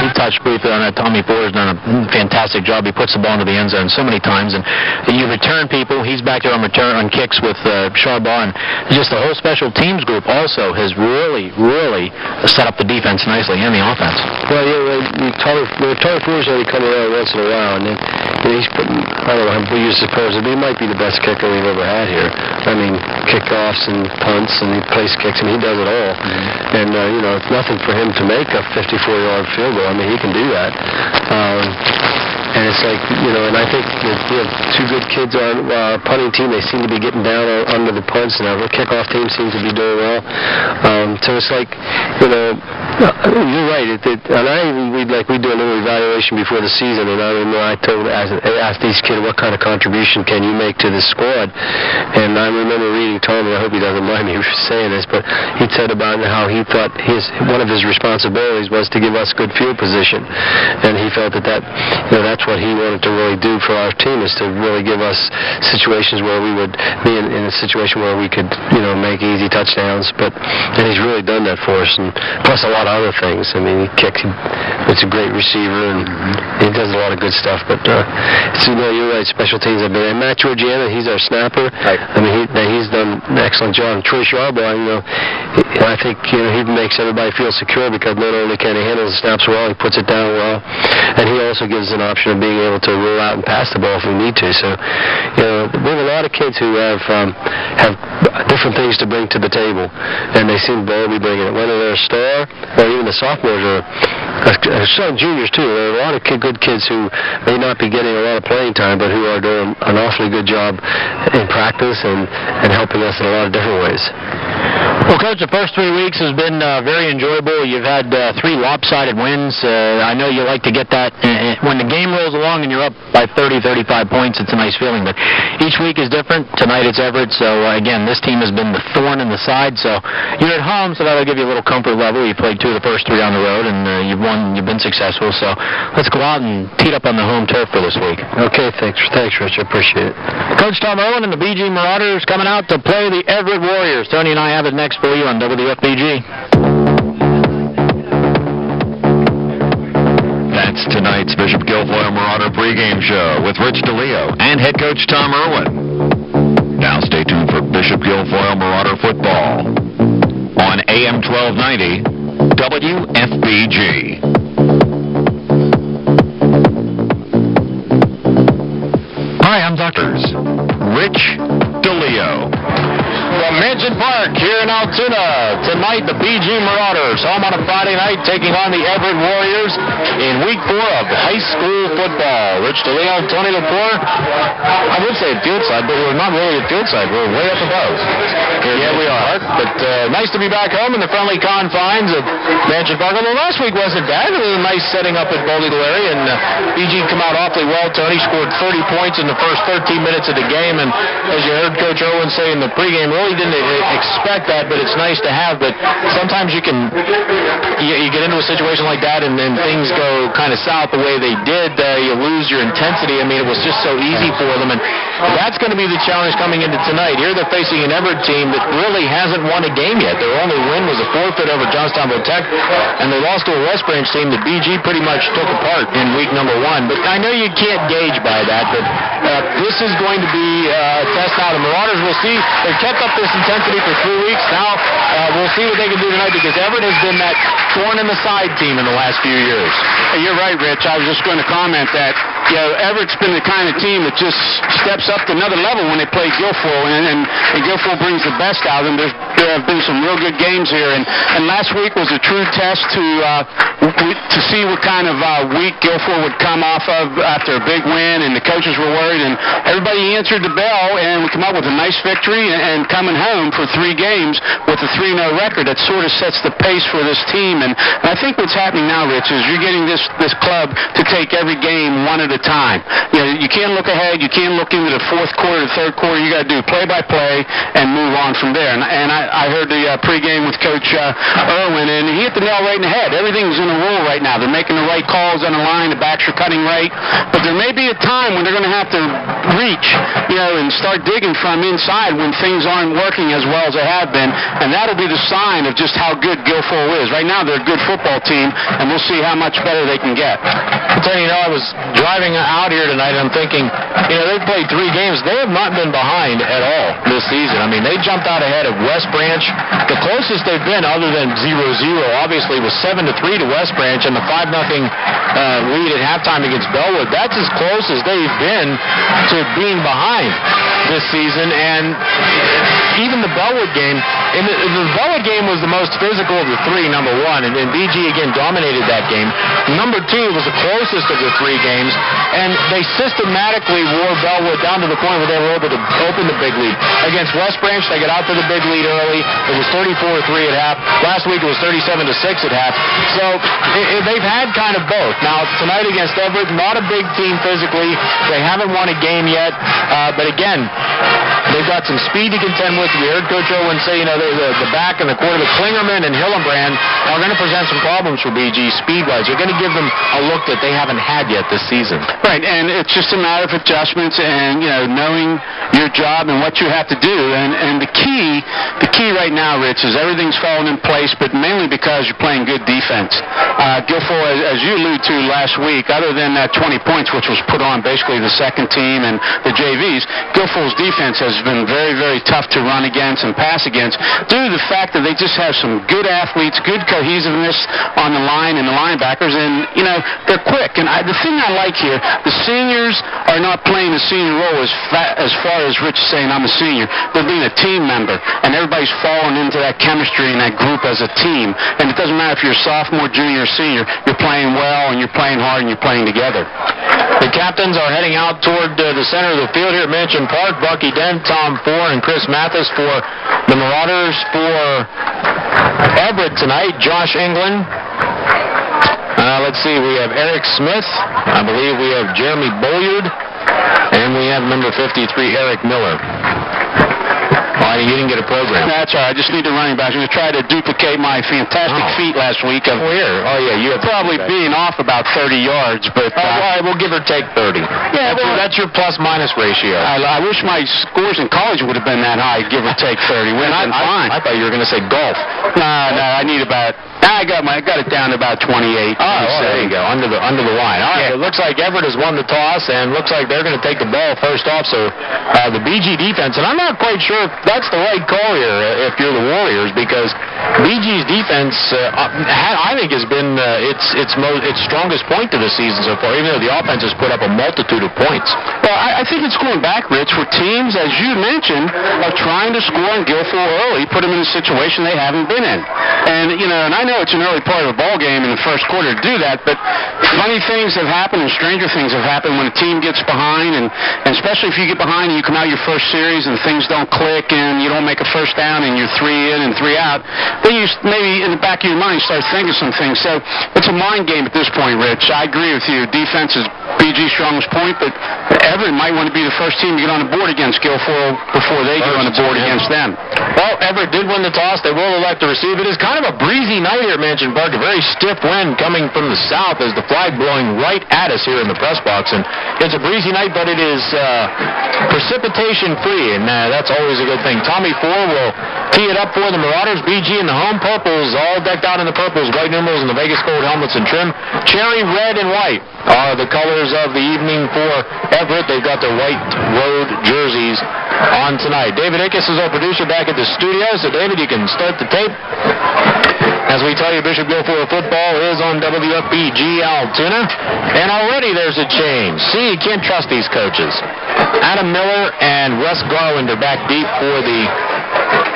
he touched briefly on that. Tommy Ford has done a fantastic job. He puts the ball into the end zone so many times, and you return people. He's back there on kicks with Charbaugh, and just the whole special teams group also has really set up the defense nicely and the offense. Well, Tommy Ford's only come around once in a while, and then he's putting, I don't know how we use the pros, but he might be the best kicker we've ever had here. I mean, kickoffs and punts, and he place kicks, and he does it all. And, it's nothing for him to make a 54-yard field goal. I mean, he can do that. And it's like, and I think we have two good kids on our punting team. They seem to be getting down under the punts, and our kickoff team seems to be doing well. So it's like, you're right. And we do a little evaluation before the season, and I remember I asked these kids, what kind of contribution can you make to the squad? And I remember reading Tom, and I hope he doesn't mind me for saying this, but he said about how he thought one of his responsibilities was to give us good field position, and he felt that's what he wanted to really do for our team, is to really give us situations where we would be in a situation where we could, make easy touchdowns. And he's really done that for us, and plus a lot of other things. I mean, he's a great receiver, and he does a lot of good stuff. But you're right, special teams have been. And Matt Georgiana, he's our snapper. Right. I mean, he's done an excellent job. And Troy Charbaugh, I think he makes everybody feel secure, because not only can he handle the snaps well, he puts it down well, and he also gives an option of being able to roll out and pass the ball if we need to. So, we have a lot of kids who have different things to bring to the table, and they seem to all be bringing it. Whether they're a star or even the sophomores or some juniors too. There are a lot of good kids who may not be getting a lot of playing time, but who are doing an awfully good job in practice and helping us in a lot of different ways. Well, Coach, the first 3 weeks has been very enjoyable. You've had 3 lopsided wins. I know you like to get that. When the game rolls along and you're up by 30, 35 points, it's a nice feeling. But each week is different. Tonight it's Everette. So, again, this team has been the thorn in the side. So you're at home, so that'll give you a little comfort level. You played 2 of the first 3 on the road, and you've won. You've been successful. So let's go out and tee up on the home turf for this week. Okay, thanks, Rich. I appreciate it. Coach Tom Irwin and the BG Marauders coming out to play the Everette Warriors. Tony and I have it next for you on WFBG. That's tonight's Bishop Guilfoyle Marauder pregame show with Rich DeLeo and head coach Tom Irwin. Now stay tuned for Bishop Guilfoyle Marauder football on AM 1290 WFBG. Hi, I'm Doctors Rich DeLeo. From Mansion Park here in Altoona, tonight the BG Marauders home on a Friday night taking on the Everette Warriors in week 4 of high school football. Rich DeLeo, Tony Lepore. I would say at field side, but we're not really at field side. We're way up above. Yeah, we are. But nice to be back home in the friendly confines of Mansion Park. Although last week wasn't bad. It was a nice setting up at Bowley Larry, and BG come out awfully well. Tony scored 30 points in the first 13 minutes of the game, and as you heard Coach Irwin say in the pregame, really didn't expect that, but it's nice to have. But sometimes you get into a situation like that, and then things go kind of south the way they did. You lose your intensity. I mean, it was just so easy for them, and that's going to be the challenge coming into tonight. Here they're facing an Everette team that really hasn't won a game yet. Their only win was a forfeit over Johnstown Tech, and they lost to a West Branch team that BG pretty much took apart in week number 1. But I know you can't gauge by that, but this is going to be a test now. The Marauders, will see. They've kept up this intensity for 3 weeks. Now we'll see what they can do tonight, because Everette has been that thorn in the side team in the last few years. You're right, Rich. I was just going to comment that Everette's been the kind of team that just steps up to another level when they play Guilfoyle, and Guilfoyle brings the best out of them. There have been some real good games here, and last week was a true test to see what kind of week Guilfoyle would come off of after a big win, and the coaches were worried, and everybody answered the bell, and we come up with a nice victory, and coming home for 3 games with a 3-0 record. That sort of sets the pace for this team, and I think what's happening now, Rich, is you're getting this club to take every game one at a time. You can't look ahead. You can't look into the fourth quarter, the third quarter. You got to do play-by-play and move on from there. And I I heard the pregame with Coach Irwin, and he hit the nail right in the head. Everything's in a roll right now. They're making the right calls on the line. The backs are cutting right. But there may be a time when they're going to have to reach, and start digging from inside when things aren't working as well as they have been. And that'll be the sign of just how good Guilfoyle is. Right now, they're a good football team, and we'll see how much better they can get. I'll tell you, I was driving out here tonight, and I'm thinking, they've played 3 games. They have not been behind at all this season. I mean, they jumped out ahead of West Branch. The closest they've been, other than 0-0, obviously, was 7-3 to West Branch, and the 5-0 lead at halftime against Bellwood. That's as close as they've been to being behind this season. And even the Bellwood game, and the Bellwood game was the most physical of the 3, number 1, and BG again dominated that game. Number 2 was the closest of the 3 games, and they systematically wore Bellwood down to the point where they were able to open the big lead. Against West Branch, they got out to the big lead early. It was 34-3 at half. Last week it was 37-6 at half. So they've had kind of both. Now tonight against Everette, not a big team physically. They haven't won a game yet, but again, they've got some speed to contend with. We heard Coach Owen say, the back and the quarterback, Klingerman and Hillenbrand, are going to present some problems for BG speed-wise. They're going to give them a look that they haven't had yet this season. Right, and it's just a matter of adjustments and, knowing your job and what you have to do. And the key right now, Rich, is everything's falling in place, but mainly because you're playing good defense. Guilfoyle, as you alluded to last week, other than that 20 points, which was put on basically the second team and the JVs, Guilfoyle's defense has been very, very tough to run against and pass against due to the fact that they just have some good athletes, good cohesiveness on the line and the linebackers, and, they're quick. And the thing I like here, the seniors are not playing the senior role as far as Rich is saying, I'm a senior. They're being a team member, and everybody's falling into that chemistry and that group as a team. And it doesn't matter if you're a sophomore, junior, or senior. You're playing well, and you're playing hard, and you're playing together. The captains are heading out toward the center of the field here at Mansion Park. Bucky Dent, Tom Four, and Chris Mathis for the Marauders. For Everette tonight, Josh England. Let's see, we have Eric Smith. I believe we have Jeremy Bolyard. And we have number 53, Eric Miller. You didn't get a program. That's all right. I just need a running back. I'm going to try to duplicate my fantastic feat last week of you probably being off about 30 yards, but all right, we'll give or take 30. Yeah, that's your plus-minus ratio. I wish my scores in college would have been that high, give or take 30. I thought you were going to say golf. No, I need about. I got it down to about 28. There you go, under the line. All right, It looks like Everette has won the toss, and looks like they're going to take the ball first off. So the BG defense, and I'm not quite sure if that's the right call here if you're the Warriors, because BG's defense, I think, has been its strongest point to the season so far, even though the offense has put up a multitude of points. Well, I think it's going back, Rich, where teams, as you mentioned, are trying to score on Guilfoyle early, put them in a situation they haven't been in. And, and I know it's an early part of a ball game in the first quarter to do that, but funny things have happened and stranger things have happened when a team gets behind, and especially if you get behind and you come out your first series and things don't click and you don't make a first down and you're 3 in and 3 out, then you maybe in the back of your mind start thinking some things. So it's a mind game at this point, Rich. I agree with you. Defense is BG's strongest point, but Everette might want to be the first team to get on the board against Guilfoyle before they get on the board against them. Well, Everette did win the toss. They will elect to receive. It is kind of a breezy night here at Mansion Park. A very stiff wind coming from the south as the flag blowing right at us here in the press box. And it's a breezy night, but it is precipitation-free, and that's always a good thing. Tommy Four will tee it up for the Marauders. BG in the home purples, all decked out in the purples, white numerals, and the Vegas gold helmets and trim. Cherry red and white are the colors of the evening for Everette. They've got their white road jerseys on tonight. David Ickes is our producer back at the studio. So, David, you can start the tape. As we tell you, Bishop Guilfoyle football is on WFBG Altoona. And already there's a change. See, you can't trust these coaches. Adam Miller and Russ Garland are back deep for the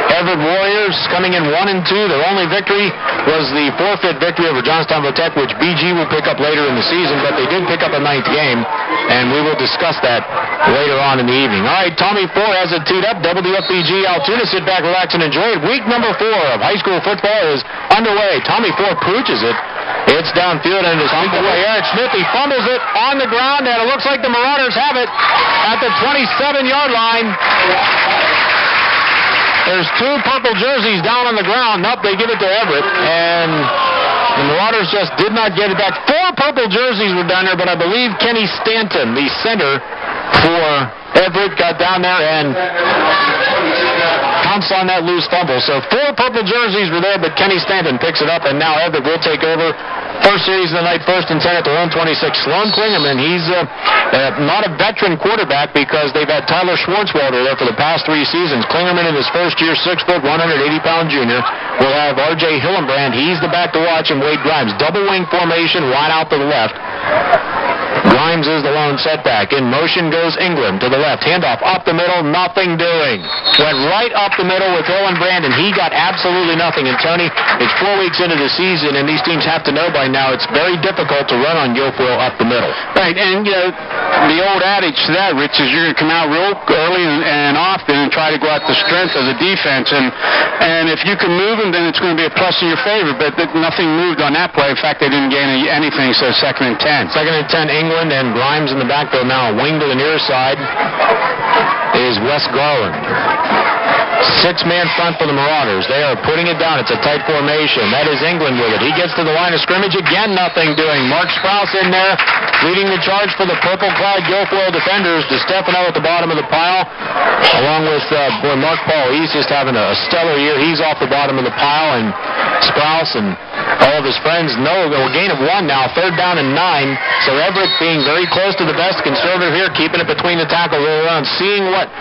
Everette Warriors, coming in 1-2. Their only victory was the forfeit victory over Johnstown Vatech, which BG will pick up later in the season, but they did pick up a 9th game, and we will discuss that later on in the evening. All right, Tommy Four has it teed up. WFBG Altoona, sit back, relax, and enjoy it. Week number 4 of high school football is underway. Tommy Four pooches it. It's downfield, and it's kicked away. Eric Smith, he fumbles it on the ground, and it looks like the Marauders have it at the 27-yard line. There's 2 purple jerseys down on the ground. Nope, they give it to Everette. And the Marauders just did not get it back. 4 purple jerseys were down there, but I believe Kenny Stanton, the center for Everette, got down there and pounced on that loose fumble. So 4 purple jerseys were there, but Kenny Stanton picks it up, and now Everette will take over. First series of the night, 1st and 10 at their own 26. Sloan Klingerman, he's not a veteran quarterback because they've had Tyler Schwartzwalder there for the past 3 seasons. Klingerman in his first year, 6 foot, 180-pound junior. We'll have R.J. Hillenbrand. He's the back to watch, and Wade Grimes. Double wing formation, wide out to the left. Grimes is the lone setback. In motion goes England to the left. Handoff up the middle, nothing doing. Went right up the middle with Hillenbrand, and he got absolutely nothing. And Tony, it's 4 weeks into the season, and these teams have to know by now it's very difficult to run on Guilfoyle up the middle. Right, and the old adage to that, Rich, is you're going to come out real early and often and try to go out the strength of the defense. And if you can move them, then it's going to be a plus in your favor. But nothing moved on that play. In fact, they didn't gain anything, so 2nd and 10. 2nd and 10, England, and Grimes in the backfield now. Wing to the near side is Wes Garland. 6-man front for the Marauders. They are putting it down. It's a tight formation. That is England with it. He gets to the line of scrimmage. Again, nothing doing. Mark Sprouse in there, leading the charge for the purple-clad Guilfoyle defenders. DeStefano at the bottom of the pile, along with Mark Paul. He's just having a stellar year. He's off the bottom of the pile, and Sprouse and all of his friends know a gain of 1 now. 3rd down and 9. So Everette being very close to the best, conservative here, keeping it between the tackles all around,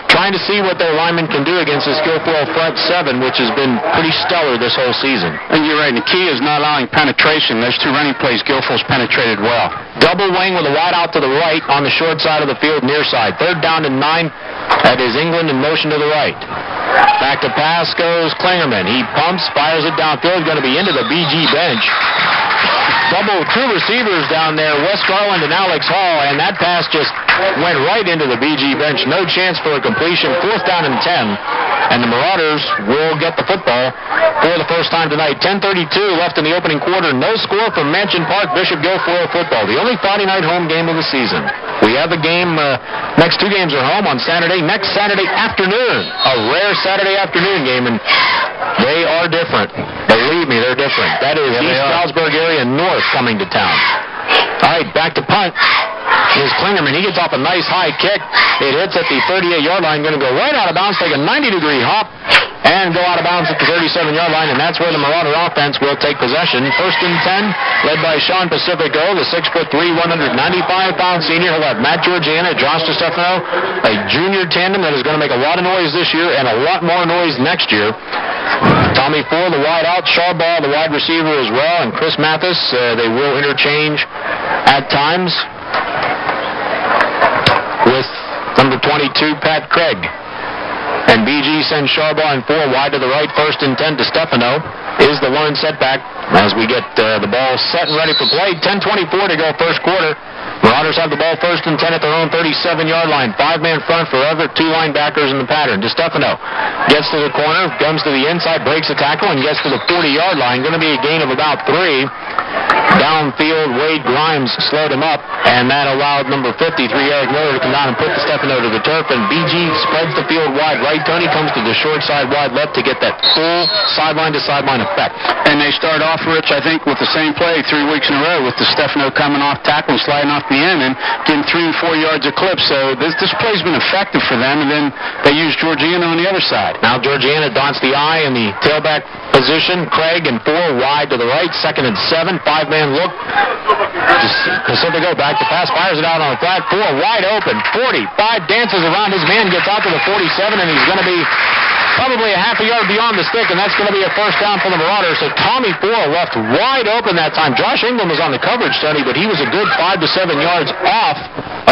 trying to see what their linemen can do against this Guilfoyle front 7, which has been pretty stellar this whole season. And you're right, the key is not allowing penetration. Those 2 running plays, Guilfoyle's penetrated well. Double wing with a wide out to the right on the short side of the field, near side. 3rd down and 9. That is England in motion to the right. Back to pass goes Klingerman. He pumps, fires it downfield, going to be into the BG bench. Double 2 receivers down there, Wes Garland and Alex Hall, and that pass just went right into the BG bench. No chance for a completion. 4th down and 10. And the Marauders will get the football for the first time tonight. 10:32 left in the opening quarter. No score from Mansion Park Bishop Guilfoyle football. The only Friday night home game of the season. We have a game, next 2 games are home on Saturday. Next Saturday afternoon, a rare Saturday afternoon game, and they are different. Believe me, they're different. That is East Stroudsburg area north coming to town. All right, back to punt. Here's Klingerman. He gets off a nice high kick. It hits at the 38-yard line. Going to go right out of bounds, take a 90-degree hop, and go out of bounds at the 37-yard line, and that's where the Marauder offense will take possession. 1st and 10, led by Sean Pacifico, the 6'3", 195-pound senior. He'll have Matt Georgiana, Josh DeStefano, a junior tandem that is going to make a lot of noise this year and a lot more noise next year. Tommy Ford, the wide out, Sharbaugh, the wide receiver as well, and Chris Mathis. They will interchange at times with number 22, Pat Craig. And BG sends Sharbaugh and 4 wide to the right. 1st and 10 to Stefano is the lone setback as we get the ball set and ready for play. 10:24 to go first quarter. Marauders have the ball 1st and 10 at their own 37-yard line. 5-man front for Everette, 2 linebackers in the pattern. DeStefano gets to the corner, comes to the inside, breaks a tackle, and gets to the 40-yard line. Going to be a gain of about 3. Downfield, Wade Grimes slowed him up, and that allowed number 53, Eric Miller, to come down and put DeStefano to the turf. And BG spreads the field wide right. Tony comes to the short side wide left to get that full sideline-to-sideline effect. And they start off, Rich, I think, with the same play 3 weeks in a row, with DeStefano coming off tackle and sliding off the end and getting 3 and 4 yards a clip. So this play's been effective for them, and then they use Georgiana on the other side. Now Georgiana dots the I in the tailback position. Craig and 4 wide to the right. 2nd and 7. 5-man look. Pacifico back to pass. Fires it out on the flat. 4 wide open. 45 dances around his man. Gets out to the 47, and he's going to be probably a half a yard beyond the stick, and that's going to be a first down for the Marauders. So Tommy Ford left wide open that time. Josh England was on the coverage, Tony, but he was a good 5 to 7 yards off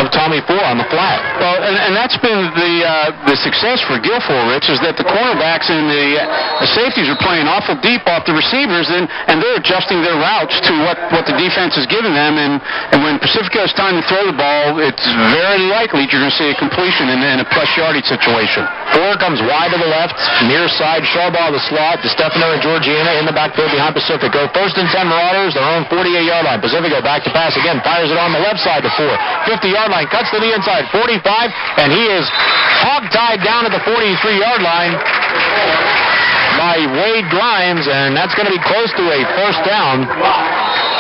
of Tommy Ford on the flat. Well, and that's been the success for Guilfoyle, Rich, is that the cornerbacks and the safeties are playing awful deep off the receivers, and they're adjusting their routes to what the defense is giving them, and when Pacifico's time to throw the ball, it's very likely you're going to see a completion in a plus yardage situation. 4 comes wide to the left, near side, Sharbaugh the slot, DeStefano and Georgiana in the backfield behind Pacifico. 1st and 10 Marauders, their own 48-yard line. Pacifico back to pass again, fires it on the left side to 4. 50-yard line, cuts to the inside, 45, and he is hog-tied down at the 43-yard line by Wade Grimes, and that's going to be close to a first down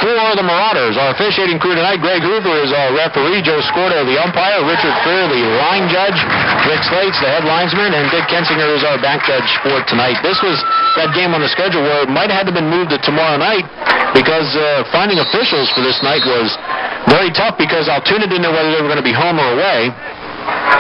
for the Marauders. Our officiating crew tonight, Greg Hoover is our referee, Joe Scordo the umpire, Richard Freer the line judge, Rick Slates the head linesman, and Dick Kensinger is our back judge for tonight. This was that game on the schedule where it might have had to been moved to tomorrow night because finding officials for this night was very tough because Altoona didn't know whether they were going to be home or away.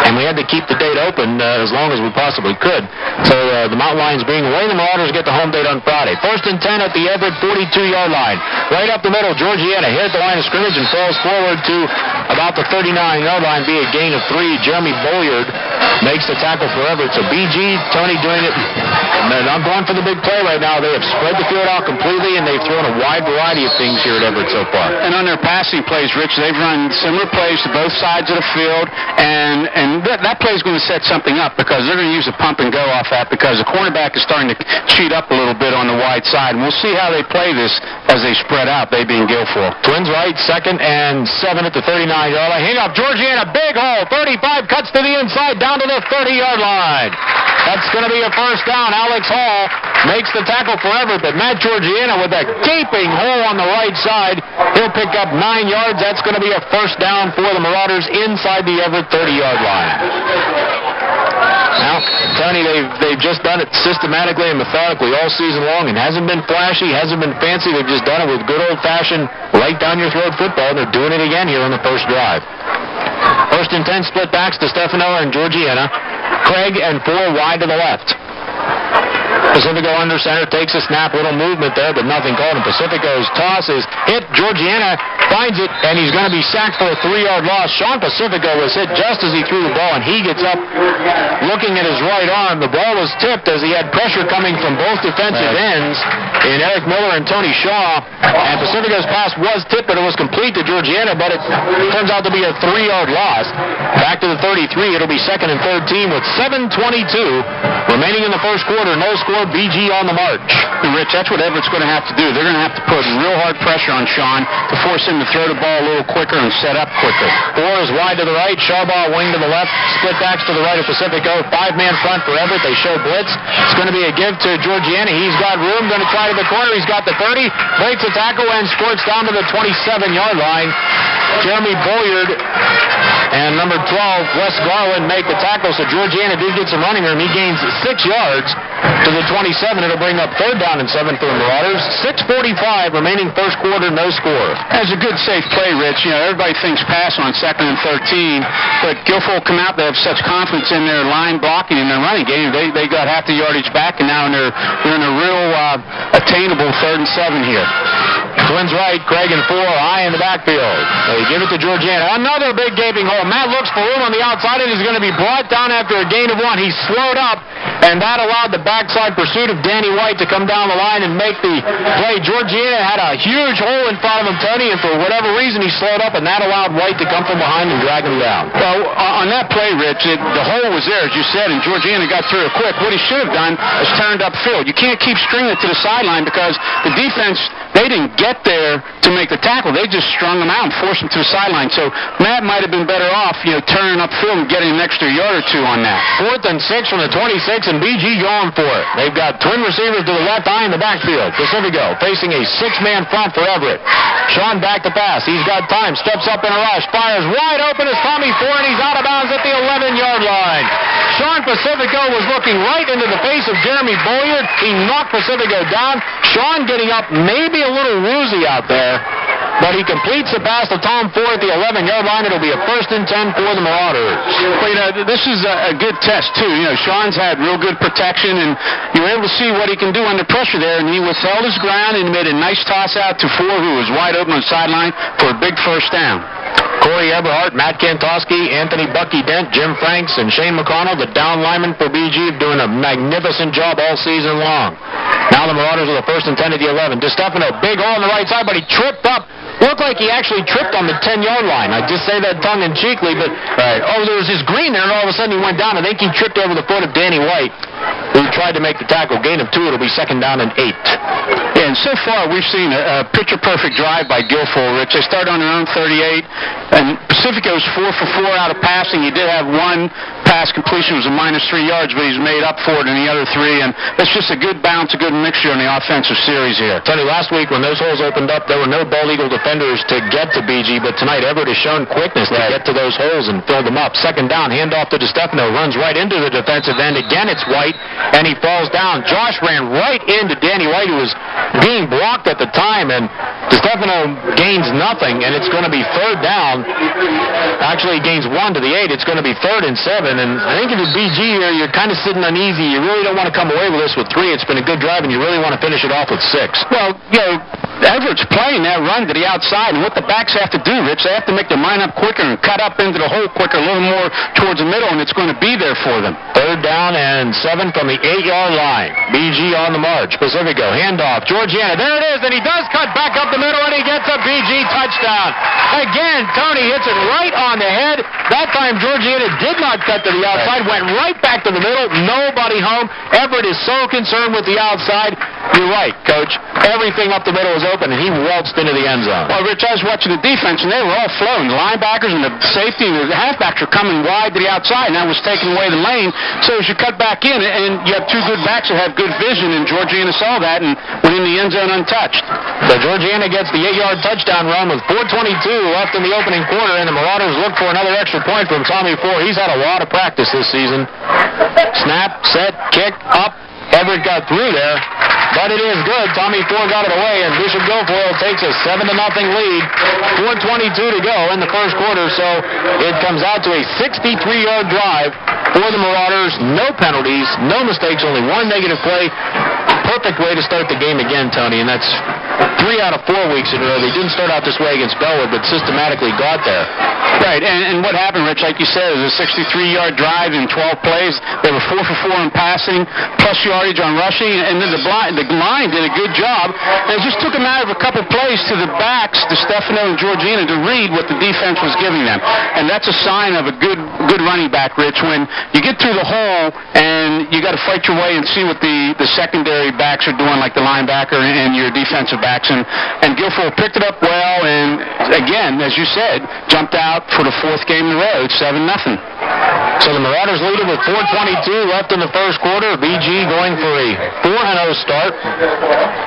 And we had to keep the date open as long as we possibly could. So the Mountain Lions being away, the Marauders get the home date on Friday. 1st and 10 at the Everett 42-yard line. Right up the middle, Georgiana hit the line of scrimmage and falls forward to about the 39-yard line, be a gain of 3. Jeremy Bolyard makes the tackle for Everett. So BG, Tony doing it. They're not going for the big play right now. They have spread the field out completely, and they've thrown a wide variety of things here at Everett so far. And on their passing plays, Rich, they've run similar plays to both sides of the field, and that play is going to set something up because they're going to use a pump and go off that because the cornerback is starting to cheat up a little bit on the wide side. And we'll see how they play this as they spread out, they being Guilfoyle. Twins right, 2nd and 7 at the 39-yard line. Hang up, Georgiana, big hole, 35, cuts to the inside, down to the 30-yard line. That's going to be a first down. Alex Hall makes the tackle for Everett, but Matt Georgiana with a gaping hole on the right side. He'll pick up 9 yards. That's going to be a first down for the Marauders inside the Everett 30-yard line. Now, Tony, they've just done it systematically and methodically all season long. It hasn't been flashy, hasn't been fancy. They've just done it with good old-fashioned, right-down-your-throat football, and they're doing it again here on the first drive. 1st and 10 split backs to Stefano and Georgiana. Craig and 4 wide to the left. Pacifico under center, takes a snap, little movement there, but nothing called. And Pacifico's toss is hit. Georgiana finds it, and he's going to be sacked for a 3-yard loss. Sean Pacifico was hit just as he threw the ball, and he gets up looking at his right arm. The ball was tipped as he had pressure coming from both defensive ends in Eric Miller and Tony Shaw. And Pacifico's pass was tipped, but it was complete to Georgiana, but it turns out to be a 3-yard loss. Back to the 33. It'll be 2nd and 13 with 7:22 remaining in the first quarter. No score. BG on the march. And Rich, that's what Everett's going to have to do. They're going to have to put real hard pressure on Sean to force him to throw the ball a little quicker and set up quicker. 4 is wide to the right. Sharbaugh wing to the left. Split backs to the right of Pacifico. 5-man front for Everett. They show blitz. It's going to be a give to Georgiana. He's got room. Going to try to the corner. He's got the 30. Breaks a tackle and squirts down to the 27-yard line. Jeremy Bolyard and number 12, Wes Garland, make the tackle. So Georgiana did get some running room. He gains 6 yards to the 27. It'll bring up 3rd down and 7 for the Marauders. 6:45 remaining first quarter, no score. That's a good safe play, Rich. You know, everybody thinks pass on 2nd and 13, but Guilfoyle come out. They have such confidence in their line blocking in their running game. They got half the yardage back, and now they're in a real attainable 3rd and 7 here. Twins right, Craig and 4 high in the backfield. They give it to Georgiana. Another big gaping hole. Matt looks for room on the outside and is going to be brought down after a gain of 1. He slowed up, and that allowed the backside pursuit of Danny White to come down the line and make the play. Georgiana had a huge hole in front of him, Tony, and for whatever reason he slowed up, and that allowed White to come from behind and drag him down. Well, on that play, Rich, the hole was there, as you said, and Georgiana got through it quick. What he should have done is turned upfield. You can't keep stringing it to the sideline because the defense, they didn't get there to make the tackle. They just strung him out and forced him to the sideline. So Matt might have been better off, turning upfield and getting an extra yard or 2 on that. 4th and 6 from the 26, and BG going for it. They've got twin receivers to the left, eye in the backfield. Pacifico facing a 6-man front for Everett. Sean back to pass. He's got time. Steps up in a rush. Fires wide open as Tommy Ford, and he's out of bounds at the 11-yard line. Sean Pacifico was looking right into the face of Jeremy Bolyard. He knocked Pacifico down. Sean getting up maybe a little woozy out there, but he completes the pass to Tom Ford at the 11-yard line. It'll be a 1st and 10 for the Marauders. Well, this is a good test, too. Sean's had real good protection, and you were able to see what he can do under pressure there, and he withheld his ground and made a nice toss out to Ford, who was wide open on the sideline for a big first down. Corey Eberhardt, Matt Kantowski, Anthony Bucky Dent, Jim Franks, and Shane McConnell, the down linemen for BG, doing a magnificent job all season long. Now the Marauders are the 1st and 10 at the 11. DeStefano, big hole on the right side, but he tripped up looked like he actually tripped on the 10-yard line. I just say that tongue-in-cheekly, but there was his green there, and all of a sudden he went down. I think he tripped over the foot of Danny White, who tried to make the tackle. Gain of 2. It'll be 2nd down and 8. Yeah, and so far we've seen a picture-perfect drive by Guilfoyle, Rich. They started on their own 38, and Pacifico's 4 for 4 out of passing. He did have one pass completion, was a -3 yards, but he's made up for it in the other 3, and it's just a good balance, a good mixture in the offensive series here. Tony, last week when those holes opened up, there were no Bald Eagle defenders to get to BG, but tonight Everett has shown quickness to get to those holes and fill them up. 2nd down, handoff to DeStefano, runs right into the defensive end. Again, it's White, and he falls down. Josh ran right into Danny White, who was being blocked at the time, and DeStefano gains nothing, and it's going to be 3rd down. Actually, he gains 1 to the 8. It's going to be 3rd and 7, and I think if you're BG here, you're kind of sitting uneasy. You really don't want to come away with this with 3. It's been a good drive, and you really want to finish it off with 6. Well, Everett's playing that run to the outside, and what the backs have to do, Rich, they have to make their mind up quicker and cut up into the hole quicker, a little more towards the middle, and it's going to be there for them. 3rd down and 7 from the 8-yard line. BG on the march. Pacifico, handoff. Georgiana, there it is, and he does cut back up the middle, and he gets a BG touchdown. Again, Tony hits it right on the head. That time, Georgiana did not cut to the outside, went right back to the middle, nobody home. Everett is so concerned with the outside. You're right, Coach. Everything up the middle was open, and he waltzed into the end zone. Well, Rich, I was watching the defense, and they were all flowing. The linebackers and the safety and the halfbacks were coming wide to the outside, and that was taking away the lane. So as you cut back in, and you have 2 good backs that have good vision, and Georgiana saw that and went in the end zone untouched. So Georgiana gets the 8-yard touchdown run with 4:22 left in the opening quarter, and the Marauders look for another extra point from Tommy Ford. He's had a lot of practice this season. Snap, set, kick, up. Everett got through there, but it is good. Tommy Ford got it away, and Bishop Guilfoyle takes a 7-0 lead. 4:22 to go in the first quarter, so it comes out to a 63-yard drive for the Marauders. No penalties, no mistakes, only 1 negative play. Perfect way to start the game again, Tony, and that's 3 out of 4 weeks in a row. They didn't start out this way against Bellwood, but systematically got there. Right, and what happened, Rich, like you said, it was a 63-yard drive in 12 plays. They were 4 for 4 in passing, plus yardage on rushing, and then the line did a good job. And it just took a matter of a couple plays to the backs, DeStefano and Georgiana, to read what the defense was giving them. And that's a sign of a good running back, Rich, when you get through the hole and you got to fight your way and see what the secondary backs are doing, like the linebacker and your defensive backs. And Guilfoyle picked it up well, and again, as you said, jumped out for the 4th game in a row. It's 7-0. So the Marauders lead it with 4:22 left in the first quarter. BG going for a 4-0 start.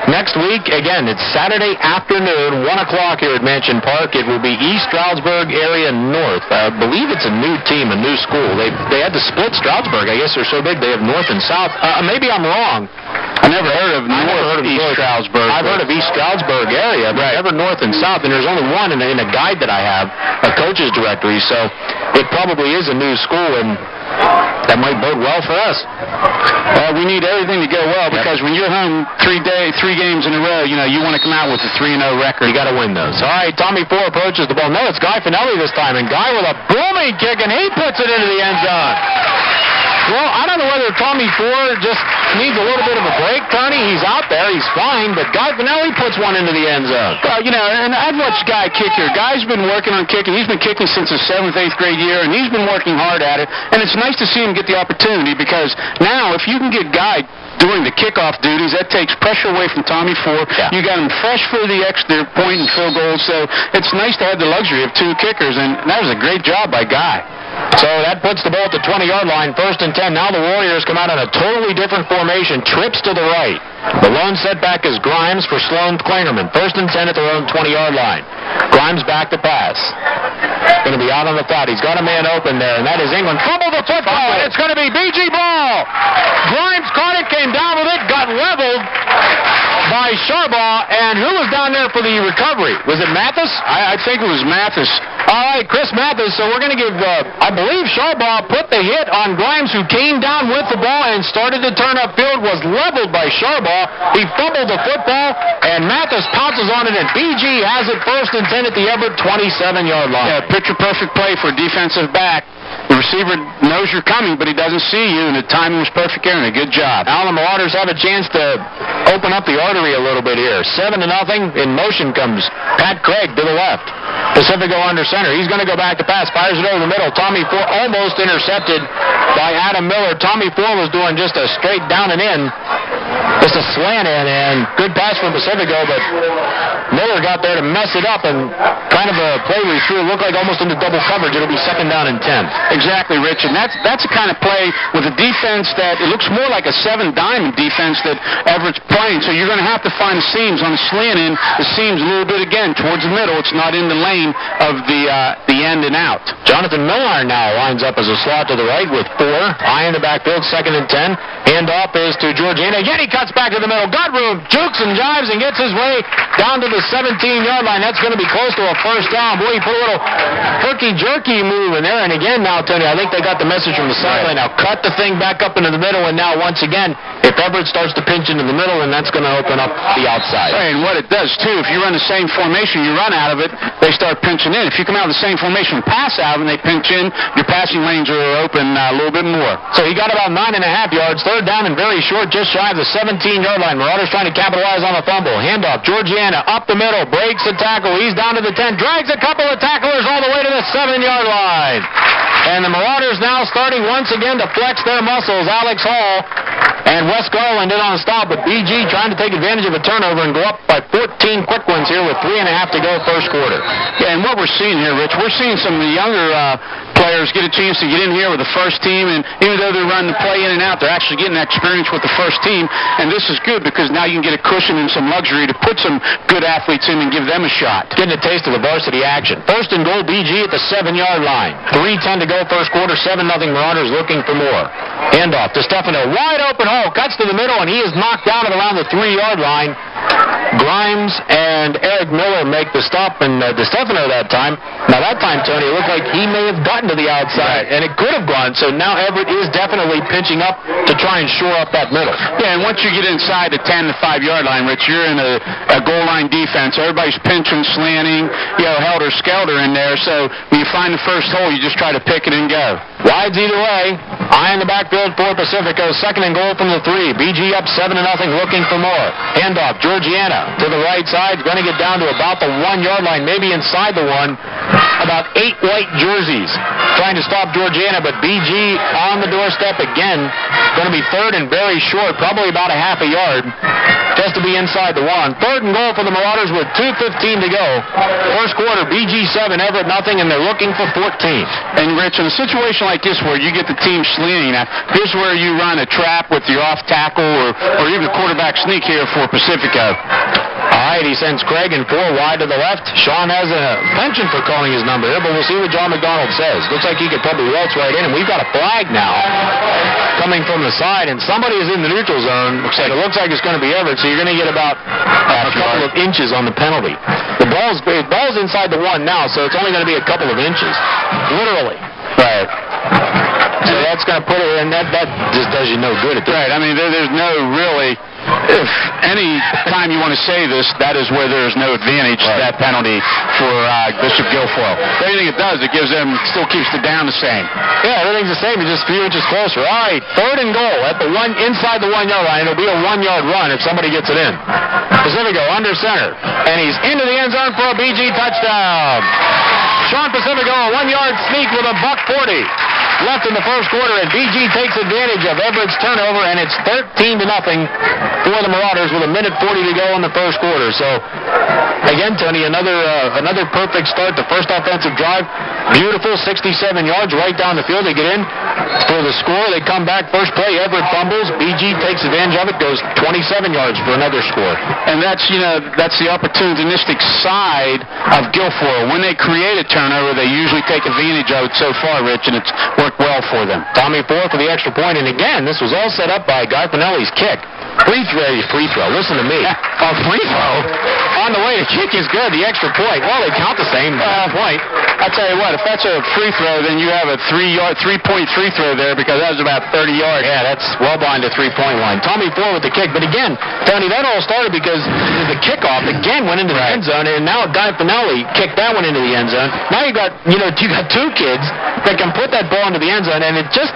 Next week, again, it's Saturday afternoon, 1 o'clock here at Mansion Park. It will be East Stroudsburg area North. I believe it's a new team, a new school. They had to split Stroudsburg. I guess they're so big they have North and South. Maybe I'm wrong. I never heard of East Stroudsburg. I've heard of East Stroudsburg area, but never North and South, and there's only one in a guide that I have, a coach's directory, so it probably is a new school, and that might bode well for us. Well, we need everything to go well, because when you're home 3 games in a row, you want to come out with a 3-0 record. You got to win those. All right, Tommy Ford approaches the ball. No, it's Guy Finelli this time, and Guy with a booming kick, and he puts it into the end zone. Well, I don't know whether Tommy Ford just needs a little bit of a break, Tony. He's out there. He's fine. But Guy Finelli puts one into the end zone. Well, and I've watched Guy kick here. Guy's been working on kicking. He's been kicking since his 7th, 8th grade year, and he's been working hard at it. And it's nice to see him get the opportunity, because now if you can get Guy doing the kickoff duties, that takes pressure away from Tommy Ford. Yeah. You got him fresh for the extra point and field goal, so it's nice to have the luxury of 2 kickers, and that was a great job by Guy. So that puts the ball at the 20-yard line, 1st and 10. Now the Warriors come out in a totally different formation, trips to the right. The lone setback is Grimes for Sloan Klingerman. 1st and 10 at their own 20-yard line. Grimes back to pass. Going to be out on the flat. He's got a man open there, and that is England. Fumble the football, and it's going to be BG ball. Grimes caught it, came down with it, got leveled by Sharbaugh, and who was down there for the recovery? Was it Mathis? I think it was Mathis. All right, Chris Mathis. So we're going to give, I believe Sharbaugh put the hit on Grimes, who came down with the ball and started to turn upfield, was leveled by Sharbaugh. He fumbled the football, and Mathis pounces on it, and BG has it 1st and 10 at the Everett 27-yard line. Yeah, picture-perfect play for a defensive back. The receiver knows you're coming, but he doesn't see you, and the timing was perfect, Aaron. A good job. Now the Marauders have a chance to open up the artery a little bit here. 7-0. In motion comes Pat Craig to the left. Pacifico under center. He's going to go back to pass. Fires it over the middle. Tommy Ford almost intercepted by Adam Miller. Tommy Ford was doing just a straight down and in. Just a slant in, and good pass from Pacifico, but Miller got there to mess it up, and kind of a play we threw. It looked like almost into double coverage. It'll be 2nd down and 10. Exactly, Rich, and that's the kind of play with a defense that it looks more like a 7-diamond defense that Everett's playing. So you're going to have to find the seams on the slant in. The seams a little bit again towards the middle. It's not in the lane of the end and out. Jonathan Millar now lines up as a slot to the right with 4. High in the backfield, 2nd and 10. Handoff is to Georgiana. Again, he cuts back to the middle. Got room, jukes and jives and gets his way down to the 17-yard line. That's going to be close to a 1st down. Boy, he put a little herky-jerky move in there. And again now, Tony, I think they got the message from the sideline. Now cut the thing back up into the middle, and now once again, if Everett starts to pinch into the middle, then that's going to open up the outside. Right, and what it does, too, if you run the same formation, you run out of it, they start pinching in. If you come out of the same formation and pass out and they pinch in, your passing lanes are open a little bit more. So he got about 9.5 yards, 3rd down and very short, just shy of the 17-yard line. Marauders trying to capitalize on a fumble. Handoff, Georgiana up the middle, breaks a tackle. He's down to the 10, drags a couple of tacklers all the way to the 7-yard line. And the Marauders now starting once again to flex their muscles. Alex Hall and Wes Garland in on a stop, but BG trying to take advantage of a turnover and go up by 14 quick ones here with 3.5 to go first quarter. Yeah, and what we're seeing here, Rich, we're seeing some of the younger players get a chance to get in here with the first team, and even though they're running the play in and out, they're actually getting that experience with the first team, and this is good because now you can get a cushion and some luxury to put some good athletes in and give them a shot. Getting a taste of the varsity action. 1st and goal, BG at the 7-yard line. 3:10 to go first quarter, 7-0 Marauders looking for more. Handoff to Stefano, wide open hole, cuts to the middle, and he is knocked down at around the 3-yard line. Grimes and Eric Miller make the stop, and DeStefano that time. Now that time, Tony, it looked like he may have gotten to the outside, and it could have gone. So now Everett is definitely pinching up to try and shore up that middle. Yeah, and once you get inside the 10 to 5-yard line, Rich, you're in a goal line defense. Everybody's pinching, slanting, helter-skelter in there. So when you find the first hole, you just try to pick it and go. Wides either way. High in the backfield for Pacifico. 2nd and goal from the 3. BG up 7-0, looking for more. Handoff, Georgiana to the right side. Going to get down to about the 1-yard line, maybe inside the 1. About 8 white jerseys trying to stop Georgiana, but BG on the doorstep again. Going to be 3rd and very short, probably about a half a yard, just to be inside the 1. 3rd and goal for the Marauders with 2:15 to go. First quarter, BG 7, Everett nothing, and they're looking for 14. And Rich, in a situation like this where you get the team slanting, now here's where you run a trap with your off tackle or even a quarterback sneak here for Pacifico. All right, he sends Craig and 4 wide to the left. Sean has a penchant for calling his number here, but we'll see what John McDonald says. Looks like he could probably waltz right in, and we've got a flag now coming from the side, and somebody is in the neutral zone. It looks like it's going to be Everett, so you're going to get about a couple of inches on the penalty. The ball's inside the 1 now, so it's only going to be a couple of inches, literally. Right. So that's going to put it in. That just does you no good at this. Right. I mean, there's no really. If any time you want to say this, that is where there's no advantage to that penalty for Bishop Guilfoyle. But anything it does, it gives them, still keeps the down the same. Yeah, everything's the same. It's just a few inches closer. All right, 3rd and goal at the 1 inside the 1-yard line. It'll be a 1-yard run if somebody gets it in. Pacifico under center, and he's into the end zone for a BG touchdown. Sean Pacifico, a 1-yard sneak with a $1.40 left in the first quarter, and BG takes advantage of Everett's turnover, and it's 13-0 for the Marauders with 1:40 to go in the first quarter. So, again, Tony, another perfect start. The first offensive drive, beautiful, 67 yards right down the field. They get in for the score. They come back, first play, Everett fumbles. BG takes advantage of it, goes 27 yards for another score. And that's the opportunistic side of Guilfoyle. When they create a turnover, they usually take advantage of it so far, Rich, and it's worked well for them. Tommy Ford for the extra point, and again, this was all set up by Garfinelli's kick. Free throw. Listen to me. Free throw? On the way to kick is good. The extra point. Well, they count the same point. I tell you what, if that's a free throw, then you have a 3-point free throw there because that was about 30 yards. Yeah, that's well behind the three-point line. Tommy Ford with the kick. But again, Tony, that all started because the kickoff again went into the end zone, and now Guilfoyle kicked that one into the end zone. Now you got two kids that can put that ball into the end zone, and it just,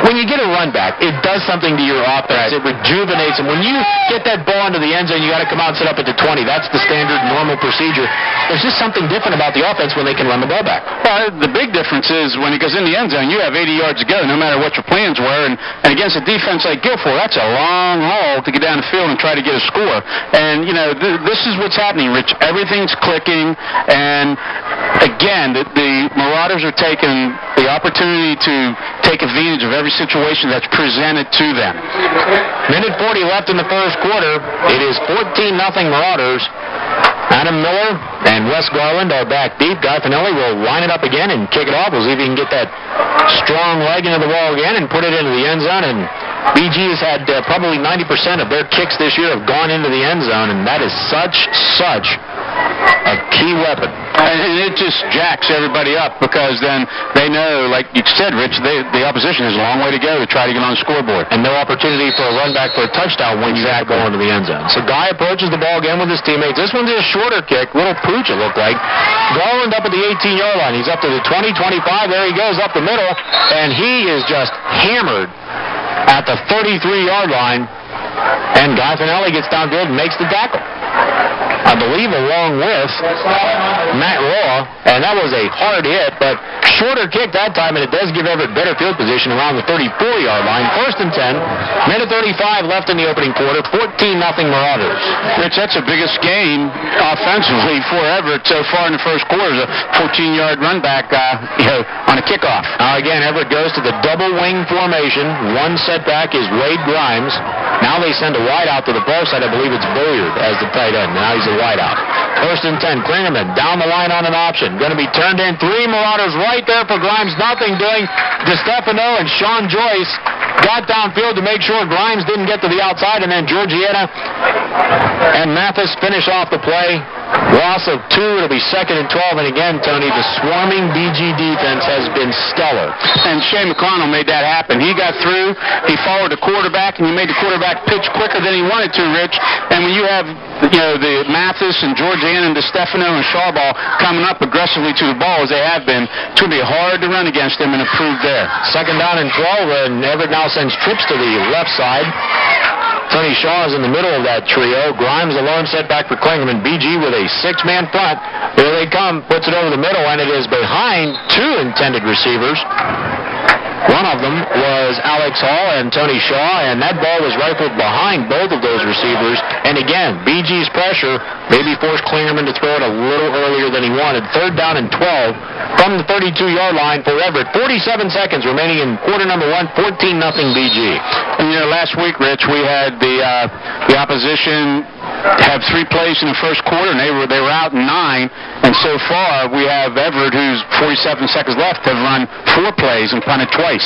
when you get a run back, it does something to your offense. It rejuvenates them. When you get that ball into the end zone, you got to come out and set up at the 20. That's the standard normal procedure. There's just something different about the offense when they can run the ball back. Well, the big difference is when it goes in the end zone, you have 80 yards to go, no matter what your plans were. And against a defense like Guilfoyle, that's a long haul to get down the field and try to get a score. And, this is what's happening, Rich. Everything's clicking. And, again, the Marauders are taking the opportunity to take advantage of every situation that's presented to them. Minute 40 left in the first quarter. It is 14-0 Marauders. Adam Miller and Wes Garland are back deep. Guilfoyle will line it up again and kick it off. We'll see if he can get that strong leg into the wall again and put it into the end zone. And BG has had probably 90% of their kicks this year have gone into the end zone, and that is such a key weapon. And it just jacks everybody up because then they know, like you said, Rich, the opposition has a long way to go to try to get on the scoreboard. And no opportunity for a run back for a touchdown when you have to go into the end zone. So Guy approaches the ball again with his teammates. This one's a shorter kick, little pooch it looked like. Garland up at the 18-yard line. He's up to the 20, 25. There he goes up the middle, and he is just hammered at the 33-yard line. And Guilfoyle gets downfield and makes the tackle, I believe, along with Matt Raw, and that was a hard hit, but shorter kick that time, and it does give Everett better field position around the 34-yard line. 1st and 10, minute 35 left in the opening quarter, 14-0 Marauders. Rich, that's the biggest game offensively for Everett so far in the first quarter, is a 14-yard run back on a kickoff. Again, Everett goes to the double wing formation. One setback is Wade Grimes. Now they send a wide out to the far side. I believe it's Boyard as the tight end. Now he's a wide out. 1st and 10. Klingerman down the line on an option. Going to be turned in. 3 Marauders right there for Grimes. Nothing doing. DeStefano and Sean Joyce got downfield to make sure Grimes didn't get to the outside, and then Georgiana and Mathis finish off the play. Loss of 2. It'll be 2nd and 12. And again, Tony, the swarming BG defense has been stellar. And Shea McConnell made that happen. He got through. He followed the quarterback, and he made the quarterback pitch quicker than he wanted to, Rich. And when you have, the Mathis and Georgiana and DeStefano and Sharball coming up aggressively to the ball as they have been, it's going to be hard to run against them and improve there. 2nd down and 12, and Everett now sends trips to the left side. Tony Shaw is in the middle of that trio. Grimes alone set back for Klingerman. BG with a 6-man front. Here they come. Puts it over the middle, and it is behind 2 intended receivers. One of them was Alex Hall and Tony Shaw, and that ball was rifled behind both of those receivers. And again, BG's pressure maybe forced Klingerman to throw it a little earlier than he wanted. 3rd down and 12 from the 32-yard line for Everett. 47 seconds remaining in quarter number 1, 14-0 BG. And last week, Rich, we had the opposition have 3 plays in the first quarter, and they were out 9. And so far, we have Everett, who's 47 seconds left, have run 4 plays and punted twice.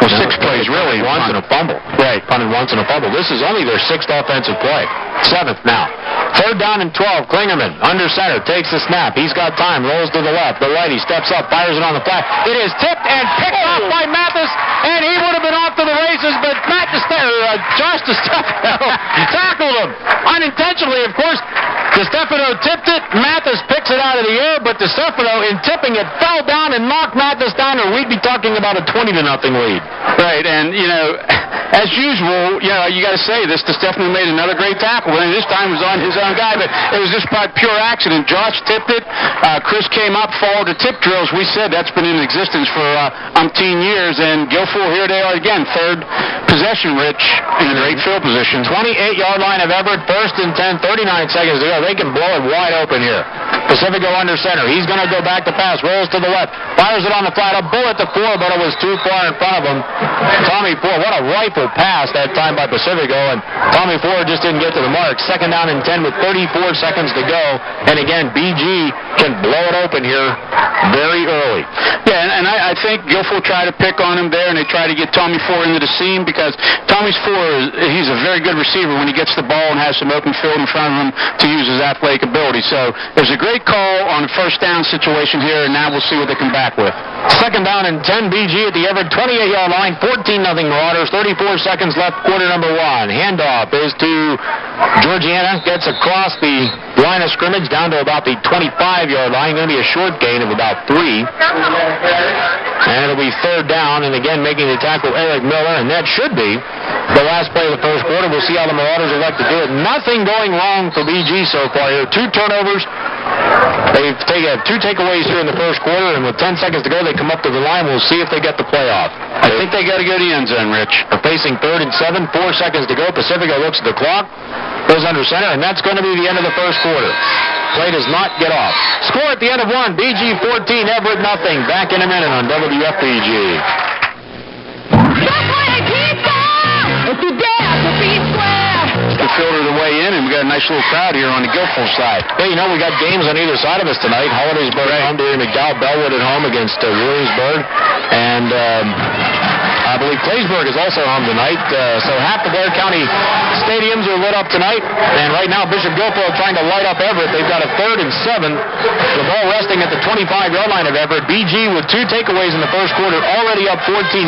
Well, 6 plays, really. Once and a fumble. Right. Punted once and a fumble. This is only their 6th offensive play. 7th now. 3rd down and 12. Klingerman under center. Takes the snap. He's got time. Rolls to the left. The righty steps up. Fires it on the flat. It is tipped and picked off by Mathis. And he would have been off to the races, but Josh DeStefano tackled him. Unintentionally, of course. DeStefano tipped it. Mathis picks it out of the air, but DeStefano, in tipping it, fell down and knocked Mathis down, or we'd be talking about a 20-0 lead. Right, and, as usual, you got to say this, DeStefano made another great tackle, and this time was on his own guy, but it was just by pure accident. Josh tipped it. Chris came up, followed the tip drills. We said that's been in existence for umpteen years, and Guilfoyle, here they are again, 3rd possession, Rich, in a great field position. 28-yard line of Everett, 1st and 10, 39 seconds to go. They can blow it wide open here. Pacifico under center. He's going to go back to pass. Rolls to the left. Fires it on the flat. A bullet to Ford, but it was too far in front of him. Tommy Ford, what a rifle pass that time by Pacifico, and Tommy Ford just didn't get to the mark. Second down and 10 with 34 seconds to go. And again, BG can blow it open here very early. Yeah, and I think Guilfoyle tried to pick on him there, and they tried to get Tommy Ford into the seam because Tommy Ford, he's a very good receiver when he gets the ball and has some open field in front of him to use his athletic ability. So there's a great call on the first down situation here, and now we'll see what they come back with. Second down and 10, BG at the Everett 28-yard line, 14-0 Marauders, 34 seconds left, quarter number one. Handoff is to Georgiana, gets across the line of scrimmage down to about the 25-yard line. Going to be a short gain of about 3. And it'll be third down, and again making the tackle Eric Miller, and that should be the last play of the first quarter. We'll see how the Marauders elect to do it. Nothing going wrong for BG so far here. 2 turnovers. They've taken 2 takeaways here in the first quarter, and with 10 seconds to go, they come up to the line. We'll see if they get the playoff. I think they got to go to the end zone, Rich. They're facing 3rd and 7, 4 seconds to go. Pacifico looks at the clock, goes under center, and that's going to be the end of the first quarter. Play does not get off. Score at the end of 1, BG 14, Everett nothing. Back in a minute on WFPG. Filter the way in, and we got a nice little crowd here on the Guilfoyle side. Hey, you know, we got games on either side of us tonight. Hollidaysburg at home doing McDowell Bellwood at home against Williamsburg, and I believe Claysburg is also home tonight. So half the Blair County stadiums are lit up tonight, and right now Bishop Guilfoyle trying to light up Everett. They've got a 3rd and 7. The ball resting at the 25-yard line of Everett. BG with 2 takeaways in the first quarter, already up 14-0.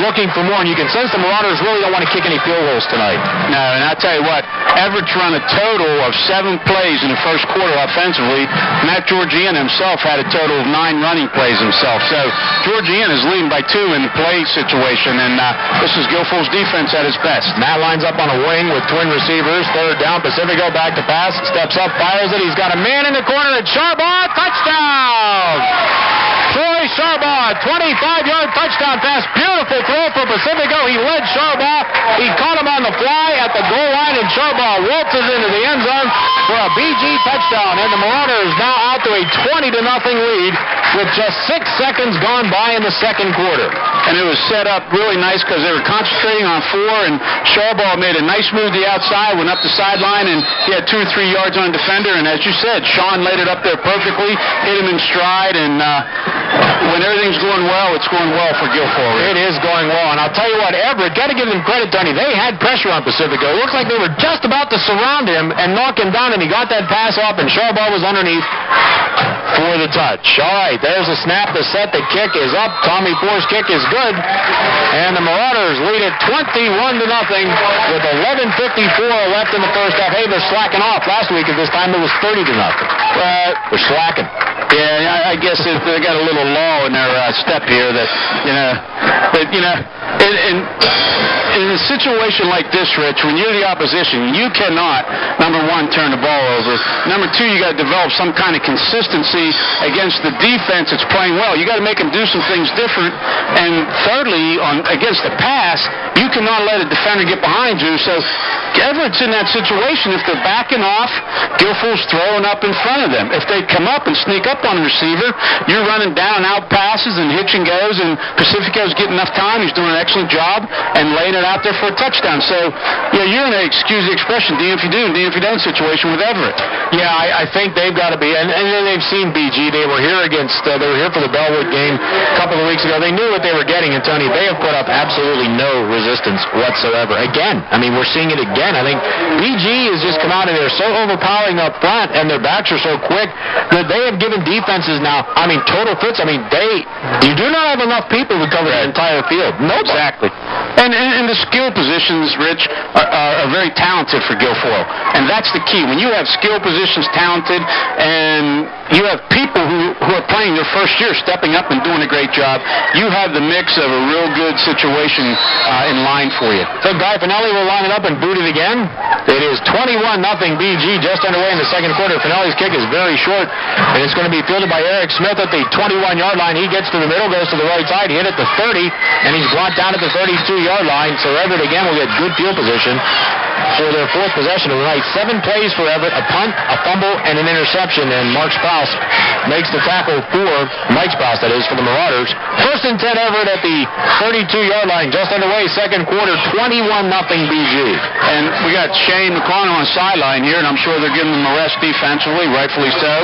Looking for more, and you can sense the Marauders really don't want to kick any field goals tonight. No, and I'll tell you what, Everett's run a total of 7 plays in the first quarter offensively. Matt Georgiana himself had a total of 9 running plays himself. So Georgiana is leading by 2 in the play situation, and this is Guilfoyle's defense at its best. Matt lines up on a wing with twin receivers. Third down, Pacifico back to pass. Steps up, fires it. He's got a man in the corner. It's Sharbaugh. Touchdown! Troy Sharbaugh, 25-yard touchdown pass. Beautiful throw for Pacifico. He led Sharbaugh. He caught him on the fly at the goal line, and Sharbaugh waltzes into the end zone for a BG touchdown. And the Marauders now out to a 20-0 lead with just 6 seconds gone by in the second quarter. And it was set up really nice because they were concentrating on 4, and Sharbaugh made a nice move to the outside, went up the sideline, and he had 2 or 3 yards on a defender. And as you said, Sean laid it up there perfectly, hit him in stride, and when everything's going well, it's going well for Guilfoyle. It is going well, and I'll tell you what, Everett, got to give them credit, Tony. They had pressure on Pacifico. It looked like they were just about to surround him and knock him down, and he got that pass off, and Sharbaugh was underneath for the touch. All right, there's a snap, the set, the kick is up. Tommy Ford's kick is good, and the Marauders lead it 21-0 with 11:54 left in the first half. Hey, they're slacking off. Last week at this time it was 30-0. They're slacking. Yeah, I guess they got a little lull in their step here that, in a situation like this, Rich, when you're the opposition, you cannot, number 1, turn the ball over. Number 2, you got to develop some kind of consistency against the defense that's playing well. You got to make them do some things different. And thirdly, against the pass, you cannot let a defender get behind you. So Everett's in that situation. If they're backing off, Guilfoyle's throwing up in front of them. If they come up and sneak up on the receiver, you're running down and out passes and hitch and goes, and Pacifico's getting enough time. He's doing an excellent job and laying it out there for a touchdown. So, you're in a, excuse the expression, D if you do, D if you don't situation with Everett. Yeah, I think they've got to be, and then they've seen BG. They were here for the Bellwood game a couple of weeks ago. They knew what they were getting, and Tony, they have put up absolutely no resistance whatsoever. Again, we're seeing it again. I think BG has just come out of there so overpowering up front, and their backs are so quick that they have given defenses now, total fits. You do not have enough people to cover the entire field. Nobody. Exactly. And the skill positions, Rich, are very talented for Guilfoyle. And that's the key. When you have skill positions talented and you have people who are playing their first year stepping up and doing a great job, you have the mix of a real good situation in line for you. So Guy Finelli will line it up and boot it again. It is 21-0 BG just underway in the second quarter. Finelli's kick is very short, and it's going to be fielded by Eric Smith at the 21-yard line. He gets to the middle, goes to the right side, hit at the 30, and he's brought down at the 32-yard line. So Everett again will get good field position for their 4th possession of the night. 7 plays for Everett, a punt, a fumble, and an interception. And Mark Sprouse makes the tackle for Mike Sprouse, that is, for the Marauders. First and 10 Everett at the 32-yard line, just underway, second quarter, 21-0 BG. And we got Shane McConnell on the sideline here, and I'm sure they're giving them a rest defensively, rightfully so,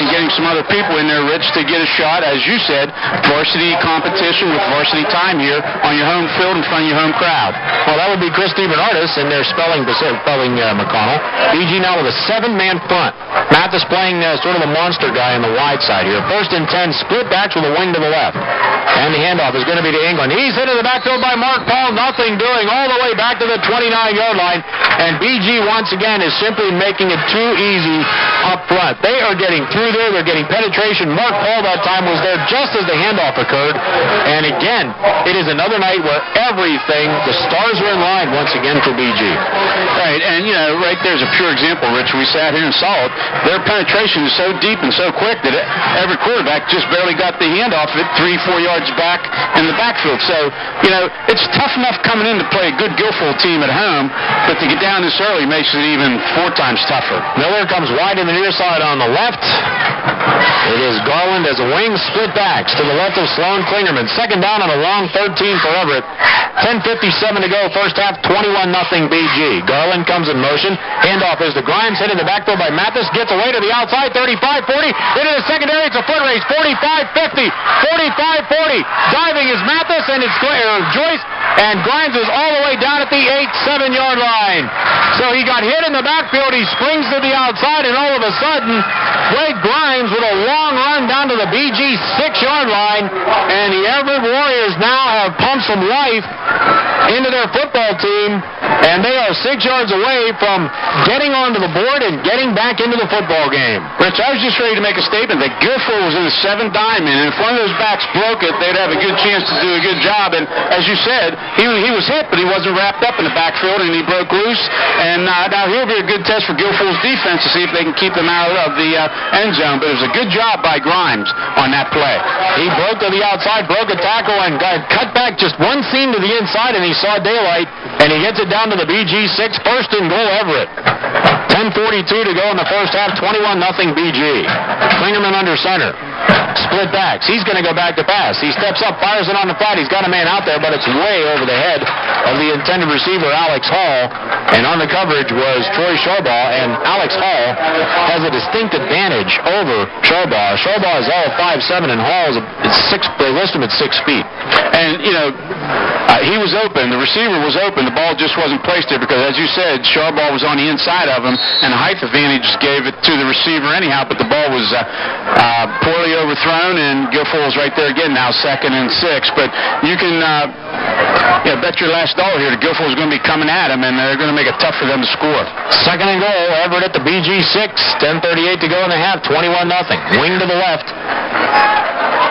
and getting some other people in there, Rich, to get a shot, as you said, varsity competition with varsity time here on your home field in front of your home crowd. Well, that would be Chris DiBernardis, and they're spelling McConnell. BG now with a 7-man front. Mathis playing sort of a monster guy on the wide side here. First and 10, split backs with a wing to the left. And the handoff is going to be to England. He's hit in the backfield by Mark Paul. Nothing doing all the way back to the 29-yard line. And BG once again is simply making it too easy up front. They are getting through there. They're getting penetration. Mark Paul that time was there just as the handoff occurred. And again, it is another night where everything, the stars are in line once again for BG. Right, and right there's a pure example, Rich. We sat here and saw it. Their penetration is so deep and so quick that every quarterback just barely got the handoff at 3-4 yards back in the backfield. So, it's tough enough coming in to play a good Guilfoyle team at home, but to get down this early makes it even 4 times tougher. Miller comes wide in the near side on the left. It is Garland as a wing, split backs to the left of Sloan Klingerman. Second down on a long 13 for Everett. 10:57 to go, first half, 21-0 BG. Garland comes in motion. Handoff is to Grimes, hit in the backfield by Mathis. Gets away to the outside, 35-40. Into the secondary, it's a foot race, 45-50, 45-40. Diving is Mathis, and it's Joyce, and Grimes is all the way down at the 7-yard line. So he got hit in the backfield. He springs to the outside, and all of a sudden, Blake Grimes with a long run down to the BG 6-yard line, and the Everett Warriors now have pumped some life into their football team, and they are 6 yards away from getting onto the board and getting back into the football game. Rich, I was just ready to make a statement that Guilfoyle was in the 7th diamond, and if one of those backs broke it, they'd have a good chance to do a good job. And as you said, he was hit, but he wasn't wrapped up in the backfield, and he broke loose. And now he'll be a good test for Guilfoyle's defense to see if they can keep them out of the end zone. But it was a good job by Grimes on that play. He broke to the outside, broke a tackle, and got cut back just one seam to the inside, and he saw daylight, and he gets it down to the BG 6, first and goal Everett. 10:42 to go in the first half, 21-0 BG. Klingerman under center. Split backs. He's going to go back to pass. He steps up, fires it on the flat. He's got a man out there, but it's way over the head of the intended receiver, Alex Hall. And on the coverage was Troy Sharbaugh, and Alex Hall has a distinct advantage over Sharbaugh. Sharbaugh is all 5'7", and Hall is they list him at 6 feet. And, he was open. The receiver was open. The ball just wasn't placed there because, as you said, Sharbaugh was on the inside of him, and the height advantage gave it to the receiver anyhow, but the ball was poorly overthrown, and Guilfoyle's right there again now, 2nd and 6. But you can bet your last dollar here that Guilfoyle's going to be coming at him, and they're going to make it tough for them to score. Second and goal, Everett at the BG 6, 10:38 to go in the half, 21-0. Wing to the left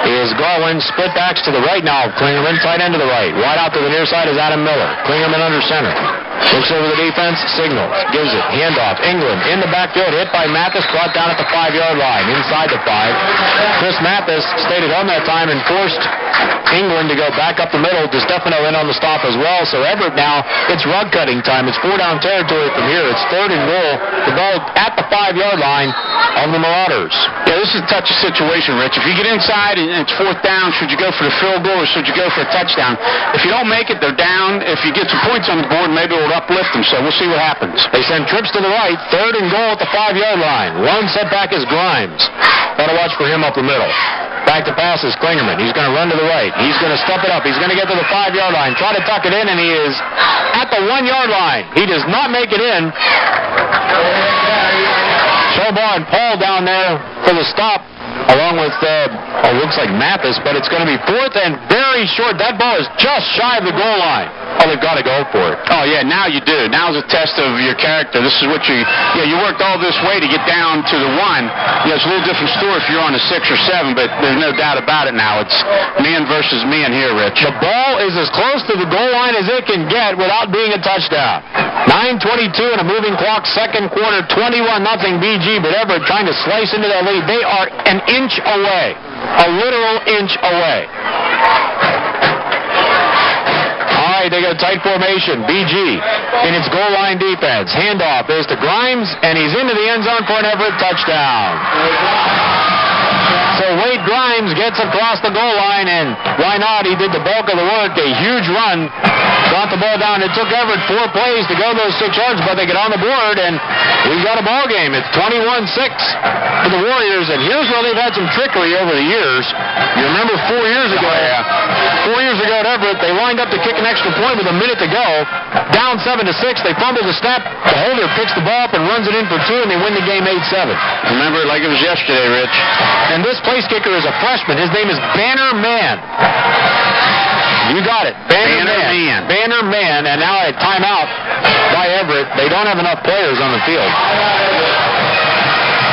is Garland. Split backs to the right now. Klingerman, tight end to the right. Wide out to the near side is Adam Miller. Klingerman under center. Looks over the defense, signals, gives it, handoff. England in the backfield, hit by Mathis, brought down at the 5-yard line, inside the 5. Chris Mathis stayed at home that time and forced England to go back up the middle. DeStefano in on the stop as well. So Everett now, it's rug cutting time. It's 4-down territory from here. It's 3rd and goal. The ball at the 5-yard line of the Marauders. Yeah, this is a touchy situation, Rich. If you get inside and it's 4th down, should you go for the field goal or should you go for a touchdown? If you don't make it, they're down. If you get some points on the board, maybe it'll uplift them. So we'll see what happens. They send trips to the right. 3rd and goal at the 5-yard line. One setback is Grimes. Got to watch for him up the middle. Back to pass is Klingerman. He's going to run to the right. He's going to step it up. He's going to get to the 5-yard line. Try to tuck it in, and he is at the 1-yard line. He does not make it in. Sharbaugh and Paul down there for the stop, along with, looks like Mathis, but it's going to be 4th and very short. That ball is just shy of the goal line. Oh, they've got to go for it. Oh, yeah, now you do. Now's a test of your character. This is what you worked all this way to get down to the 1. It's a little different story if you're on a 6 or 7, but there's no doubt about it now. It's man versus man here, Rich. The ball is as close to the goal line as it can get without being a touchdown. 9:22 and a moving clock, second quarter, 21-0 BG, but Everett trying to slice into that lead. They are an inch away, a literal inch away. All right, they got a tight formation. BG in its goal line defense. Handoff is to Grimes, and he's into the end zone for an Everett touchdown. Grimes gets across the goal line, and why not? He did the bulk of the work. A huge run. Got the ball down. It took Everett 4 plays to go those 6 yards, but they get on the board, and we've got a ball game. It's 21-6 for the Warriors, and here's where they've had some trickery over the years. You remember 4 years ago? 4 years ago at Everett, they lined up to kick an extra point with a minute to go. Down 7-6. They fumble the snap. The holder picks the ball up and runs it in for 2, and they win the game 8-7. Remember it like it was yesterday, Rich. And this place kicker is a freshman. His name is Banner Man. You got it. Banner Man. And now a timeout by Everett. They don't have enough players on the field.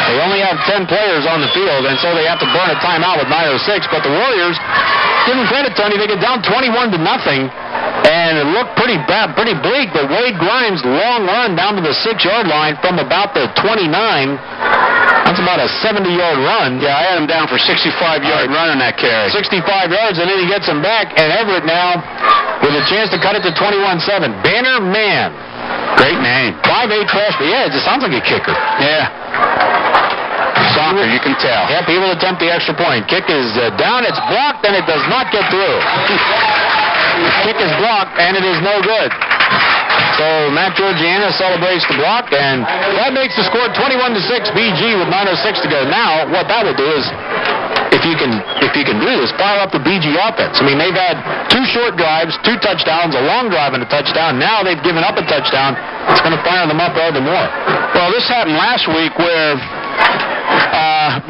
They only have 10 players on the field, and so they have to burn a timeout with 9:06. But the Warriors, give them credit, Tony, they get down 21-0. And it looked pretty bad, pretty bleak, but Wade Grimes' long run down to the 6-yard line from about the 29. That's about a 70-yard run. Yeah, I had him down for 65-yard run on that carry. 65 yards, and then he gets him back. And Everett now with a chance to cut it to 21-7. Banner Man. Great name. 5'8" freshman. Yeah, it just sounds like a kicker. Yeah. Soccer, you can tell. Yeah, people attempt the extra point. Kick is down, it's blocked, and it does not get through. Kick is blocked, and it is no good. So Matt Georgiana celebrates the block, and that makes the score 21-6 BG with 9:06 to go. Now, what that will do is, if you can do this, fire up the BG offense. I mean, they've had 2 short drives, 2 touchdowns, a long drive and a touchdown. Now they've given up a touchdown. It's going to fire them up all the more. Well, this happened last week where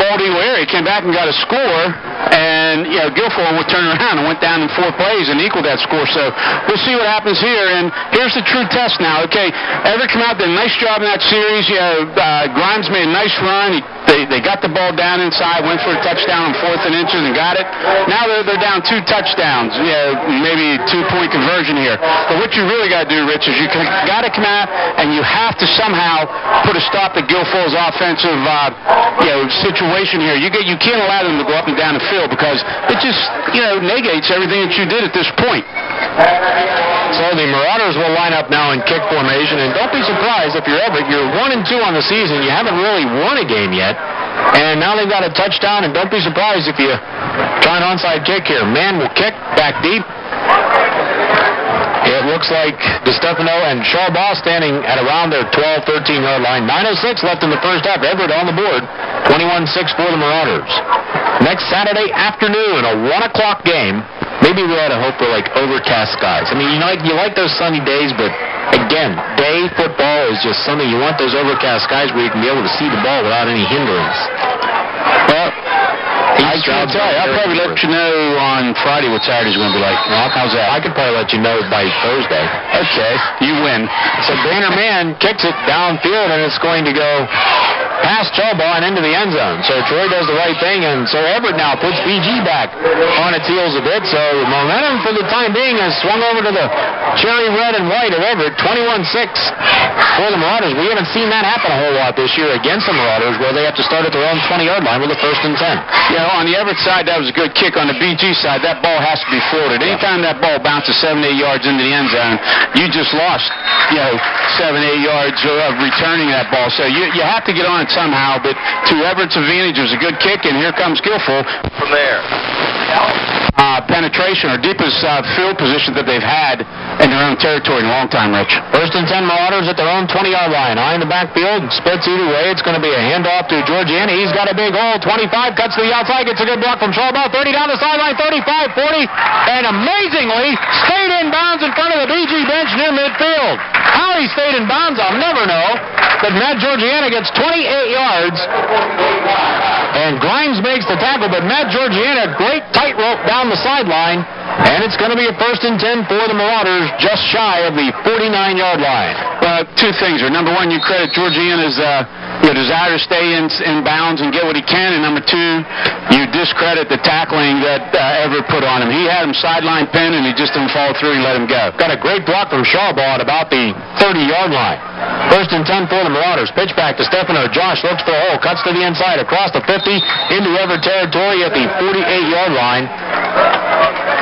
Bald Eagle area came back and got a score, and Guilfoyle would turn around and went down in 4 plays and equaled that score. So we'll see what happens here. And here's the true test now. Okay, Everett come out, did a nice job in that series. Grimes made a nice run. They got the ball down inside, went for a touchdown on 4th and inches and got it. Now they're down 2 touchdowns. Maybe 2-point conversion here. But what you really got to do, Rich, is you got to come out and you have to somehow put a stop to Guilfoyle's offensive situation here. You can't allow them to go up and down the field because it just negates everything that you did at this point. So the Marauders will line up now in kick formation, and don't be surprised if you're Everett. You're 1-2 on the season. You haven't really won a game yet, and now they've got a touchdown. And don't be surprised if you try an onside kick here. Man will kick back deep. It looks like DeStefano and Charbaugh standing at around their 12, 13-yard line. 9:06 left in the first half. Everett on the board. 21-6 for the Marauders. Next Saturday afternoon, a 1 o'clock game. Maybe we ought to hope for overcast skies. I mean, you like those sunny days, but again, day football is just something you want those overcast skies where you can be able to see the ball without any hindrance. Well, I can't tell you. I'll probably let you know on Friday what Saturday's going to be like. Well, how's that? I could probably let you know by Thursday. Okay, you win. So Banner Man kicks it downfield, and it's going to go past Charbaugh and into the end zone. So Troy does the right thing, and so Everett now puts BG back on its heels a bit. So the momentum for the time being has swung over to the cherry red and white of Everett. 21-6 for the Marauders. We haven't seen that happen a whole lot this year against the Marauders, where they have to start at their own 20-yard line with a 1st and 10. On the Everett side, that was a good kick. On the BG side, that ball has to be fielded. Anytime that ball bounces 7-8 yards into the end zone, you just lost 7-8 yards of returning that ball. So you have to get on it somehow, but to Everett's advantage, it was a good kick, and here comes Guilfoyle from there. Penetration, or deepest field position that they've had in their own territory in a long time, Rich. 1st and 10 Marauders at their own 20-yard line. Eye in the backfield, splits either way. It's going to be a handoff to Georgiana. He's got a big hole. 25, cuts to the outside, gets a good block from Charbaugh. 30 down the sideline, 35, 40, and amazingly stayed in bounds in front of the BG bench near midfield. How he stayed in bounds, I'll never know. But Matt Georgiana gets 28 yards. And Grimes makes the tackle, but Matt Georgiana, great tightrope down the sideline, and it's going to be a 1st and 10 for the Marauders, just shy of the 49-yard line. 2 things. Number 1, you credit Georgiana's desire to stay in bounds and get what he can, and number 2, you discredit the tackling that Everett put on him. He had him sideline pinned, and he just didn't follow through and let him go. Got a great block from Charbaugh at about the 30-yard line. 1st and 10 for the Marauders. Pitch back to Stefano. Josh looks for a hole, cuts to the inside, across the 50, into Everett territory at the 48-yard line.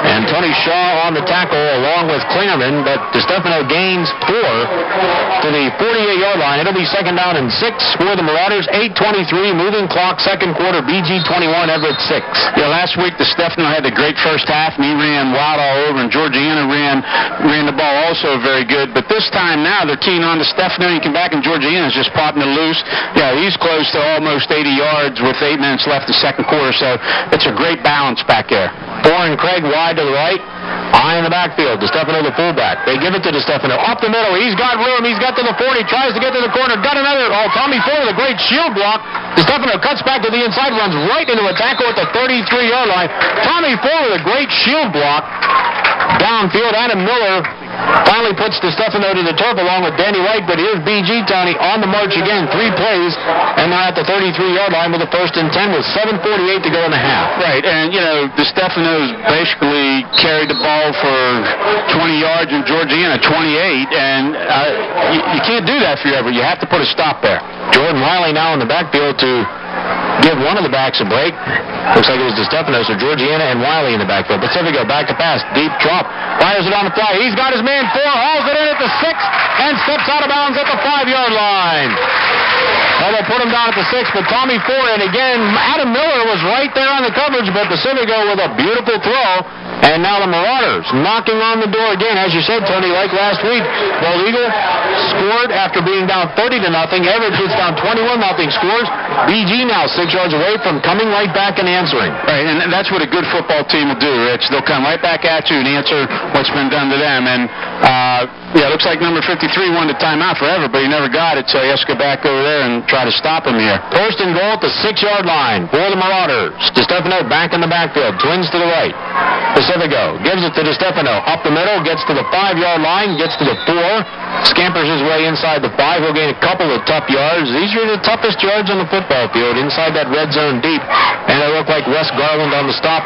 And Tony Shaw on the tackle along with Klingerman, but DeStefano gains 4 to the 48-yard line. It'll be second down and 6 for the Marauders. 8:23, moving clock, second quarter, BG 21, Everett 6. Yeah, last week DeStefano had the great first half, and he ran wild all over, and Georgiana ran the ball also very good. But this time now they're keying on DeStefano. You come back, and Georgiana's just popping it loose. Yeah, he's close to almost 80 yards with 8 minutes left in the second quarter, so it's a great balance back there. Warren Craig wide to the right. Eye in the backfield. DeStefano the fullback. They give it to DeStefano. Up the middle. He's got room. He's got to the 40. Tries to get to the corner. Got another. Oh, Tommy Ford with a great shield block. DeStefano cuts back to the inside. Runs right into a tackle at the 33-yard line. Tommy Ford with a great shield block. Downfield, Adam Miller finally puts DeStefano to the turf along with Danny White, but here's BG, Tony, on the march again. 3 plays, and they're at the 33-yard line with a 1st and 10 with 7:48 to go in the half. Right, and, DeStefano's basically carried the ball for 20 yards and Georgiana 28, and you can't do that forever. You have to put a stop there. Jordan Riley now in the backfield to give one of the backs a break. Looks like it was DeStefano, so Georgiana and Wiley in the backfield. Pacifico back to pass, deep drop, fires it on the fly. He's got his man 4, hauls it in at the 6, and steps out of bounds at the 5-yard line. Well, they'll put him down at the 6, but Tommy Ford, and again, Adam Miller was right there on the coverage, but Pacifico with a beautiful throw. And now the Marauders knocking on the door again. As you said, Tony, like last week, Bald Eagle scored after being down 30-0. Everett gets down 21-0, scores. BG now 6 yards away from coming right back and answering. Right, and that's what a good football team will do, Rich. They'll come right back at you and answer what's been done to them. And, it looks like number 53 wanted a timeout forever, but he never got it, so he has to go back over there and try to stop him here. 1st and goal at the 6-yard line for the Marauders. DeStefano back in the backfield, twins to the right. Pacifico gives it to DeStefano. Up the middle, gets to the 5-yard line, gets to the 4, scampers his way inside the 5. He'll gain a couple of tough yards. These are the toughest yards on the football field, inside that red zone deep. And they look like Wes Garland on the stop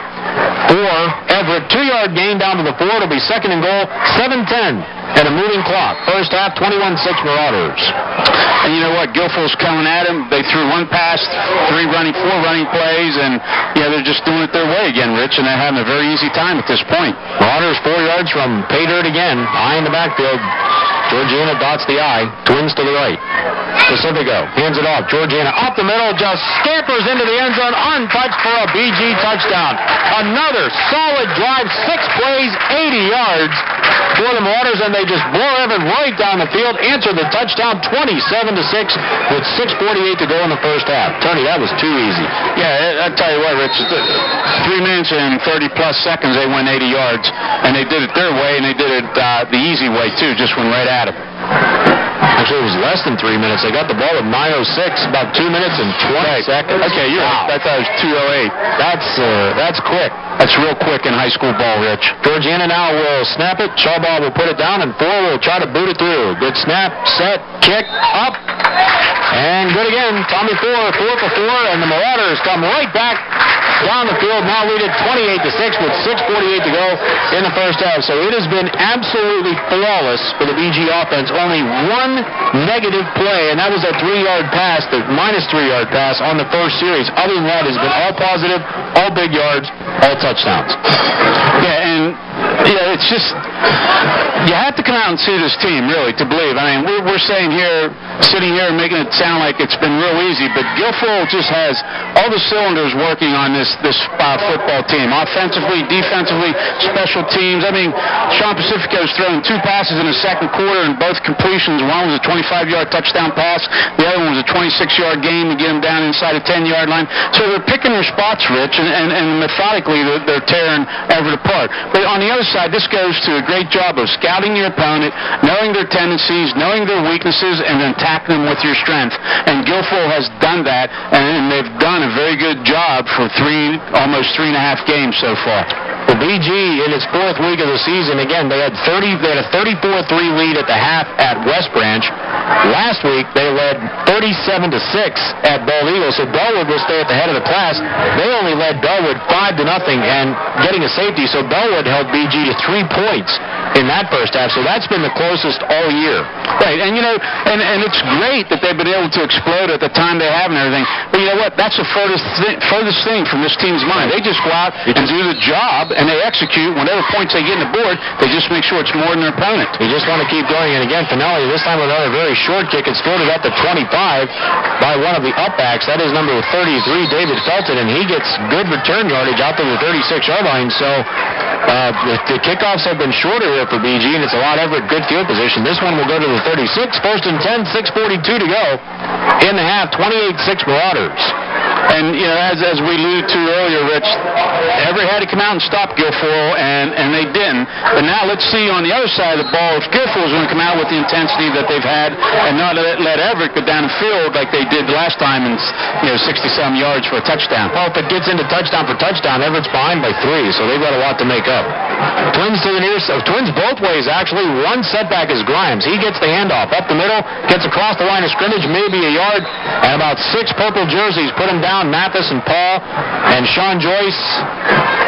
for Everett. 2-yard gain down to the 4. It'll be 2nd and goal, 7:10. And a moving clock. First half, 21-6 Marauders. And you know what? Guilfoyle's coming at him. They threw 1 pass, 4 running plays, and they're just doing it their way again, Rich, and they're having a very easy time at this point. Marauders 4 yards from pay dirt again. Eye in the backfield. Georgiana dots the I. Twins to the right. Pacifico hands it off. Georgiana up the middle, just scampers into the end zone, untouched for a BG touchdown. Another solid drive, 6 plays, 80 yards for the Marauders, and they just blow Everett right down the field. Answer the touchdown, 27-6, with 6:48 to go in the first half. Tony, that was too easy. Yeah, I'll tell you what, Rich. 3 minutes and 30-plus seconds, they went 80 yards, and they did it their way, and they did it the easy way, too. Just went right at it. Actually, it was less than 3 minutes. They got the ball at 9:06, about 2 minutes and 20 seconds. Okay, you're right. I thought it was 2:08. That's quick. That's real quick in high school ball, Rich. Georgiana now will snap it. Charball will put it down, and 4 will try to boot it through. Good snap, set, kick, up, and good again. Tommy 4 for 4, and the Marauders come right back down the field. Now lead it 28-6 with 6:48 to go in the first half. So it has been absolutely flawless for the BG offense. Only 1 negative play, and that was a 3-yard pass, the minus 3-yard pass on the first series. Other than that, it's been all positive, all big yards, all touchdowns. Yeah, and it's just, you have to come out and see this team, really, to believe. I mean, we're saying here, sitting here and making it sound like it's been real easy, but Guilfoyle just has all the cylinders working on this football team. Offensively, defensively, special teams. I mean, Sean Pacifico's thrown 2 passes in the second quarter, and both completions. One was a 25-yard touchdown pass. The other one was a 26-yard game to get him down inside the 10-yard line. So they're picking their spots, Rich, and methodically they're tearing Everett apart. But on the other side, this goes to a great job of scouting your opponent, knowing their tendencies, knowing their weaknesses, and then attacking them with your strength. And Guilfoyle has done that, and they've done a very good job for almost 3.5 games so far. The BG, in its 4th week of the season, again, they had a 34-3 lead at the half at West Branch. Last week, they led 37-6 at Bald Eagle, so Bellwood will stay at the head of the class. They only led Bellwood 5-0 and getting a safety, so Bellwood held BG to 3 points in that first half, so that's been the closest all year. Right, and and it's great that they've been able to explode at the time they have and everything, but you know what, that's the furthest thing from this team's mind. They just go out and do the job, and they execute whatever points they get on the board. They just make sure it's more than their opponent. You just want to keep going, and again, Finelli, this time with another very short kick. It's fielded at the 25 by one of the upbacks. That is number 33, David Felton, and he gets good return yardage out to the 36-yard line, so the kickoffs have been shorter here for BG, and it's a lot Everett good field position. This one will go to the 36, 1st and 10, 6:42 to go in the half, 28-6 Marauders. And, as we alluded to earlier, Rich, Everett had to come out and stop Guilfoyle, and they didn't. But now let's see on the other side of the ball if Guilfoyle is going to come out with the intensity that they've had and not let Everett go down the field like they did last time and 60-some yards for a touchdown. Well, if it gets into touchdown for touchdown, Everett's behind by 3, so they've got a lot to make up. Twins to the near side. Twins both ways, actually. One setback is Grimes. He gets the handoff up the middle, gets across the line of scrimmage, maybe a yard, and about 6 purple jerseys put him down. Mathis and Paul and Sean Joyce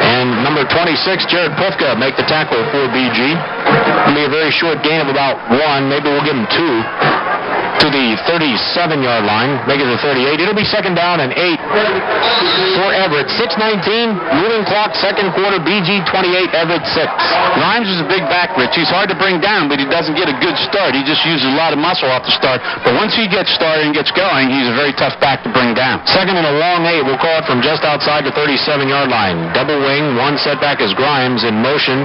and number 26, Jared Pufka, make the tackle for BG. It'll be a very short gain of about 1. Maybe we'll give him 2. To the 37-yard line, make it the 38. It'll be 2nd down and 8 for Everett. 6:19, moving clock, second quarter, BG 28, Everett 6. Grimes is a big back, Rich. He's hard to bring down, but he doesn't get a good start. He just uses a lot of muscle off the start. But once he gets started and gets going, he's a very tough back to bring down. 2nd and a long 8. We'll call it from just outside the 37-yard line. Double wing, one setback is Grimes. In motion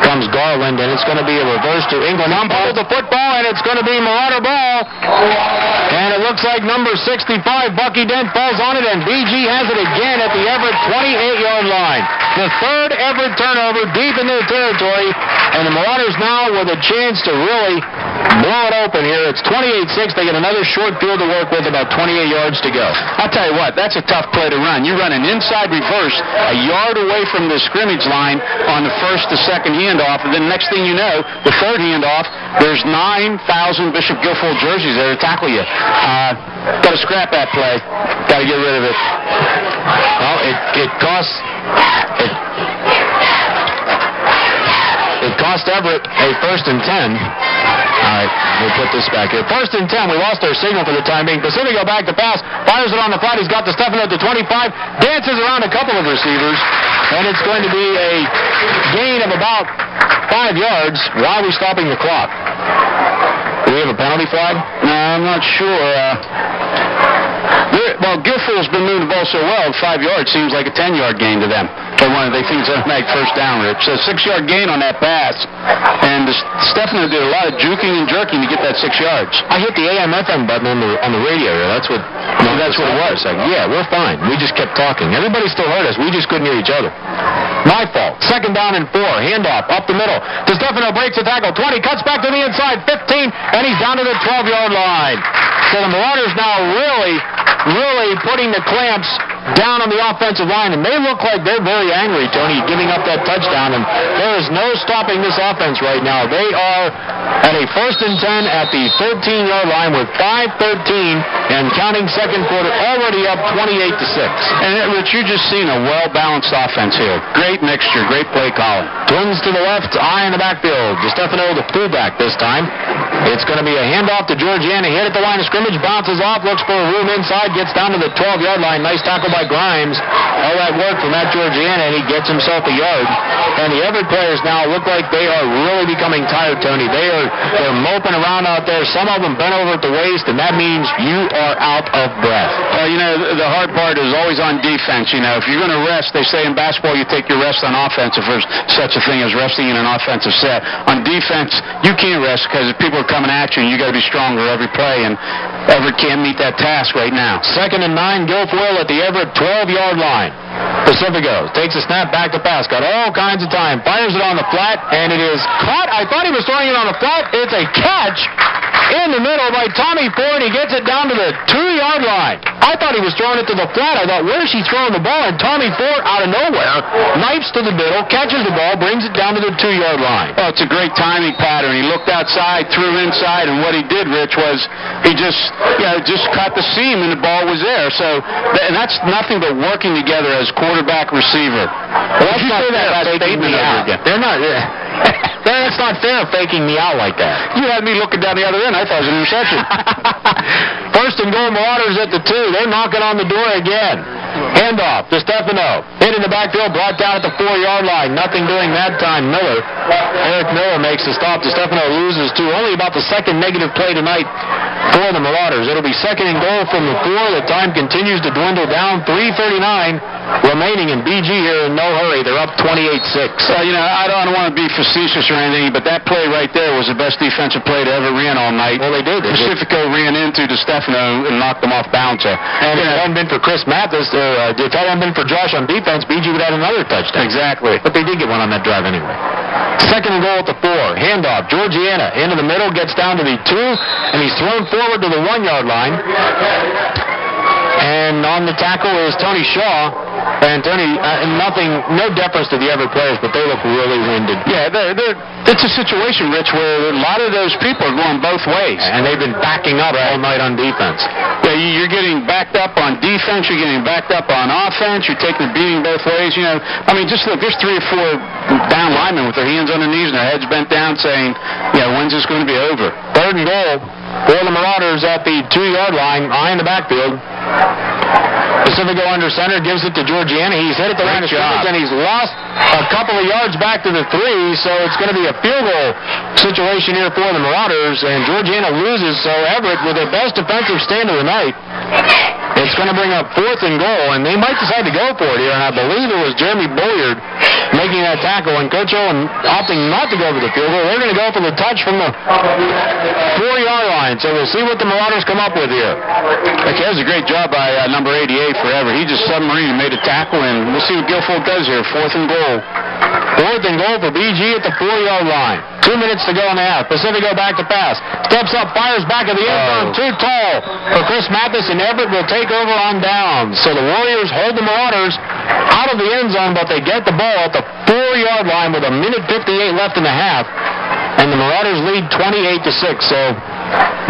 comes Garland, and it's going to be a reverse to England. Holds the football, and it's going to be Marauder ball. And it looks like number 65, Bucky Dent, falls on it, and BG has it again at the Everett 28-yard line. The 3rd Everett turnover deep in their territory, and the Marauders now with a chance to really blow it open here. It's 28-6. They get another short field to work with, about 28 yards to go. I'll tell you what, that's a tough play to run. You run an inside reverse a yard away from the scrimmage line on the 1st to 2nd handoff, and then next thing you know, the 3rd handoff, there's 9,000 Bishop Guilfoyle jerseys there to tackle you. Got to scrap that play. Got to get rid of it. Well, it cost Everett a 1st and 10. All right, we'll put this back here. 1st and 10. We lost our signal for the time being. Pacifico back to pass. Fires it on the flat. He's got the Stefano at the 25. Dances around a couple of receivers. And it's going to be a gain of about 5 yards. Why are we stopping the clock? Do we have a penalty flag? No, I'm not sure. Well, Guilfoyle's been moving the ball so well, 5 yards seems like a 10-yard gain to them. They think it's a automatic 1st down, Rich. So 6-yard gain on that pass. And Stefano did a lot of juking and jerking to get that 6 yards. I hit the AM/FM button on the radio. That's what it was. Yeah, we're fine. We just kept talking. Everybody still heard us. We just couldn't hear each other. My fault. 2nd down and 4. Handoff up the middle. Stefano breaks the tackle. 20, cuts back to the inside. 15, and he's down to the 12-yard line. So the Marauders now really putting the clamps down on the offensive line, and they look like they're very angry, Tony, giving up that touchdown, and there is no stopping this offense right now. They are at a 1st and 10 at the 13-yard line with 5:13 and counting second quarter, already up 28-6. And Rich, you're just seeing a well-balanced offense here. Great mixture, great play calling. Twins to the left, eye in the backfield. DeStefano, the fullback this time. It's going to be a handoff to Georgiana. Hit at the line of scrimmage, bounces off, looks for a room inside, gets down to the 12-yard line. Nice tackle by Grimes. All that work from Matt Georgiana, and he gets himself a yard. And the Everett players now look like they are really becoming tired, Tony. They're moping around out there. Some of them bent over at the waist, and that means you are out of breath. Well, the hard part is always on defense. If you're going to rest, they say in basketball you take your rest on offense if there's such a thing as resting in an offensive set. On defense, you can't rest because people are coming at you, and you got to be stronger every play, and Everett can't meet that task right now. 2nd and 9, Guilfoyle at the Everett 12-yard line. Pacifico takes a snap back to pass, got all kinds of time, fires it on the flat, and it is caught. I thought he was throwing it on the flat. It's a catch in the middle by Tommy Ford. He gets it down to the 2-yard line. I thought he was throwing it to the flat. I thought, where's he throwing the ball? And Tommy Ford, out of nowhere, knifes to the middle, catches the ball, brings it down to the 2-yard line. Oh, it's a great timing pattern. He looked outside, threw inside, and what he did, Rich, was he just cut the seam, and the ball was there. So, and that's nothing but working together as quarterback-receiver. Well, let's not say that faking me out. They're not... That's not fair, faking me out like that. You had me looking down the other end. I thought it was an interception. First and goal, Marauders at the 2. They're knocking on the door again. Handoff to Stefano. Hit in the backfield, brought down at the 4-yard line. Nothing doing that time. Eric Miller makes the stop. Stefano loses 2. Only about the second negative play tonight for the Marauders. It'll be second and goal from the 4. The time continues to dwindle down. 3:39 remaining, in BG here in no hurry. They're up 28-6. I don't want to be facetious or anything, but that play right there was the best defensive play that ever ran all night. Well, they did. Pacifico ran into Stefano and knocked them off balance. And if it hadn't been for Chris Mathis, if it hadn't been for Josh on defense, BG would have had another touchdown. Exactly. But they did get one on that drive anyway. Second and goal at the 4. Handoff. Georgiana into the middle, gets down to the 2, and he's thrown forward to the 1-yard line. And on the tackle is Tony Shaw. And Tony, no deference to the Everett players, but they look really winded. Yeah, it's a situation, Rich, where a lot of those people are going both ways. And they've been backing up all night on defense. Yeah, you're getting backed up on defense, you're getting backed up on offense, you're taking the beating both ways. Just look, there's 3 or 4 down linemen with their hands on their knees and their heads bent down saying, when's this going to be over? Third and goal for the Marauders at the 2-yard line, eye in the backfield. Pacifico under center, gives it to Georgiana. He's hit at the line of scrimmage, and he's lost a couple of yards back to the 3, so it's going to be a field goal situation here for the Marauders, and Georgiana loses, so Everett, with their best defensive stand of the night, it's going to bring up 4th and goal, and they might decide to go for it here, and I believe it was Jeremy Boyard making that tackle, and Coach Owen opting not to go for the field goal. They're going to go for the touch from the 4-yard line, so we'll see what the Marauders come up with here. Okay, that was a great job by number 88 for Everett. He just submarine made a tackle, and we'll see what Guilfoyle does here. 4th and goal. 4th and goal for BG at the 4-yard line. 2 minutes to go in the half. Pacifico back to pass. Steps up, fires back at the end zone. Too tall for Chris Mathis, and Everett will take over on downs. So the Warriors hold the Marauders out of the end zone, but they get the ball at the 4-yard line with 1:58 left in the half. And the Marauders lead 28-6. So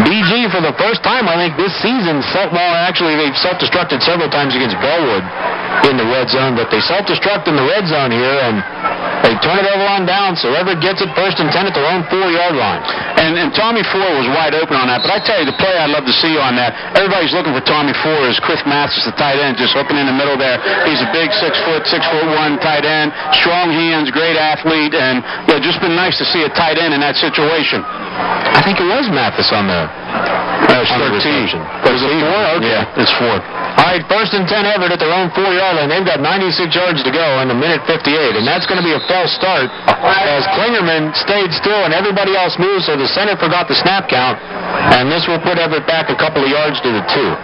BG, for the first time, I think, this season, actually they've self-destructed several times against Bellwood in the red zone, but they self-destruct in the red zone here, and they turn it over on down, so Everett gets it 1st and 10 at their own 4-yard line. And Tommy Ford was wide open on that, but I tell you, the play I'd love to see on that, everybody's looking for Tommy Ford as Chris Mathis, the tight end, just open in the middle there. He's a big 6'1" tight end, strong hands, great athlete, and just been nice to see a tight end in that situation. I think it was Mathis on the 13. Was it 4? Okay. Yeah, it's 4. All right, 1st and 10 Everett at their own 4-yard line. They've got 96 yards to go in 1:58, and that's going to be a false start as Klingerman stayed still and everybody else moved, so the center forgot the snap count, and this will put Everett back a couple of yards to the 2.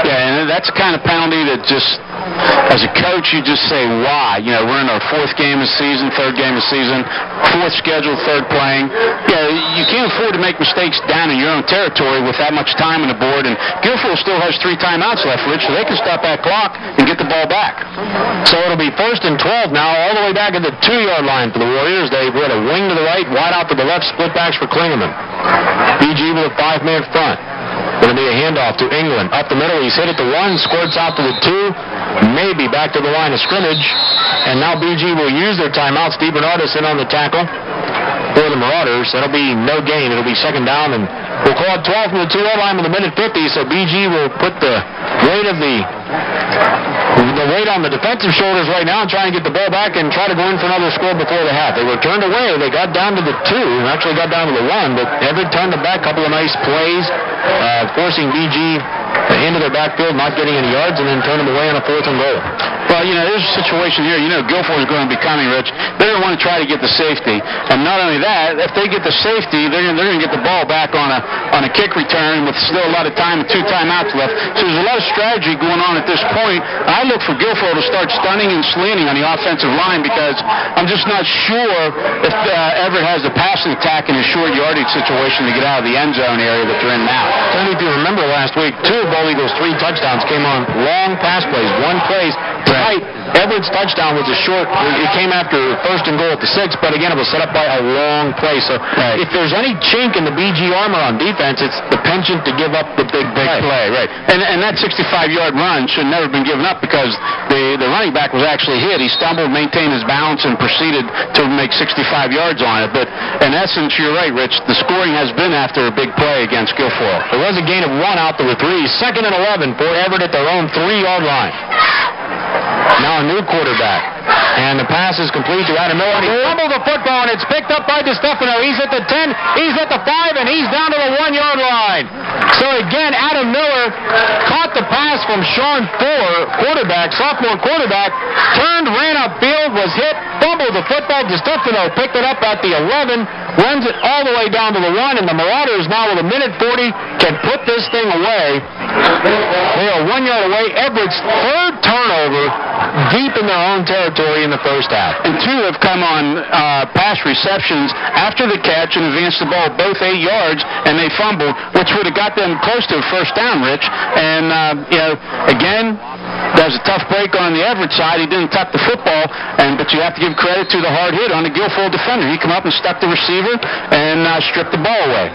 Yeah, and that's the kind of penalty that just, as a coach, you just say, why? We're in our 4th game of the season, 3rd game of the season, 4th scheduled, 3rd playing. You can't afford to make mistakes down in your own territory with that much time on the board, and Guilfoyle still has 3 timeouts left, Rich, so they can stop that clock and get the ball back. So it'll be 1st and 12 now, all the way back at the 2-yard line for the Warriors. They've got a wing to the right, wide out to the left, split backs for Klingerman. BG with a 5-man front. Going to be a handoff to England. Up the middle, he's hit at the 1, squirts out to the 2, maybe back to the line of scrimmage. And now BG will use their timeout. Steve Bernardus in on the tackle for the Marauders. That'll be no gain. It'll be 2nd down, and we'll call it 12 from the 2-yard line with 1:50, so BG will put the weight on the defensive shoulders right now and try and get the ball back and try to go in for another score before the half. They were turned away. They got down to the 2, and actually got down to the 1, but Everett turned them back. A couple of nice plays, forcing BG into their backfield, not getting any yards, and then turn them away on a 4th and goal. Well, there's a situation here. Guilfoyle is going to be coming, Rich. They're going to want to try to get the safety. And not only that, if they get the safety, they're going to get the ball back on a kick return with still a lot of time and 2 timeouts left. So there's a lot of strategy going on at this point. I look for Guilfoyle to start stunning and slanting on the offensive line because I'm just not sure if Everett has the passing attack in a short yardage situation to get out of the end zone area that they're in now. Tony, if you remember last week, 2 of Ball Eagles' 3 touchdowns came on long pass plays, 1 play. Tonight, Everett's touchdown was a short. It came after 1st and goal at the 6, but again, it was set up by a long play. So if there's any chink in the BG armor on defense, it's the penchant to give up the big play. Right. And that 65-yard run should never have been given up because the running back was actually hit. He stumbled, maintained his balance, and proceeded to make 65 yards on it. But in essence, you're right, Rich. The scoring has been after a big play against Guilfoyle. There was a gain of 1 out. There were 3. 2nd and 11 for Everett at their own 3-yard line. Now a new quarterback. And the pass is complete to Adam Miller. He fumbled the football, and it's picked up by DeStefano. He's at the 10, he's at the 5, and he's down to the 1-yard line. So again, Adam Miller caught the pass from Sean Ford, sophomore quarterback, turned, ran upfield, was hit, fumbled the football. DeStefano picked it up at the 11, runs it all the way down to the 1, and the Marauders now with 1:40 can put this thing away. They are 1 yard away. Everett's 3rd turnover deep in their own territory in the first half. And 2 have come on pass receptions after the catch and advanced the ball both 8 yards, and they fumbled, which would have got them close to a first down, Rich. And, again, that was a tough break on the Everett side. He didn't tuck the football, but you have to give credit to the hard hit on the Guilfoyle defender. He came up and stuck the receiver and stripped the ball away.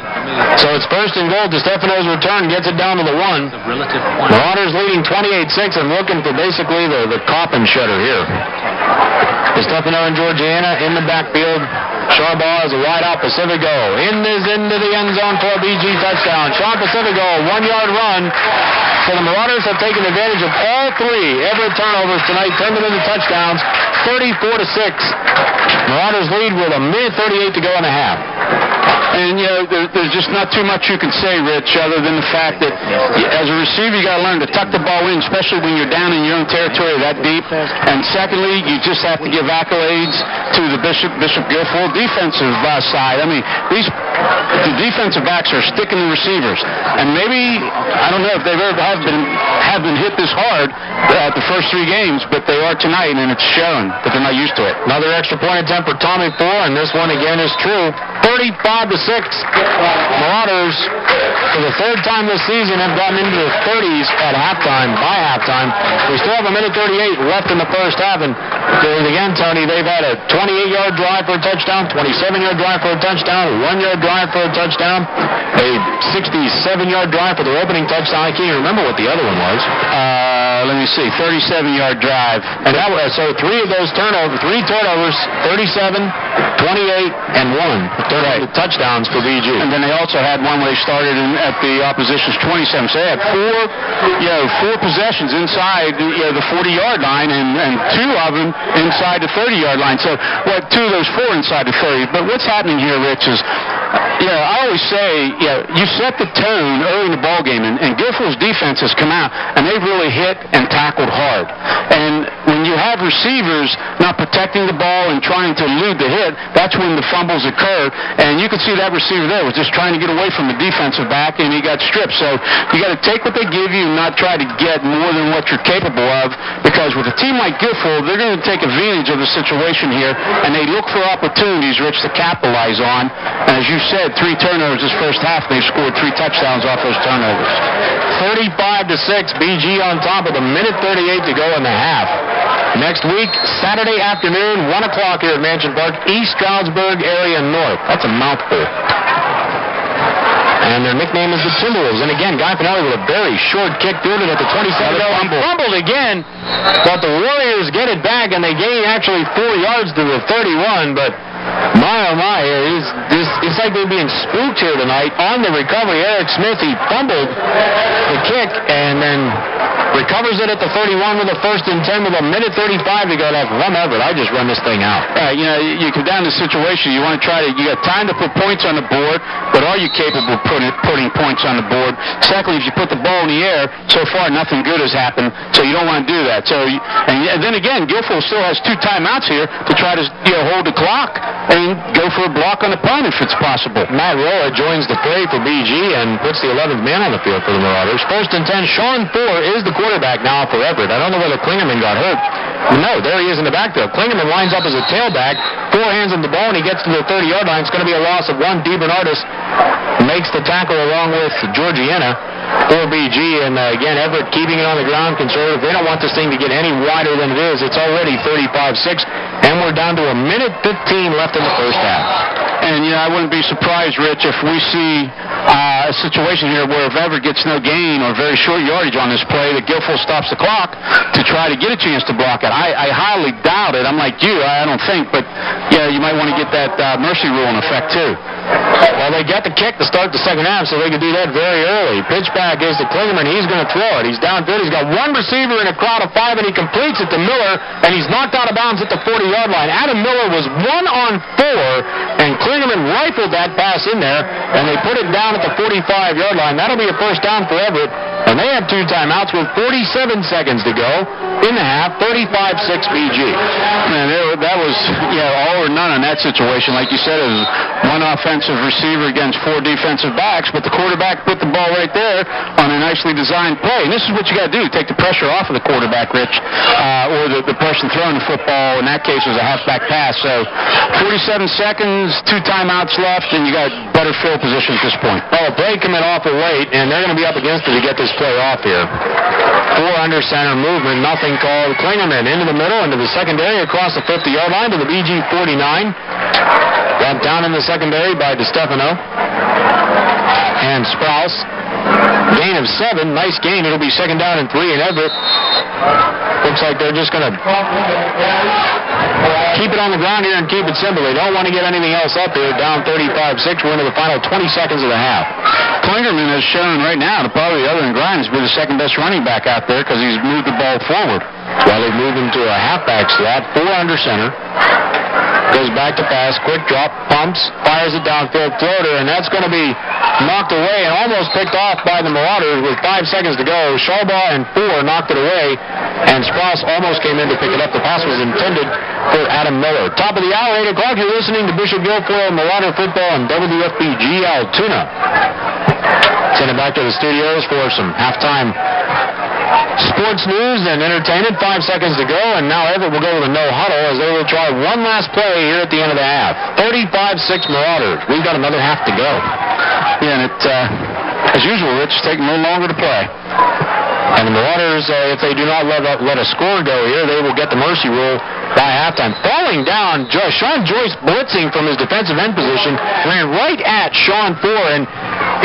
So it's 1st and goal. DeStefano's return gets it down to the 1. Marauders leading 28-6 and looking for basically the coffin shutter here. DeStefano and Georgiana in the backfield. Sharbaugh is a wide out Pacifico. Into the end zone for a BG touchdown. Sean Pacifico, 1-yard run. So the Marauders have taken advantage of all 3 Everett turnovers tonight, turned them into touchdowns, 34-6. Marauders lead with 1:38 to go in the half. And, there's just not too much you can say, Rich, other than the fact that as a receiver, you got to learn to tuck the ball in, especially when you're down in your own territory that deep. And secondly, you just have to give accolades to the Bishop Guilfoyle defensive side. I mean, the defensive backs are sticking the receivers. And maybe, I don't know if they've ever have been hit this hard at the first 3 games, but they are tonight, and it's shown that they're not used to it. Another extra point attempt for Tommy Ford, and this one again is true. 35-6. Marauders, for the 3rd time this season, have gotten into the 30s at halftime, by halftime. We still have 1:38 left in the first half, and again, Tony, they've had a 28-yard drive for a touchdown, 27-yard drive for a touchdown, a 1-yard drive for a touchdown, a 67-yard drive for their opening touchdown. I can't even remember what the other one was. Let me see, 37-yard drive. And that was, so 3 of those turnovers, 3 turnovers, 37, 28, and 1. Touchdowns for BG. And then they also had one where they started at the opposition's 27. So they had 4 possessions inside the 40-yard line, and 2 of them inside the 30-yard line. So 2 of those 4 inside the 30. But what's happening here, Rich, is I always say, you set the tone early in the ball game, and Guilfoyle's defense has come out, and they've really hit and tackled hard. And when you have receivers not protecting the ball and trying to elude the hit, that's when the fumbles occur. And you can see that receiver there was just trying to get away from the defensive back, and he got stripped. So you got to take what they give you and not try to get more than what you're capable of, because with a team like Guilfoyle, they're going to take advantage of the situation here, and they look for opportunities, Rich, to capitalize on. And as you said, 3 turnovers this first half. They've scored 3 touchdowns off those turnovers. 35-6, BG on top with 1:38 to go in the half. Next week, Saturday afternoon, 1 o'clock here at Mansion Park, East Stroudsburg area north. That's a mouthful. And their nickname is the Timberwolves. And again, Guy Finelli with a very short kick, fielded at the 27. Fumbled again, but the Warriors get it back, and they gain actually 4 yards to the 31. But My, oh my, it's like they're being spooked here tonight. On the recovery, Eric Smith, he fumbled the kick and then recovers it at the 31 with a 1st and 10 with a minute 35 to go left. Run Everett, I just run this thing out. You come down to the situation, you want to try to, you got time to put points on the board, but are you capable of putting points on the board? Secondly, if you put the ball in the air, so far nothing good has happened, so you don't want to do that. So, and then again, Guilfoyle still has 2 timeouts here to try to hold the clock and go for a block on the punt if it's possible. Matt Rolla joins the fray for BG and puts the 11th man on the field for the Marauders. 1st and 10, Sean Four is the quarterback now for Everett. I don't know whether Klingerman got hurt. No, there he is in the backfield. Klingerman lines up as a tailback, 4 hands on the ball, and he gets to the 30-yard line. It's going to be a loss of 1. DiBernardis makes the tackle along with Georgiana for BG, and again, Everett keeping it on the ground conservative. They don't want this thing to get any wider than it is. It's already 35-6, and we're down to a minute 15 left in the first half. And, I wouldn't be surprised, Rich, if we see a situation here where if Everett gets no gain or very short yardage on this play, that Guilfoyle stops the clock to try to get a chance to block it. I highly doubt it. I'm like you. I don't think. But, you might want to get that mercy rule in effect, too. Well, they got the kick to start the second half, so they could do that very early. Pitch back is to Klingerman. He's going to throw it. He's downfield. He's got 1 receiver in a crowd of 5, and he completes it to Miller, and he's knocked out of bounds at the 40-yard line. Adam Miller was 1 on 4, and Klingerman rifled that pass in there, and they put it down at the 45-yard line. That'll be a first down for Everett, and they have 2 timeouts with 47 seconds to go in the half, 35-6 BG. Man, that was all or none in that situation. Like you said, it was 1 offensive receiver against 4 defensive backs, but the quarterback put the ball right there on a nicely designed play. And this is what you got to do, take the pressure off of the quarterback, Rich, or the person throwing the football. In that case, it was a halfback pass. So 47 seconds, 2 timeouts left, and you got better field position at this point. Oh, a play coming off of late, and they're going to be up against it to get this play off here. 4 under center movement, nothing called. Klingerman into the middle, into the secondary, across the 50-yard line to the BG 49. Got down in the secondary by DeStefano and Sprouse. Gain of 7, nice gain. It'll be 2nd down and 3 in Everett. Looks like they're just going to keep it on the ground here and keep it simple. They don't want to get anything else up here. Down 35-6. We're into the final 20 seconds of the half. Klingerman has shown right now, probably other than Grimes, be the second best running back out there because he's moved the ball forward. Well, they've moved him to a halfback slot, 4 under center. Goes back to pass, quick drop, pumps, fires it downfield, floater, and that's going to be knocked away and almost picked off by the Marauders with 5 seconds to go. Schalbaugh and 4 knocked it away, and Sprouse almost came in to pick it up. The pass was intended for Adam Miller. Top of the hour, 8 o'clock, you're listening to Bishop Guilfoyle Marauder Football on WFBG Altoona. Send it back to the studios for some halftime sports news and entertainment. 5 seconds to go, and now Everett will go with a no huddle as they will try one last play here at the end of the half. 35-6 Marauders. We've got another half to go. Yeah, and it, as usual, Rich, it's taking a little longer to play. And the Marauders, if they do not let a score go here, they will get the mercy rule by halftime. Falling down, Sean Joyce blitzing from his defensive end position, ran right at Sean Four, and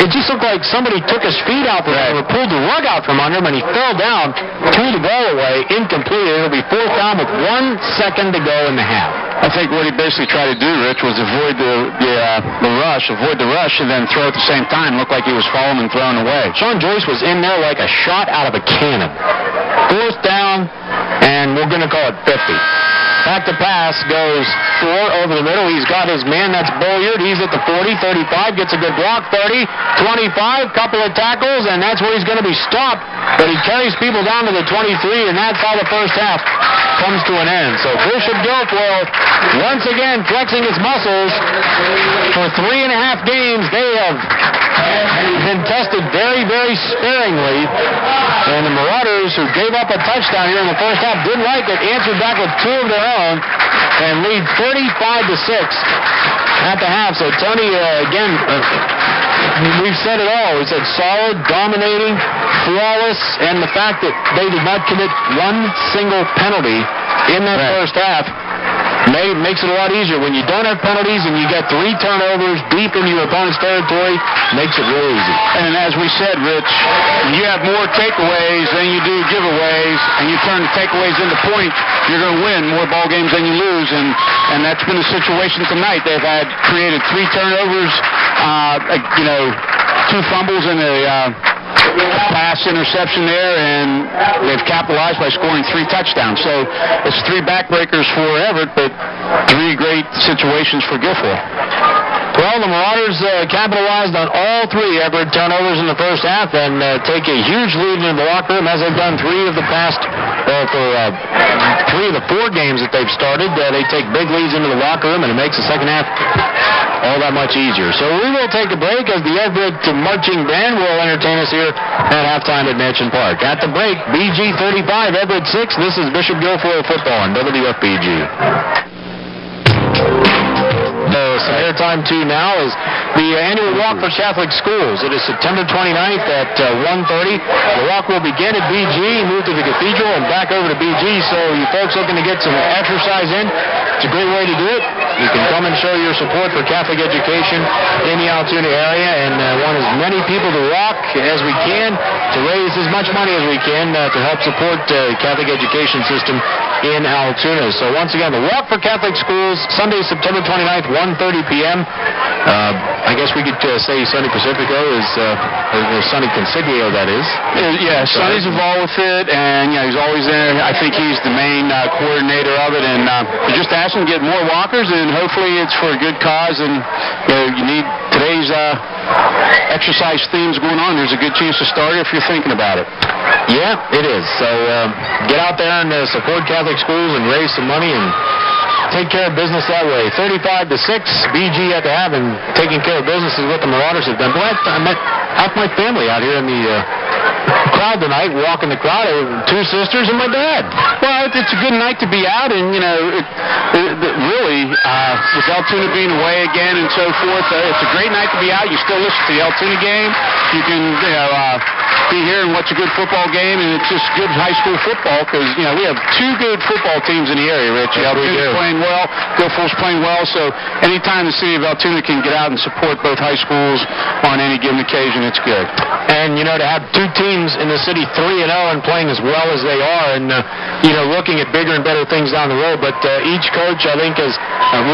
it just looked like somebody took his feet out from him or pulled the rug out from under him, and he fell down, threw the ball away, incomplete. It'll be 4th down with 1 second to go in the half. I think what he basically tried to do, Rich, was avoid the rush, and then throw at the same time. Looked like he was falling and thrown away. Sean Joyce was in there like a shot out of a cannon. 4th down, and we're going to call it 50. Back to pass goes Four over the middle. He's got his man. That's Bulliard. He's at the 40, 35, gets a good block. 30, 25, couple of tackles, and that's where he's going to be stopped. But he carries people down to the 23, and that's how the first half comes to an end. So Bishop Guilfoyle once again flexing his muscles. For 3.5 games, they have been tested very, very sparingly. And the Marauders, who gave up a touchdown here in the first half, didn't like it, answered back with 2 of their own and lead 35-6 at the half. So Tony, again, we've said it all. We said solid, dominating, flawless, and the fact that they did not commit one single penalty in that first half makes it a lot easier. When you don't have penalties and you get 3 turnovers deep into your opponent's territory, makes it real easy. And as we said, Rich, you have more takeaways than you do giveaways, and you turn the takeaways into points, you're going to win more ball games than you lose, and that's been the situation tonight. They've created 3 turnovers, 2 fumbles and a pass interception there, and they've capitalized by scoring 3 touchdowns. So it's 3 backbreakers for Everett, but 3 great situations for Guilfoyle. Well, the Marauders capitalized on all 3 Everett turnovers in the first half and take a huge lead in the locker room, as they've done 3 of the past, for 3 of the 4 games that they've started. They take big leads into the locker room, and it makes the second half all that much easier. So we will take a break as the Everett marching band will entertain us here at halftime at Mansion Park. At the break, BG 35, Everett 6. This is Bishop Guilfoyle football on WFBG. Some airtime too now is the annual walk for Catholic schools. It is September 29th at 1:30. The walk will begin at BG, move to the cathedral, and back over to BG. So you folks looking to get some exercise in, it's a great way to do it. You can come and show your support for Catholic education in the Altoona area, and want as many people to walk as we can to raise as much money as we can to help support the Catholic education system in Altoona. So once again, the walk for Catholic schools, Sunday, September 29th, 1:30 p.m. I guess we could say Sonny Pacifico is, or Sonny Consiglio, that is. Yeah, Sonny's involved with it, and he's always there. I think he's the main coordinator of it, and we just asked him to get more walkers, and hopefully it's for a good cause, and you need today's exercise themes going on. There's a good chance to start if you're thinking about it. Yeah, it is. So get out there and support Catholic schools and raise some money and take care of business that way. 35-6, BG at the half, and taking care of business is what the Marauders have done. Boy, I met half my family out here in the crowd tonight, walking the crowd. 2 sisters and my dad. Well, it's a good night to be out, and really, with Altoona being away again and so forth, it's a great night to be out. You still listen to the Altoona game. You can be here and watch a good football game, and it's just good high school football because we have 2 good football teams in the area, Rich. Altoona's playing well, Guilfoyle's playing well, so anytime the city of Altoona can get out and support both high schools on any given occasion, it's good. And to have 2 teams in the city 3-0 and playing as well as they are, and looking at bigger and better things down the road. But each coach, I think, has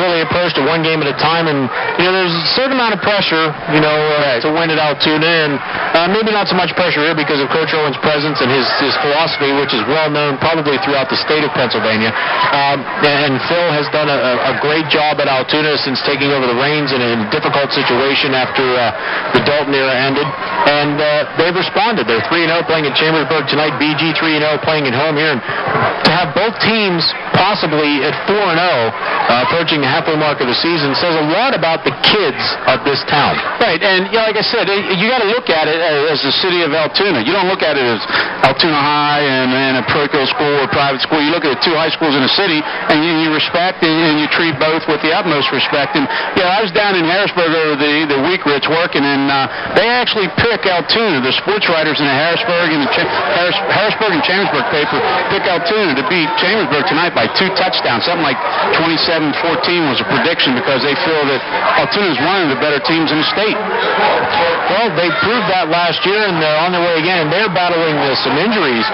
really approached it 1 game at a time, and there's a certain amount of pressure, to win at Altoona, and maybe not so much pressure here because of Coach Owen's presence and his philosophy, which is well known probably throughout the state of Pennsylvania. And Phil has done a great job at Altoona since taking over the reins in a difficult situation after the Dalton era ended, and they've responded. They're 3-0 playing at Chambersburg tonight. BG 3-0 playing at home here, and to have both teams possibly at 4-0 approaching the halfway mark of the season says a lot about the kids of this town. Right, and like I said, you got to look at it as the city of Altoona. You don't look at it as Altoona High and a parochial school or private school. You look at the 2 high schools in the city, and you respect and you treat both with the utmost respect. And I was down in Harrisburg over the week, Rich, working, and they actually pick Altoona. The sports writers in the Harrisburg and Chambersburg paper pick Altoona to beat Chambersburg tonight by 2 touchdowns. Something like 27-14 was a prediction because they feel that Altoona is one of the better teams in the state. Well, they proved that last year, and they're on their way again, and they're battling some injuries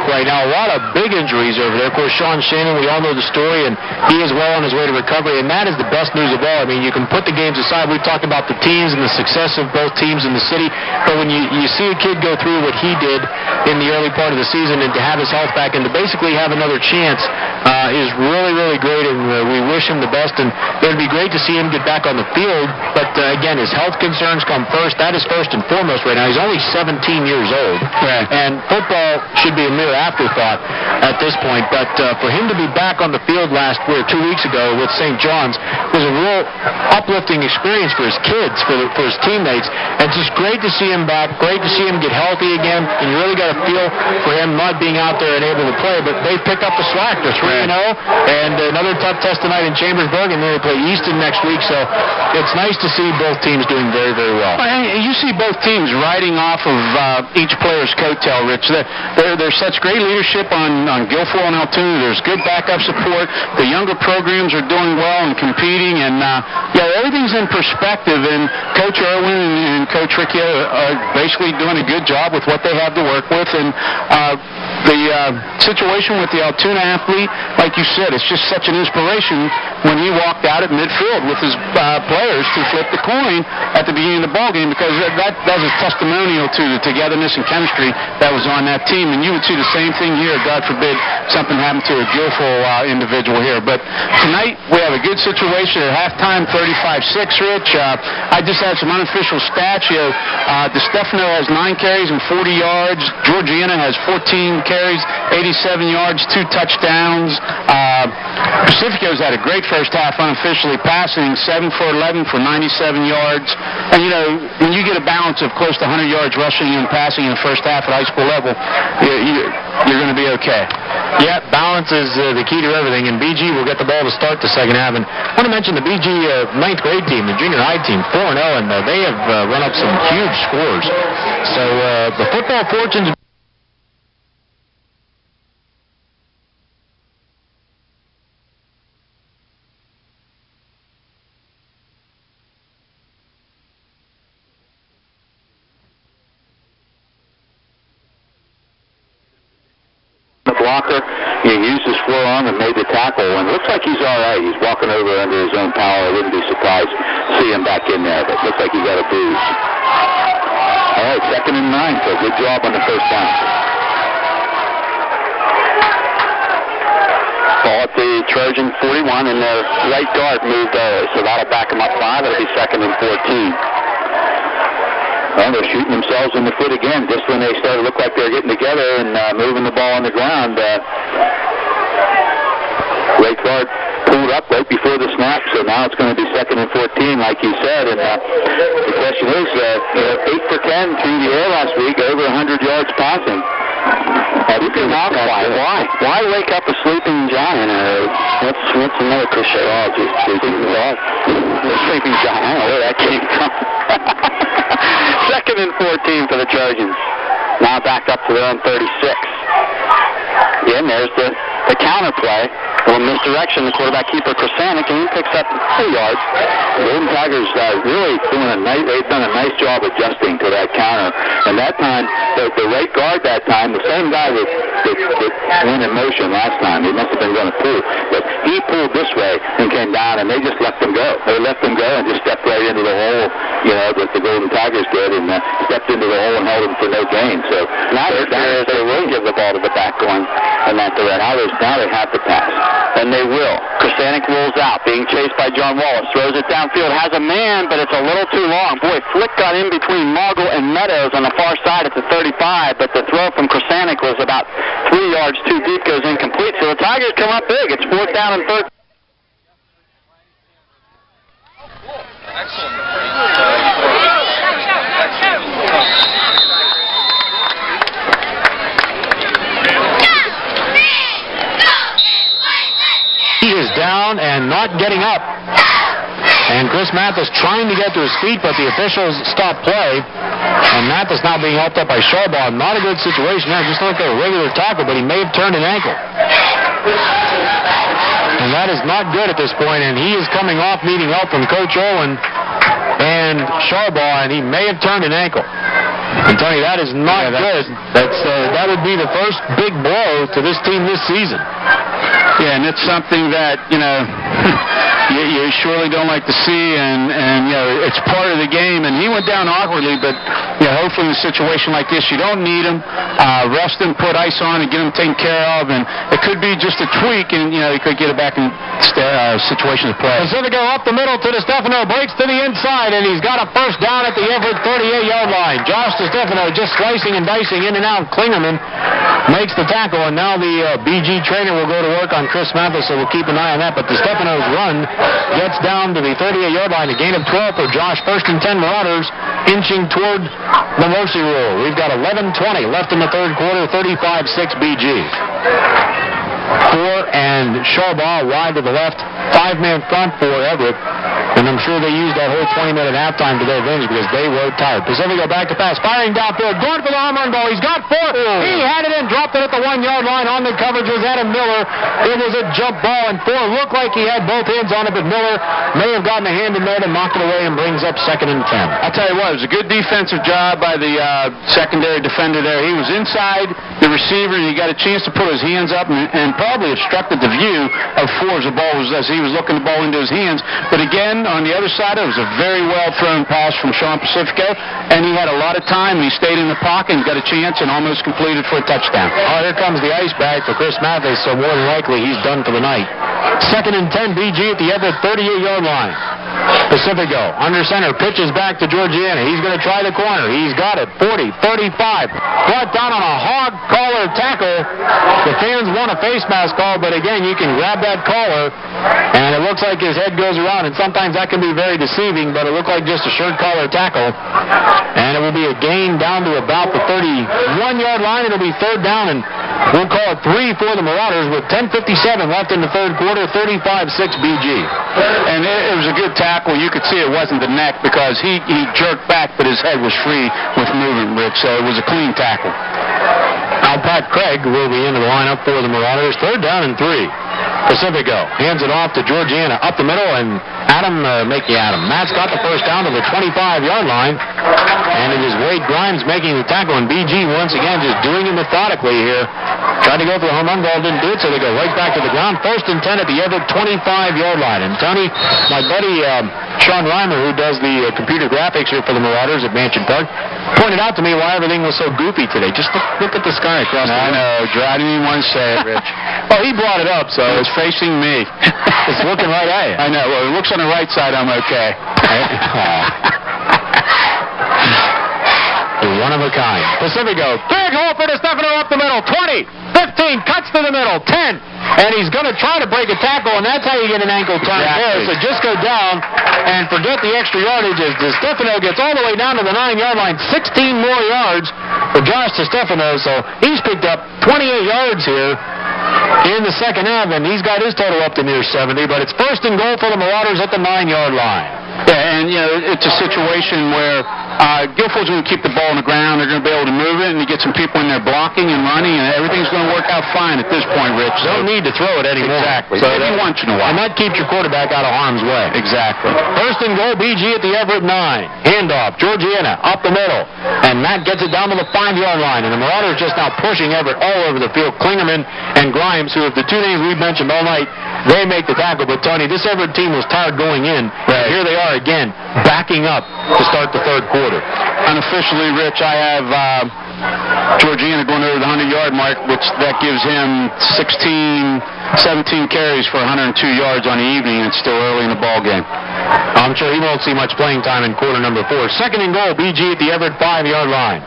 right now, a lot of big injuries over there. Of course, Sean Shannon, we all know the story, and he is well on his way to recovery, and that is the best news of all. I mean, you can put the games aside. We've talked about the teams and the success of both teams in the city, but when you see a kid go through what he did in the early part of the season and to have his health back and to basically have another chance is really, really great, and we wish him the best, and it would be great to see him get back on the field, but again, his health concerns come first. That is first and foremost right now. He's only 17 years old, and football should be a mere afterthought at this point, but for him to be back on the field 2 weeks ago with St. John's was a real uplifting experience for his kids, for his teammates, and it's just great to see him back, great to see him get healthy again, and you really got to feel for him not being out there and able to play, but they pick up the slack. They're 3-0, and another tough test tonight in Chambersburg, and then they play Easton next week. So it's nice to see both teams doing very, very well. And you see both teams riding off of each player's coattail, Rich. There's such great leadership on Guilfoyle and Altoona. There's good backup support. The younger programs are doing well and competing, and everything's in perspective. And Coach Irwin and Coach Ricky are basically doing a good job with what they have to work with. And the situation with the Altoona athlete, like you said, it's just such an inspiration when he walked out at midfield with his players to flip the coin at the beginning of the ballgame, because that was a testimonial to the togetherness and chemistry that was on that team. And you would see the same thing here. God forbid something happened to a Guilfoyle individual here. But tonight we have a good situation at halftime, 35-6, Rich. I just had some unofficial stats. DeStefano has 9 carries and 40 yards. Georgiana has 14 carries, 87 yards, 2 touchdowns. Pacifico's had a great first half unofficially, passing 7 for 11 for 97 yards. And, when you get a balance of close to 100 yards rushing and passing in the first half at high school level, you're going to be okay. Yeah, balance is the key to everything, and BG will get the ball to start the second half. And I want to mention the BG 9th grade team, the junior high team, 4-0, and they have run up some huge scores. So the football fortunes... blocker, he used his forearm and made the tackle, and it looks like he's all right. He's walking over under his own power. I wouldn't be surprised to see him back in there, but looks like he got a bruise. All right, 2nd and 9, so good job on the first down. Ball at the Trojan 41, and their right guard moved early, so that'll back him up 5. It'll be 2nd and 14. Well, they're shooting themselves in the foot again. Just when they started to look like they're getting together and moving the ball on the ground, right guard pulled up right before the snap, so now it's going to be 2nd and 14, like you said. And the question is, 8 for 10 through the air last week, over 100 yards passing. You can knock why? Why wake up a sleeping giant? What's another cliche? Sleeping giant. I don't know where that came from. 2nd and 14 for the Trojans. Now back up to their own 36. Again, there's the counter play. A little misdirection. The quarterback keeper, Krasanik, and he picks up 2 yards. The Golden Tigers really they've done a nice job adjusting to that counter. And that time, the right guard that time, the same guy that went in motion last time, he must have been going to pull, but he pulled this way and came down, and they just let them go. They let them go and just stepped right into the hole, that the Golden Tigers did, and stepped into the hole and held them for no gain. So now they will give the ball to the back going in that direction. Now they have to pass. And they will. Krasanik rolls out, being chased by John Wallace. Throws it downfield. Has a man, but it's a little too long. Boy, Flick got in between Margle and Meadows on the far side at the 35, but the throw from Krasanik was about 3 yards too deep, goes incomplete. So the Tigers come up big. It's 4th down and 13. Excellent. He is down and not getting up. And Chris Mathis trying to get to his feet, but the officials stop play. And Mathis now being helped up by Sharbaugh. Not a good situation there. Just like a regular tackle, but he may have turned an ankle. And that is not good at this point. And he is coming off needing help from Coach Owen and Sharbaugh, and he may have turned an ankle. And Tony, that is not good. That would be the first big blow to this team this season. Yeah, and it's something that, you surely don't like to see, and it's part of the game. And he went down awkwardly, but hopefully in a situation like this, you don't need him. Rest him, put ice on, and get him taken care of. And it could be just a tweak, and he could get it back in situation to play. Pacifico up the middle to DeStefano, breaks to the inside, and he's got a first down at the Everette 38-yard line. Josh DeStefano just slicing and dicing in and out. Klingerman makes the tackle, and now the BG trainer will go to work on Chris Mathis, so we'll keep an eye on that. But DeStefano's run gets down to the 38-yard line, a gain of 12 for Josh. 1st and 10 Marauders, inching toward the mercy rule. We've got 11:20 left in the third quarter, 35-6 BG. 4 and Sharbaugh wide to the left. 5-man front for Everette. And I'm sure they used that whole 20-minute halftime to their advantage because they were tired. Pacifico back to pass, firing downfield, going for the home run ball. He's got 4. He had it and dropped it at the 1-yard line. On the coverage was Adam Miller. It was a jump ball, and 4 looked like he had both hands on it, but Miller may have gotten a hand in there and knocked it away and brings up 2nd and 10. I'll tell you what, it was a good defensive job by the secondary defender there. He was inside the receiver, and he got a chance to put his hands up and probably obstructed the view of 4 as he was looking the ball into his hands. But again, on the other side, it was a very well-thrown pass from Sean Pacifico, and he had a lot of time. He stayed in the pocket and got a chance and almost completed for a touchdown. Oh, here comes the ice bag for Chris Mathis, so more than likely he's done for the night. 2nd and 10, BG at the Everette 38-yard line. Pacifico, under center, pitches back to Georgiana. He's going to try the corner. He's got it. 40, 35. Brought down on a hog collar tackle. The fans want a face mask call, but again, you can grab that collar, and it looks like his head goes around, and sometimes that can be very deceiving, but it looked like just a shirt collar tackle. And it will be a gain down to about the 31-yard line. It'll be 3rd down, and we'll call it 3 for the Marauders with 10:57 left in the 3rd quarter, 35-6 BG. And it was a good tackle. You could see it wasn't the neck because he jerked back, but his head was free with movement, Rich, so it was a clean tackle. Now Pat Craig will be into the lineup for the Marauders. 3rd down and 3. Pacifico hands it off to Georgiana up the middle, and Matt's got the first down to the 25-yard line, and it is Wade Grimes making the tackle, and BG once again just doing it methodically here. Tried to go for the home run ball, didn't do it, so they go right back to the ground. 1st and 10 at the Everette 25-yard line. And Tony, my buddy Sean Reimer, who does the computer graphics here for the Marauders at Mansion Park, pointed out to me why everything was so goofy today. Just look at the sky across the I know, I didn't even want to say it, Rich. Well, he brought it up, so it's facing me. It's looking right at you. I know. Well, it looks on the right side, I'm okay. One of a kind. Pacifico, big hole for DeStefano up the middle. 20, 15, cuts to the middle. 10, and he's going to try to break a tackle, and that's how you get an ankle turn there. So just go down and forget the extra yardage as DeStefano gets all the way down to the 9-yard line. 16 more yards for Josh DeStefano, so he's picked up 28 yards here in the second half, and he's got his total up to near 70, but it's 1st and goal for the Marauders at the 9-yard line. Yeah, and, it's a situation where Guilfoyle's going to keep the ball on the ground. They're going to be able to move it, and you get some people in there blocking and running, and everything's going to work out fine at this point, Rich. Don't need to throw it anymore. Exactly. So every once in a while. And that keeps your quarterback out of harm's way. Exactly. 1st and goal, BG at the Everette 9. Handoff, Georgiana up the middle, and Matt gets it down to the 5-yard line, and the Marauders just now pushing Everette all over the field. Klingerman and Grimes, who are the 2 names we've mentioned all night, they make the tackle. But, Tony, this Everette team was tired going in. Right. Here they are again, backing up to start the 3rd quarter. Unofficially, Rich, I have Georgiana going over the 100-yard mark, which that gives him 17 carries for 102 yards on the evening. It's still early in the ball game. I'm sure he won't see much playing time in quarter number 4. 2nd and goal, BG at the Everette 5-yard line.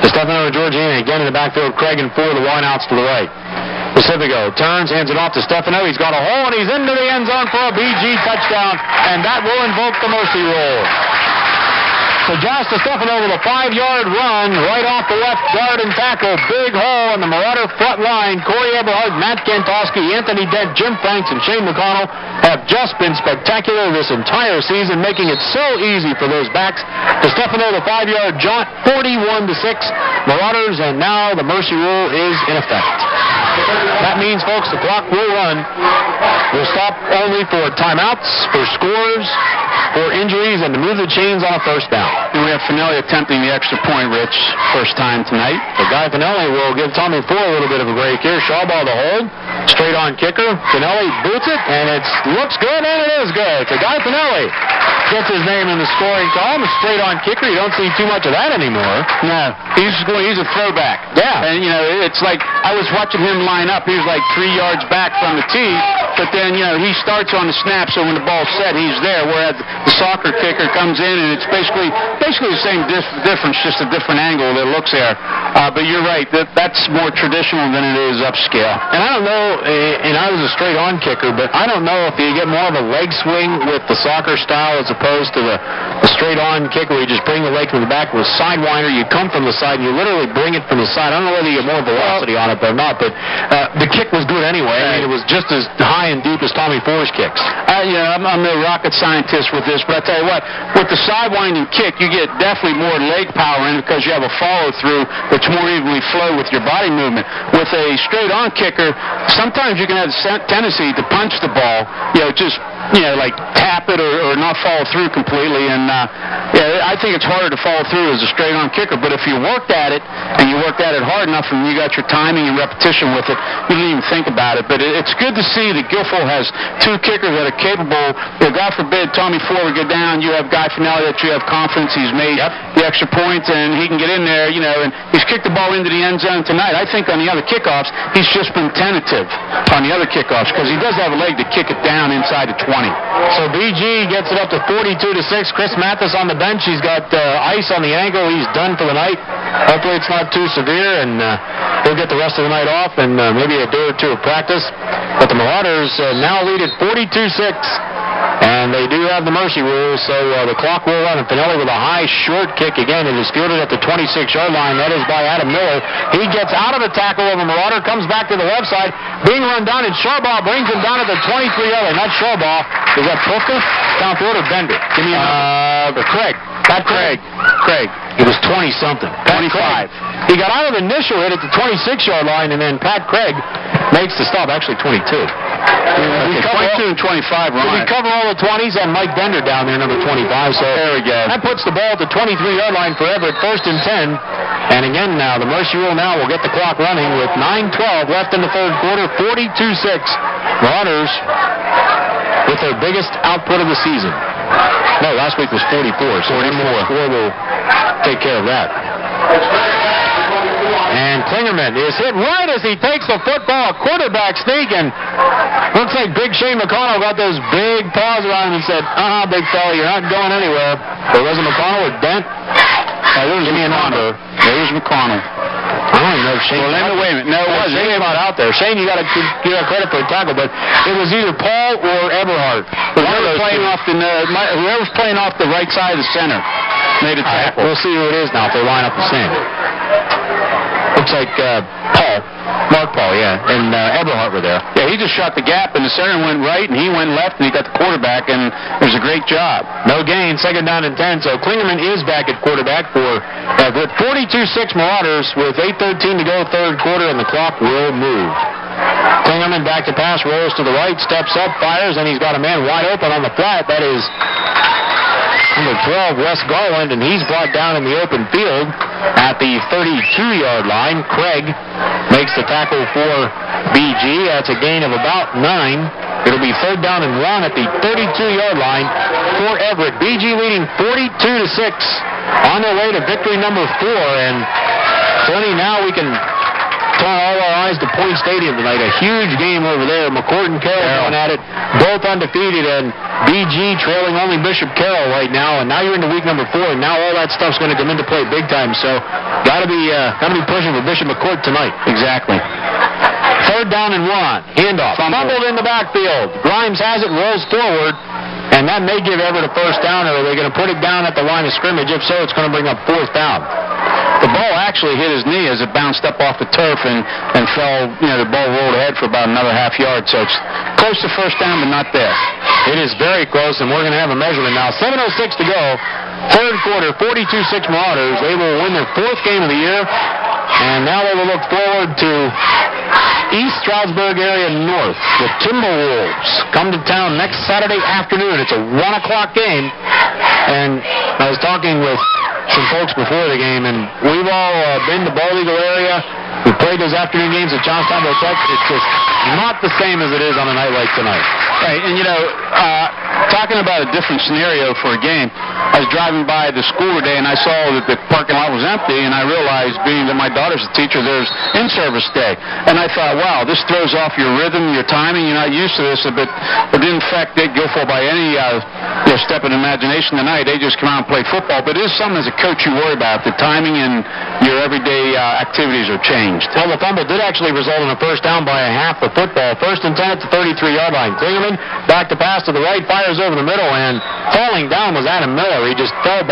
DeStefano and Georgiana again in the backfield. Craig and 4, the wideouts to the right. Pacifico turns, hands it off to Stefano. He's got a hole, and he's into the end zone for a BG touchdown, and that will invoke the mercy rule. So Josh DeStefano with a 5-yard run right off the left guard and tackle. Big hole in the Marauder front line. Corey Eberhard, Matt Gantowski, Anthony Dent, Jim Franks, and Shane McConnell have just been spectacular this entire season, making it so easy for those backs. DeStefano, the 5-yard jaunt, 41-6. Marauders, and now the mercy rule is in effect. That means, folks, the clock will run. We'll stop only for timeouts, for scores, for injuries, and to move the chains on a 1st down. And we have Finelli attempting the extra point, Rich, first time tonight. So Guy Finelli will give Tommy Ford a little bit of a break here. Shawball the hold. Straight on kicker. Finelli boots it, and it looks good, and it is good. So Guy Finelli gets his name in the scoring column. Straight on kicker. You don't see too much of that anymore. No. He's a throwback. Yeah. And, it's like I was watching him line up. He was like 3 yards back from the tee, but then, he starts on the snap, so when the ball's set, he's there, whereas the soccer kicker comes in, and it's basically the same difference, just a different angle that looks there. But you're right, that's more traditional than it is upscale. And I don't know, and I was a straight-on kicker, but I don't know if you get more of a leg swing with the soccer style as opposed to the straight-on kick where you just bring the leg from the back with a sidewinder. You come from the side, and you literally bring it from the side. I don't know whether you get more velocity on it or not, but the kick was good anyway. I mean, it was just as high high and deep as Tommy Ford's kicks. I'm no rocket scientist with this, but I tell you what, with the sidewinding kick, you get definitely more leg power in because you have a follow-through that's more evenly flow with your body movement. With a straight-on kicker, sometimes you can have the tendency to punch the ball, like tap it or not follow through completely. And I think it's harder to follow through as a straight-on kicker. But if you worked at it and you worked at it hard enough and you got your timing and repetition with it, you don't even think about it. But it's good to see that Guilfoyle has two kickers that are capable. God forbid Tommy Ford would go down. You have Guy Finelli that you have confidence he's made the extra point and he can get in there, and he's kicked the ball into the end zone tonight. I think on the other kickoffs, he's just been tentative on the other kickoffs because he does have a leg to kick it down inside the 20. So BG gets it up to 42-6. Chris Mathis on the bench. He's got ice on the ankle. He's done for the night. Hopefully it's not too severe, and he'll get the rest of the night off and maybe a day or two of practice. But the Marauders now lead at 42-6. And they do have the mercy rule, so the clock will run. And Finelli with a high, short kick again. It is fielded at the 26-yard line. That is by Adam Miller. He gets out of the tackle of a Marauder, comes back to the left side. Being run down, and Sharbaugh brings him down at the 23-yard line. Not Sharbaugh. Is that Pufka? Downfield or Bender? Give me a number. Craig. Pat Craig. He was 20-something. 25. He got out of the initial hit at the 26-yard line, and then Pat Craig makes the stop. Actually, 22. We cover 22 and 25, right? We cover all the 20s and Mike Bender down there, number 25. So there we go. That puts the ball at the 23-yard line for Everett, 1st and 10. And again now, the mercy rule now will get the clock running with 9:12 left in the third quarter, 42-6. Marauders with their biggest output of the season. No, last week was 44, so 44 will take care of that. And Klingerman is hit right as he takes the football. Quarterback sneak, and looks like Big Shane McConnell got those big paws around him and said, big fella, you're not going anywhere. But wasn't McConnell with Dent? Give me a number. There's McConnell. I don't even know if Shane... Well, wait a minute. No, it wasn't. Shane's not out there. Shane, you got to give credit for a tackle, but it was either Paul or Eberhardt. Whoever's playing off the right side of the center made a tackle. We'll see who it is now if they line up the same. Looks like Mark Paul, and Eberhardt were there. Yeah, he just shot the gap, and the center went right, and he went left, and he got the quarterback, and it was a great job. No gain, 2nd down and 10, so Klingerman is back at quarterback for Everett. 42-6 Marauders with 8:13 to go, third quarter, and the clock will move. Klingerman back to pass, rolls to the right, steps up, fires, and he's got a man wide open on the flat. That is number 12, Wes Garland, and he's brought down in the open field at the 32-yard line. Craig makes the tackle for BG. That's a gain of about 9. It'll be 3rd down and 1 at the 32-yard line for Everett. BG leading 42-6 on their way to victory number 4. And Tony, now we can turn all our eyes to Point Stadium tonight. A huge game over there. McCourt and Carroll going at it, both undefeated, and BG trailing only Bishop Carroll right now. And now you're into week number 4, and now all that stuff's going to come into play big time. So gotta be pushing for Bishop McCourt tonight. Exactly. 3rd down and 1. Handoff. Fumbled in the backfield. Grimes has it, rolls forward, and that may give Everett a 1st down, or are they going to put it down at the line of scrimmage? If so, it's going to bring up 4th down. The ball actually hit his knee as it bounced up off the turf and fell, the ball rolled ahead for about another half yard, so it's close to 1st down, but not there. It is very close, and we're going to have a measurement now. 7:06 to go, third quarter, 42-6 Marauders. They will win their 4th game of the year, and now they will look forward to East Stroudsburg area north. The Timberwolves come to town next Saturday afternoon. It's a 1 o'clock game, and I was talking with some folks before the game, and we've all been to Bald Eagle area. We played those afternoon games at Johnstown Tech. It's just not the same as it is on a night like tonight. Right, and talking about a different scenario for a game, I was driving by the school today and I saw that the parking lot was empty, and I realized, being that my daughter's a teacher, there's in-service day. And I thought, wow, this throws off your rhythm, your timing. You're not used to this, but it didn't affect Guilfoyle by any step of imagination tonight. They just come out and play football. But it is something as a coach you worry about. The timing and your everyday activities are changed. Well, the fumble did actually result in a 1st down by a half of football. 1st and 10 at the 33-yard line. Klingerman back to pass to the right, fires over the middle, and falling down was Adam Miller. Miller. He just fell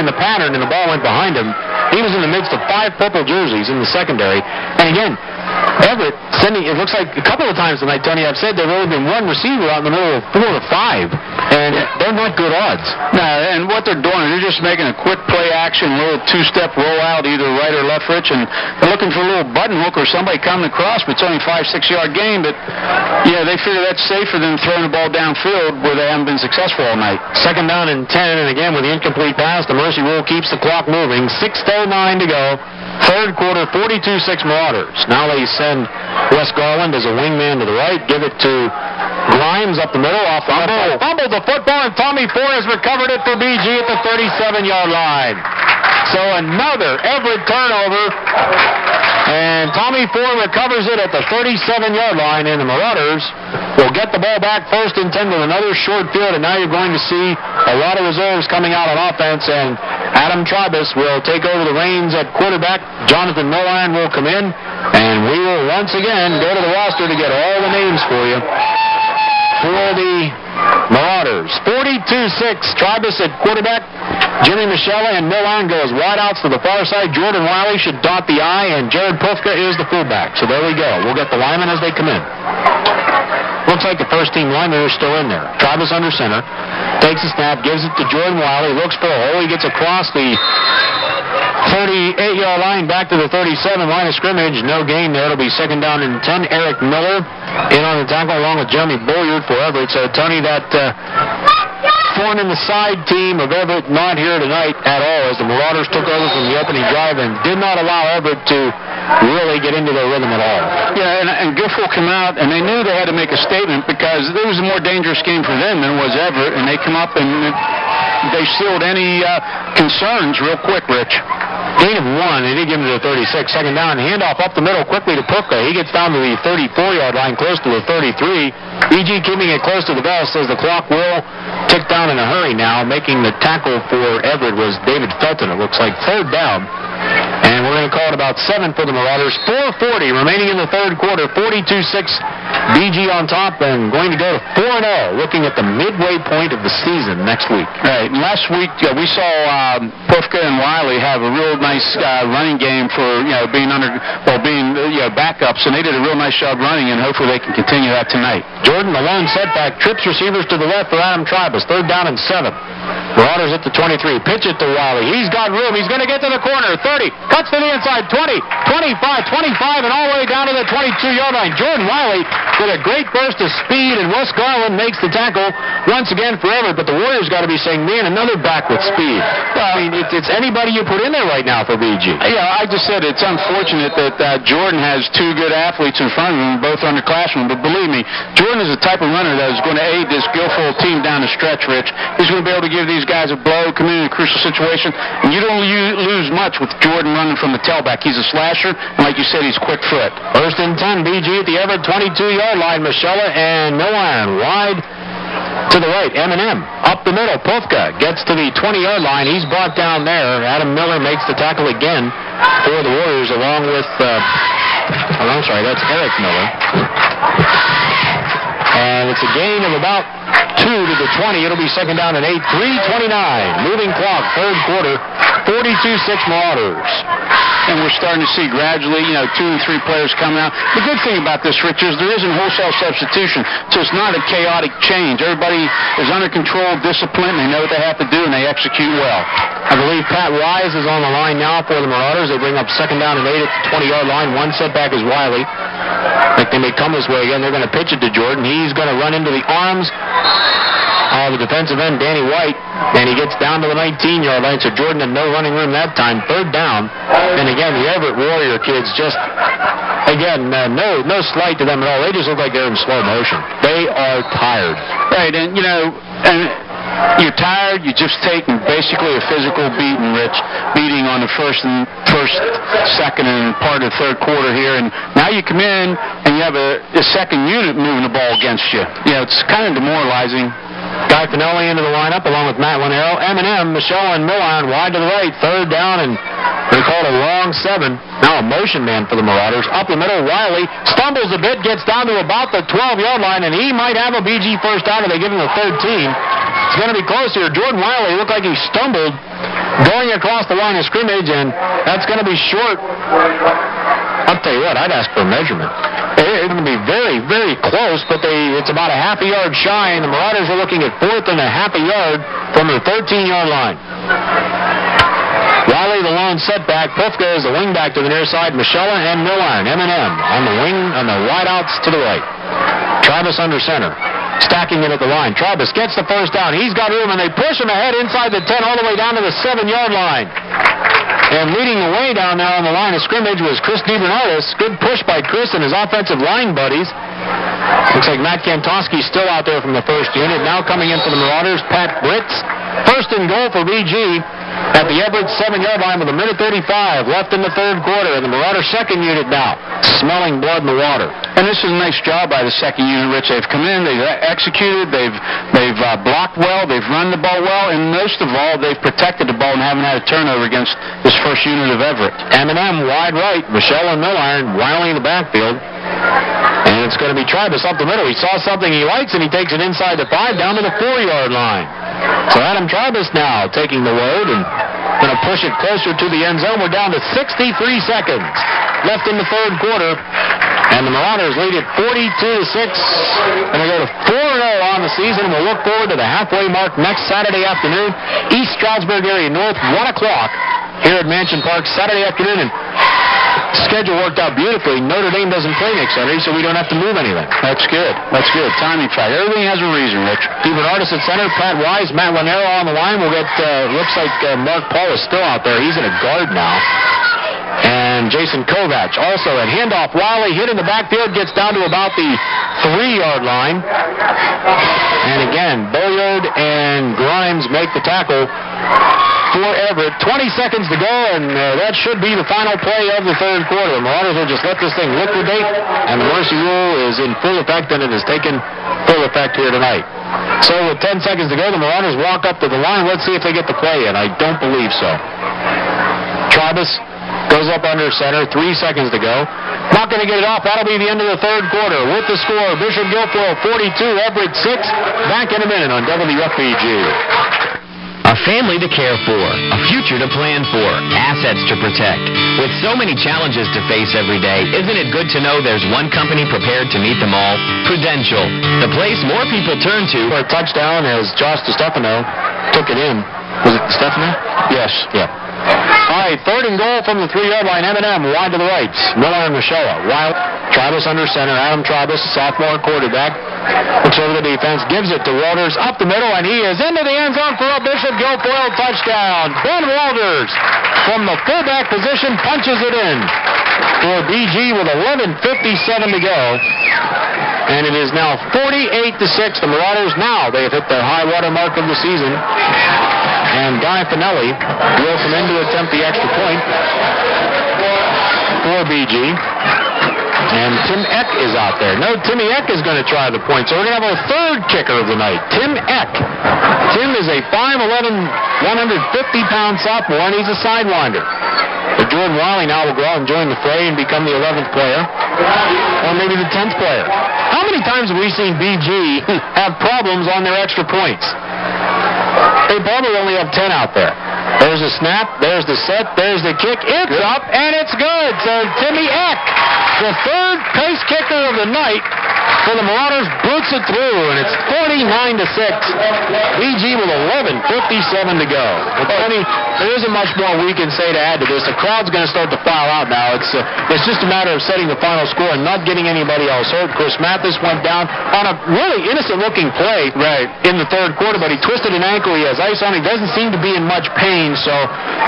in the pattern, and the ball went behind him. He was in the midst of 5 purple jerseys in the secondary. And again, Everette sending, it looks like a couple of times tonight, Tony, I've said there've only been one receiver out in the middle of 4 to 5, and they're not good odds. No, and what they're doing, they're just making a quick play action, little 2-step roll out, either right or left, Rich, and they're looking for a little button hook or somebody coming across, but it's only a 5-6 yard game, but yeah, they figure that's safer than throwing the ball downfield where they haven't been successful all night. 2nd down and 10, and again with the incomplete pass, the mercy rule keeps the clock moving. 6:09 to go. 3rd quarter, 42-6 Marauders. Now they send Wes Garland as a wingman to the right, give it to Grimes up the middle, off the fumble the football, and Tommy Ford has recovered it for BG at the 37-yard line. So another Everette turnover, and Tommy Ford recovers it at the 37-yard line, and the Marauders will get the ball back 1st and 10 with another short field, and now you're going to see a lot of reserves coming out on offense, and Adam Tribus will take over the reins at quarterback. Jonathan Millan will come in, and we will once again go to the roster to get all the names for you. For the Marauders, 42-6, Tribus at quarterback. Jimmy Michelle and Millan go as wideouts to the far side. Jordan Wiley should dot the I, and Jared Pufka is the fullback. So there we go. We'll get the linemen as they come in. Looks like the first-team linemen are still in there. Tribus under center. Takes the snap, gives it to Jordan Wiley. Looks for a hole. He gets across the 38-yard line back to the 37 line of scrimmage. No gain there. It'll be 2nd down and 10. Eric Miller in on the tackle along with Jeremy Bolyard for Everette. So, Tony, that thorn in the side team of Everette not here tonight at all, as the Marauders took over from the opening drive and did not allow Everette to really get into their rhythm at all. Yeah, and Guilfoyle came out, and they knew they had to make a statement because it was a more dangerous game for them than it was Everette, and they come up and they sealed any concerns real quick, Rich. Gain of 1. They did give him to the 36. 2nd down. Handoff up the middle quickly to Pufka. He gets down to the 34-yard line, close to the 33. BG keeping it close to the bell, says the clock will tick down in a hurry now. Making the tackle for Everette was David Felton. It looks like 3rd down. And we're going to call it about 7 for the Marauders. 4:40 remaining in the 3rd quarter. 42-6 BG on top, and going to go to 4-0, looking at the midway point of the season next week. Right. And last week we saw Pufka and Wiley have a real nice running game for being backups, and they did a real nice job running, and hopefully they can continue that tonight. Jordan, the lone setback, trips receivers to the left for Adam Tribus. 3rd down and 7. Marauders at the 23. Pitch it to Wiley. He's got room. He's going to get to the corner. 30. Cuts to the inside. 20. 25. 25. And all the way down to the 22-yard line. Jordan Wiley with a great burst of speed, and Wes Garland makes the tackle once again for Everette. But the Warriors got to be saying, man, another back with speed. Well, I mean, it's anybody you put in there right now for BG. Yeah, I just said it's unfortunate that Jordan has 2 good athletes in front of him, both underclassmen. But believe me, Jordan is the type of runner that is going to aid this Guilfoyle team down the stretch, Rich. He's going to be able to give these guys a blow, come in a crucial situation, and you don't lose much with Jordan running from the tailback. He's a slasher, and like you said, he's quick foot. 1st and 10, BG at the Everette 22-yard line. Michelle and Millan wide to the right. M&M up the middle. Pufka gets to the 20-yard line. He's brought down there. Adam Miller makes the tackle again for the Warriors, along with that's Eric Miller. And it's a gain of about 2 to the 20. It'll be 2nd down and 8. 3:29. Moving clock. 3rd quarter. 42-6 Marauders. And we're starting to see gradually, 2 and 3 players coming out. The good thing about this, Rich, is there isn't wholesale substitution, so it's not a chaotic change. Everybody is under control, disciplined, they know what they have to do, and they execute well. I believe Pat Wise is on the line now for the Marauders. They bring up 2nd down and 8 at the 20-yard line. One setback is Wiley. Like they may come this way again. They're going to pitch it to Jordan. He's going to run into the arms of the defensive end, Danny White, and he gets down to the 19-yard line, so Jordan had no running room that time. 3rd down, and again, the Everette Warrior kids just, again, no slight to them at all. They just look like they're in slow motion. They are tired. Right, and, you're tired, you just taking basically a physical beating, Rich, beating on the first, second, and part of the 3rd quarter here, and now you come in and you have a second unit moving the ball against you. It's kind of demoralizing. Guy Finelli into the lineup along with Matt Lanero. M&M, Michelle, and Millan wide to the right. 3rd down, and they called a long 7. Now a motion man for the Marauders. Up the middle, Wiley stumbles a bit, gets down to about the 12-yard line, and he might have a BG first down if they give him a 13. It's going to be close here. Jordan Wiley looked like he stumbled going across the line of scrimmage, and that's going to be short. I'll tell you what, I'd ask for a measurement. It's going to be very, very close, but it's about a half a yard shy, and the Marauders are looking at 4th and a half a yard from the 13-yard line. Wiley, the lone setback. Pufka is the wingback to the near side. Michelle and Millard, M&M on the wing, on the wideouts to the right. Travis under center. Stacking it at the line. Travis gets the first down. He's got room, and they push him ahead inside the 10 all the way down to the 7-yard line. And leading the way down there on the line of scrimmage was Chris DiBernardis. Good push by Chris and his offensive line buddies. Looks like Matt Kantowski's still out there from the first unit. Now coming in for the Marauders, Pat Britz. First and goal for BG at the Everette 7-yard line with 1:35 left in the third quarter. And the Marauders second unit now, smelling blood in the water. And this is a nice job by the second unit, Rich. They've come in, they've executed, they've blocked well, they've run the ball well, and most of all, they've protected the ball and haven't had a turnover against this first unit of Everette. M&M wide right, Michelle and Millard, Wiley in the backfield. And it's going to be Travis up the middle. He saw something he likes, and he takes it inside the 5 down to the 4-yard line. So Adam Travis now taking the load and going to push it closer to the end zone. We're down to 63 seconds left in the third quarter. And the Marauders lead it 42-6. And they go to 4-0 on the season. We'll look forward to the halfway mark next Saturday afternoon. East Stroudsburg area north, 1 o'clock here at Mansion Park Saturday afternoon. And schedule worked out beautifully. Notre Dame doesn't play next Saturday, so we don't have to move anything. That's good. That's good. Timing track. Everything has a reason, Rich. DiBernardis at center, Pat Wise, Matt Lanero on the line. We'll get, looks like Mark Paul is still out there. He's in a guard now. And Jason Kovac also at handoff. Wiley hit in the backfield, gets down to about the 3-yard line. And again, Boyard and Grimes make the tackle for Everette. 20 seconds to go, and that should be the final play of the third quarter. The Marauders will just let this thing liquidate, and the mercy rule is in full effect, and it has taken full effect here tonight. So with 10 seconds to go, the Marauders walk up to the line. Let's see if they get the play in. I don't believe so. Travis goes up under center, 3 seconds to go. Not going to get it off. That'll be the end of the third quarter. With the score, Bishop Guilfoyle 42, Everette 6. Back in a minute on WFPG. A family to care for, a future to plan for, assets to protect. With so many challenges to face every day, isn't it good to know there's one company prepared to meet them all? Prudential, the place more people turn to. For a touchdown as Josh DeStefano took it in. Was it DeStefano? Yes. Yeah. All right, third and goal from the 3-yard line. M&M wide to the right. Miller and Michelle. Wild. Travis under center. Adam Travis, sophomore quarterback. Looks over the defense. Gives it to Walters up the middle, and he is into the end zone for a Bishop Guilfoyle touchdown. Ben Walters from the fullback position punches it in for BG with 11:57 to go. And it is now 48-6. The Marauders now, they have hit their high water mark of the season. And Guy Finelli will come in to attempt the extra point for BG. And Tim Eck is out there. No, Timmy Eck is going to try the point. So we're going to have a third kicker of the night, Tim Eck. Tim is a 5'11", 150-pound sophomore, and he's a sidewinder. But Jordan Wiley now will go out and join the fray and become the 11th player, or maybe the 10th player. How many times have we seen BG have problems on their extra points? They probably only have 10 out there. There's a snap, there's the set, there's the kick. It's up, and it's good. So Timmy Eck, the third pace kicker of the night for the Marauders, boots it through, and it's 49-6. BG with 11:57 to go. But there isn't much more we can say to add to this. The crowd's going to start to file out now. It's just a matter of setting the final score and not getting anybody else hurt. Chris Mathis went down on a really innocent-looking play in the third quarter, but he twisted an ankle. He has ice on. He doesn't seem to be in much pain, so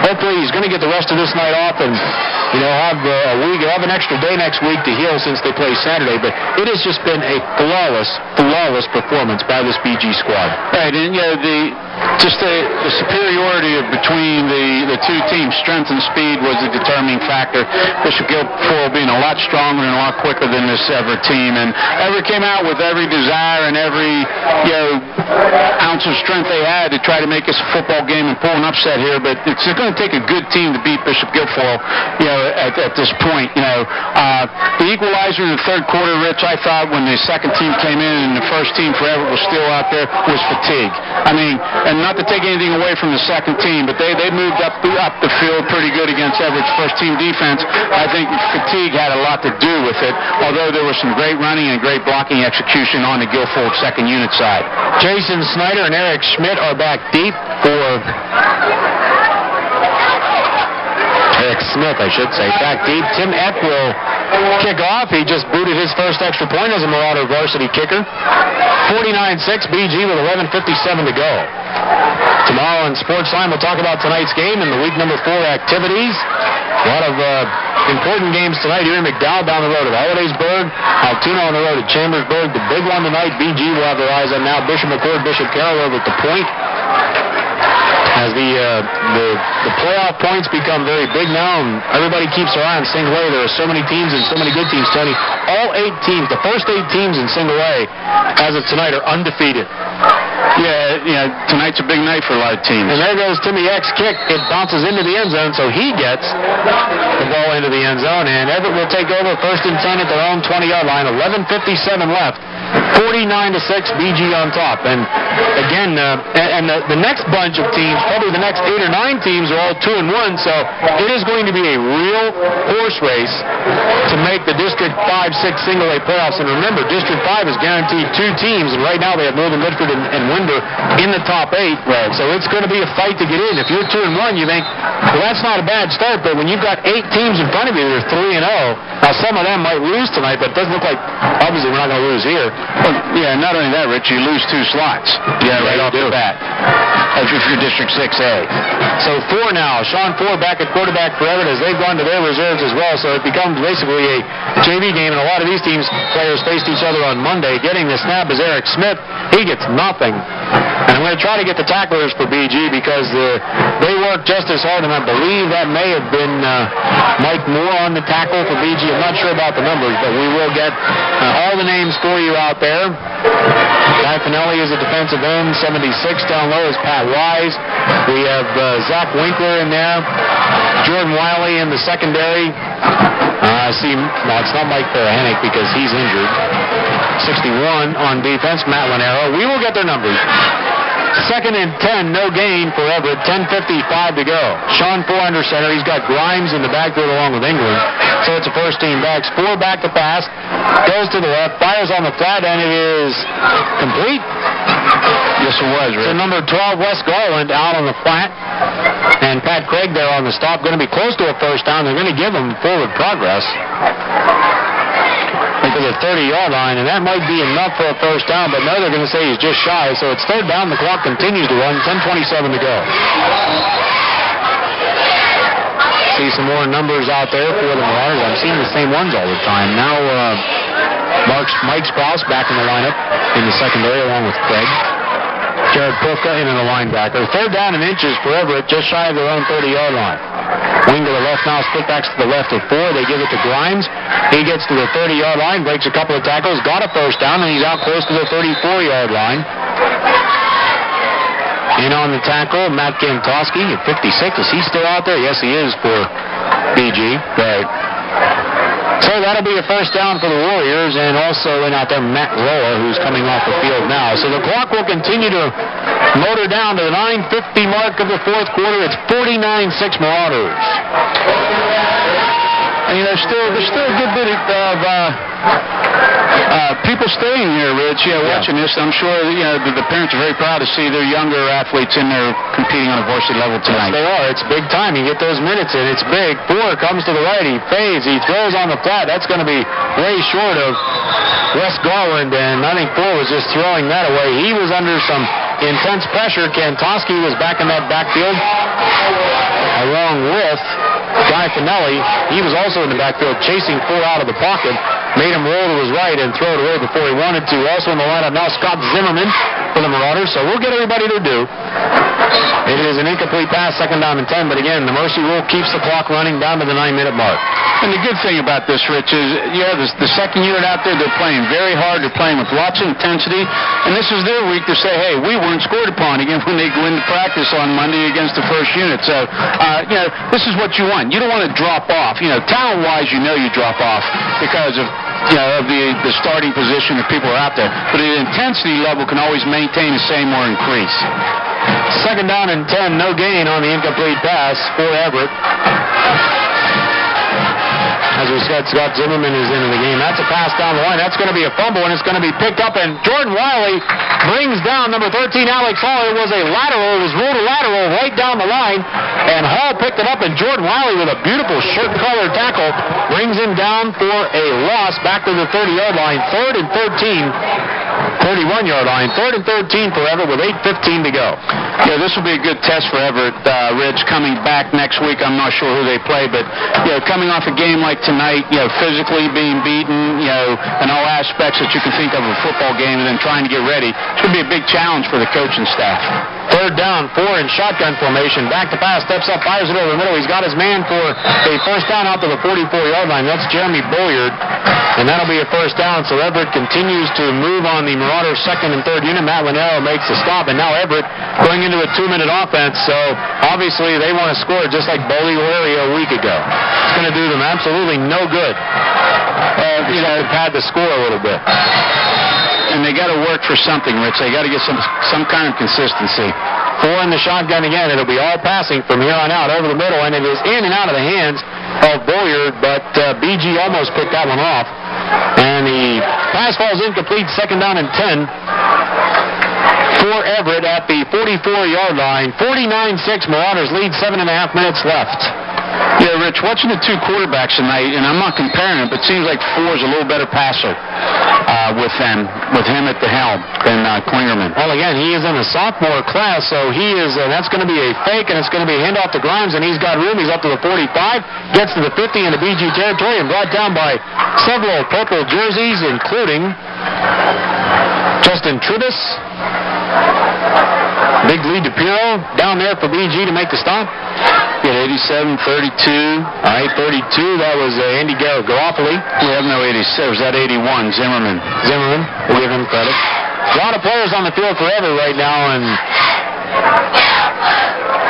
hopefully he's going to get the rest of this night off and have a week, have an extra day next week to heal since they play Saturday. But it has just been a flawless performance by this BG squad. Right, and the superiority between the two teams, strength and speed, was the determining factor. Bishop Guilfoyle being a lot stronger and a lot quicker than this Everette team, and Everette came out with every desire and every ounce defensive strength they had to try to make this a football game and pull an upset here, but it's going to take a good team to beat Bishop Guilfoyle, at this point. The equalizer in the third quarter, Rich, I thought when the second team came in and the first team for Everett was still out there, was fatigue. I mean, and not to take anything away from the second team, but they moved up the field pretty good against Everett's first team defense. I think fatigue had a lot to do with it, although there was some great running and great blocking execution on the Guilfoyle second unit side. Jason Snyder and Eric Schmidt are back deep for Eric Smith, I should say, back deep. Tim Eck will kick off. He just booted his first extra point as a Marauder varsity kicker. 49-6, BG with 11:57 to go. Tomorrow in Sportsline, we'll talk about tonight's game and the week number 4 activities. A lot of important games tonight. Here in McDowell down the road at Hollidaysburg. Altoona on the road at Chambersburg. The big one tonight, BG will have their eyes on now. Bishop McCord, Bishop Carroll over at the Point. As the playoff points become very big now, and everybody keeps their eye on single A. There are so many teams and so many good teams, Tony. All 8 teams, the first 8 teams in single A, as of tonight, are undefeated. Yeah, tonight's a big night for a lot of teams. And there goes Timmy Eck's kick. It bounces into the end zone, so he gets the ball into the end zone, and Everett will take over first and 10 at their own 20-yard line. 11:57 left. 49-6, BG on top. And again, the next bunch of teams, probably the next 8 or 9 teams, are all 2-1. So it is going to be a real horse race to make the District 5-6 single A playoffs. And remember, District 5 is guaranteed 2 teams, and right now they have Northern Bedford and Winder in the top 8. Right. So it's going to be a fight to get in. If you're 2-1, you think, well, that's not a bad start. But when you've got 8 teams in front of you that are 3-0, now some of them might lose tonight, but it doesn't look like, obviously, we're not going to lose here. Well, yeah, not only that, Rich, you lose 2 slots. Right off the bat. If you're District 6A. So 4 now. Sean Ford back at quarterback for Everett as they've gone to their reserves as well. So it becomes basically a JV game, and a lot of these teams, players faced each other on Monday. Getting the snap is Eric Smith. He gets nothing. And I'm going to try to get the tacklers for BG because they work just as hard, and I believe that may have been Mike Moore on the tackle for BG. I'm not sure about the numbers, but we will get all the names for you out there. Guy Finelli is a defensive end. 76 down low is Pat Wise. We have Zach Winkler in there. Jordan Wiley in the secondary. No, it's not Mike Parahanic because he's injured. 61 on defense, Matt Lanero. We will get their numbers. Second and 10, no gain for Everett. 10:55 to go. Sean Ford under center. He's got Grimes in the backfield along with England. So it's a first team backs. Ford back to pass. Goes to the left. Fires on the flat, and it is complete. Yes, it was, Rick. So number 12, Wes Garland, out on the flat. And Pat Craig there on the stop. Going to be close to a first down. They're going to give him forward progress to the 30-yard line, and that might be enough for a first down, but no, they're going to say he's just shy, so it's third down. The clock continues to run. 10:27 to go. See some more numbers out there for the Marauders. I'm seeing the same ones all the time. Now, Mike Sprouse back in the lineup in the secondary along with Craig. Jared Pufka in the linebacker. Third down and inches for Everett, just shy of their own 30-yard line. Wing to the left now, split backs to the left of 4. They give it to Grimes. He gets to the 30-yard line, breaks a couple of tackles, got a first down, and he's out close to the 34-yard line. In on the tackle, Matt Gantowski at 56. Is he still out there? Yes, he is for BG. Right. So that'll be a first down for the Warriors, and also in out there Matt Roa, who's coming off the field now. So the clock will continue to motor down to the 9:50 mark of the fourth quarter. It's 49-6 Marauders. And there's still a good bit of people staying here, Rich. Watching this. I'm sure the parents are very proud to see their younger athletes in there competing on a varsity level tonight. Yes, they are. It's big time. You get those minutes in. It's big. 4 comes to the right. He fades. He throws on the flat. That's going to be way short of Wes Garland, and I think 4 was just throwing that away. He was under some intense pressure. Kantowski was back in that backfield along with Guy Finelli. He was also in the backfield chasing 4 out of the pocket. made him roll to his right and throw it away before he wanted to. Also in the lineup now, Scott Zimmerman for the Marauders. So we'll get everybody to do. It is an incomplete pass, second down and 10. But again, the mercy rule keeps the clock running down to the 9-minute mark. And the good thing about this, Rich, is the second unit out there, they're playing very hard. They're playing with lots of intensity. And this is their week to say, hey, we weren't scored upon again when they go into practice on Monday against the first unit. So, this is what you want. You don't want to drop off. Talent-wise, you drop off because of the starting position that people are out there. But the intensity level can always maintain the same or increase. Second down and 10, no gain on the incomplete pass for Everette. As we said, Scott Zimmerman is into the game. That's a pass down the line. That's going to be a fumble, and it's going to be picked up. And Jordan Wiley brings down number 13, Alex Hall. It was a lateral. It was ruled a lateral right down the line. And Hall picked it up, and Jordan Wiley with a beautiful shirt-colored tackle brings him down for a loss back to the 30-yard line. 3rd and 13. 31-yard line. 3rd and 13 for Everette with 8:15 to go. Yeah, this will be a good test for Everette, Rich, coming back next week. I'm not sure who they play, but coming off a game like tonight, physically being beaten, in all aspects that you can think of a football game, and then trying to get ready, should be a big challenge for the coaching staff. 3rd down, 4 in shotgun formation. Back to pass, steps up, fires it over the middle. He's got his man for a first down out to the 44-yard line. That's Jeremy Boyard, and that'll be a first down. So Everette continues to move on the Marauders' second and third unit. Matt Lanero makes the stop, and now Everette going into a 2-minute offense. So obviously they want to score just like Boley area a week ago. It's going to do them absolutely no good. Pad the score a little bit. And they got to work for something, Rich. They got to get some kind of consistency. 4 in the shotgun again. It'll be all passing from here on out over the middle, and it is in and out of the hands of Boyard, but BG almost picked that one off. And the pass falls incomplete, second down and 10 for Everette at the 44-yard line. 49-6, Marauders lead, 7.5 minutes left. Yeah, Rich, watching the two quarterbacks tonight, and I'm not comparing them, but it seems like 4 is a little better passer with him at the helm than Klingerman. Well, again, he is in a sophomore class, so he is, that's going to be a fake, and it's going to be a handoff to Grimes, and he's got room. He's up to the 45, gets to the 50 in the BG territory, and brought down by several purple jerseys, including Justin Trubis. Big lead to Piro down there for BG to make the stop. At 87, 32. All right, 32. That was Andy Garofoli. We have no 87. Was that 81? Zimmerman. We'll give him credit. A lot of players on the field for Everette right now, and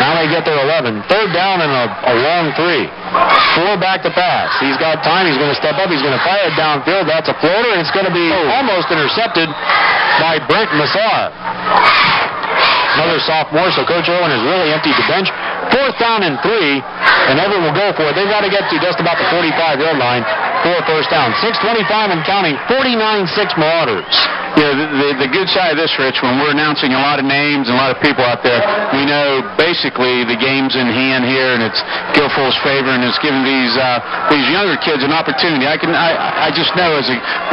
now they get their 11. 3rd down and a long 3. 4 back to pass. He's got time. He's going to step up. He's going to fire it downfield. That's a floater, and it's going to be almost intercepted by Brent Massar. Another sophomore, so Coach Owen has really emptied the bench. 4th down and 3, and Everette will go for it. They've got to get to just about the 45-yard line for a first down. 6:25 and counting, 49-6 Marauders. The good side of this, Rich, when we're announcing a lot of names and a lot of people out there, we know basically the game's in hand here, and it's Guilfoyle's favor, and it's giving these younger kids an opportunity. I just know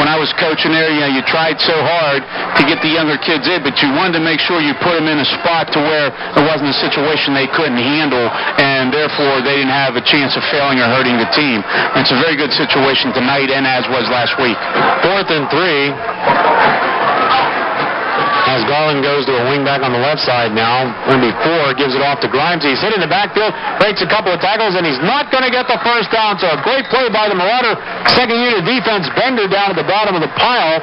when I was coaching there, you tried so hard to get the younger kids in, but you wanted to make sure you put them in a spot to where it wasn't a situation they couldn't handle, and therefore they didn't have a chance of failing or hurting the team. And it's a very good situation tonight, and as was last week. 4th and 3. As Garland goes to a wingback on the left side now. Going to be 4, gives it off to Grimes. He's hit in the backfield, breaks a couple of tackles, and he's not going to get the first down. So a great play by the Marauder second unit defense. Bender down at the bottom of the pile.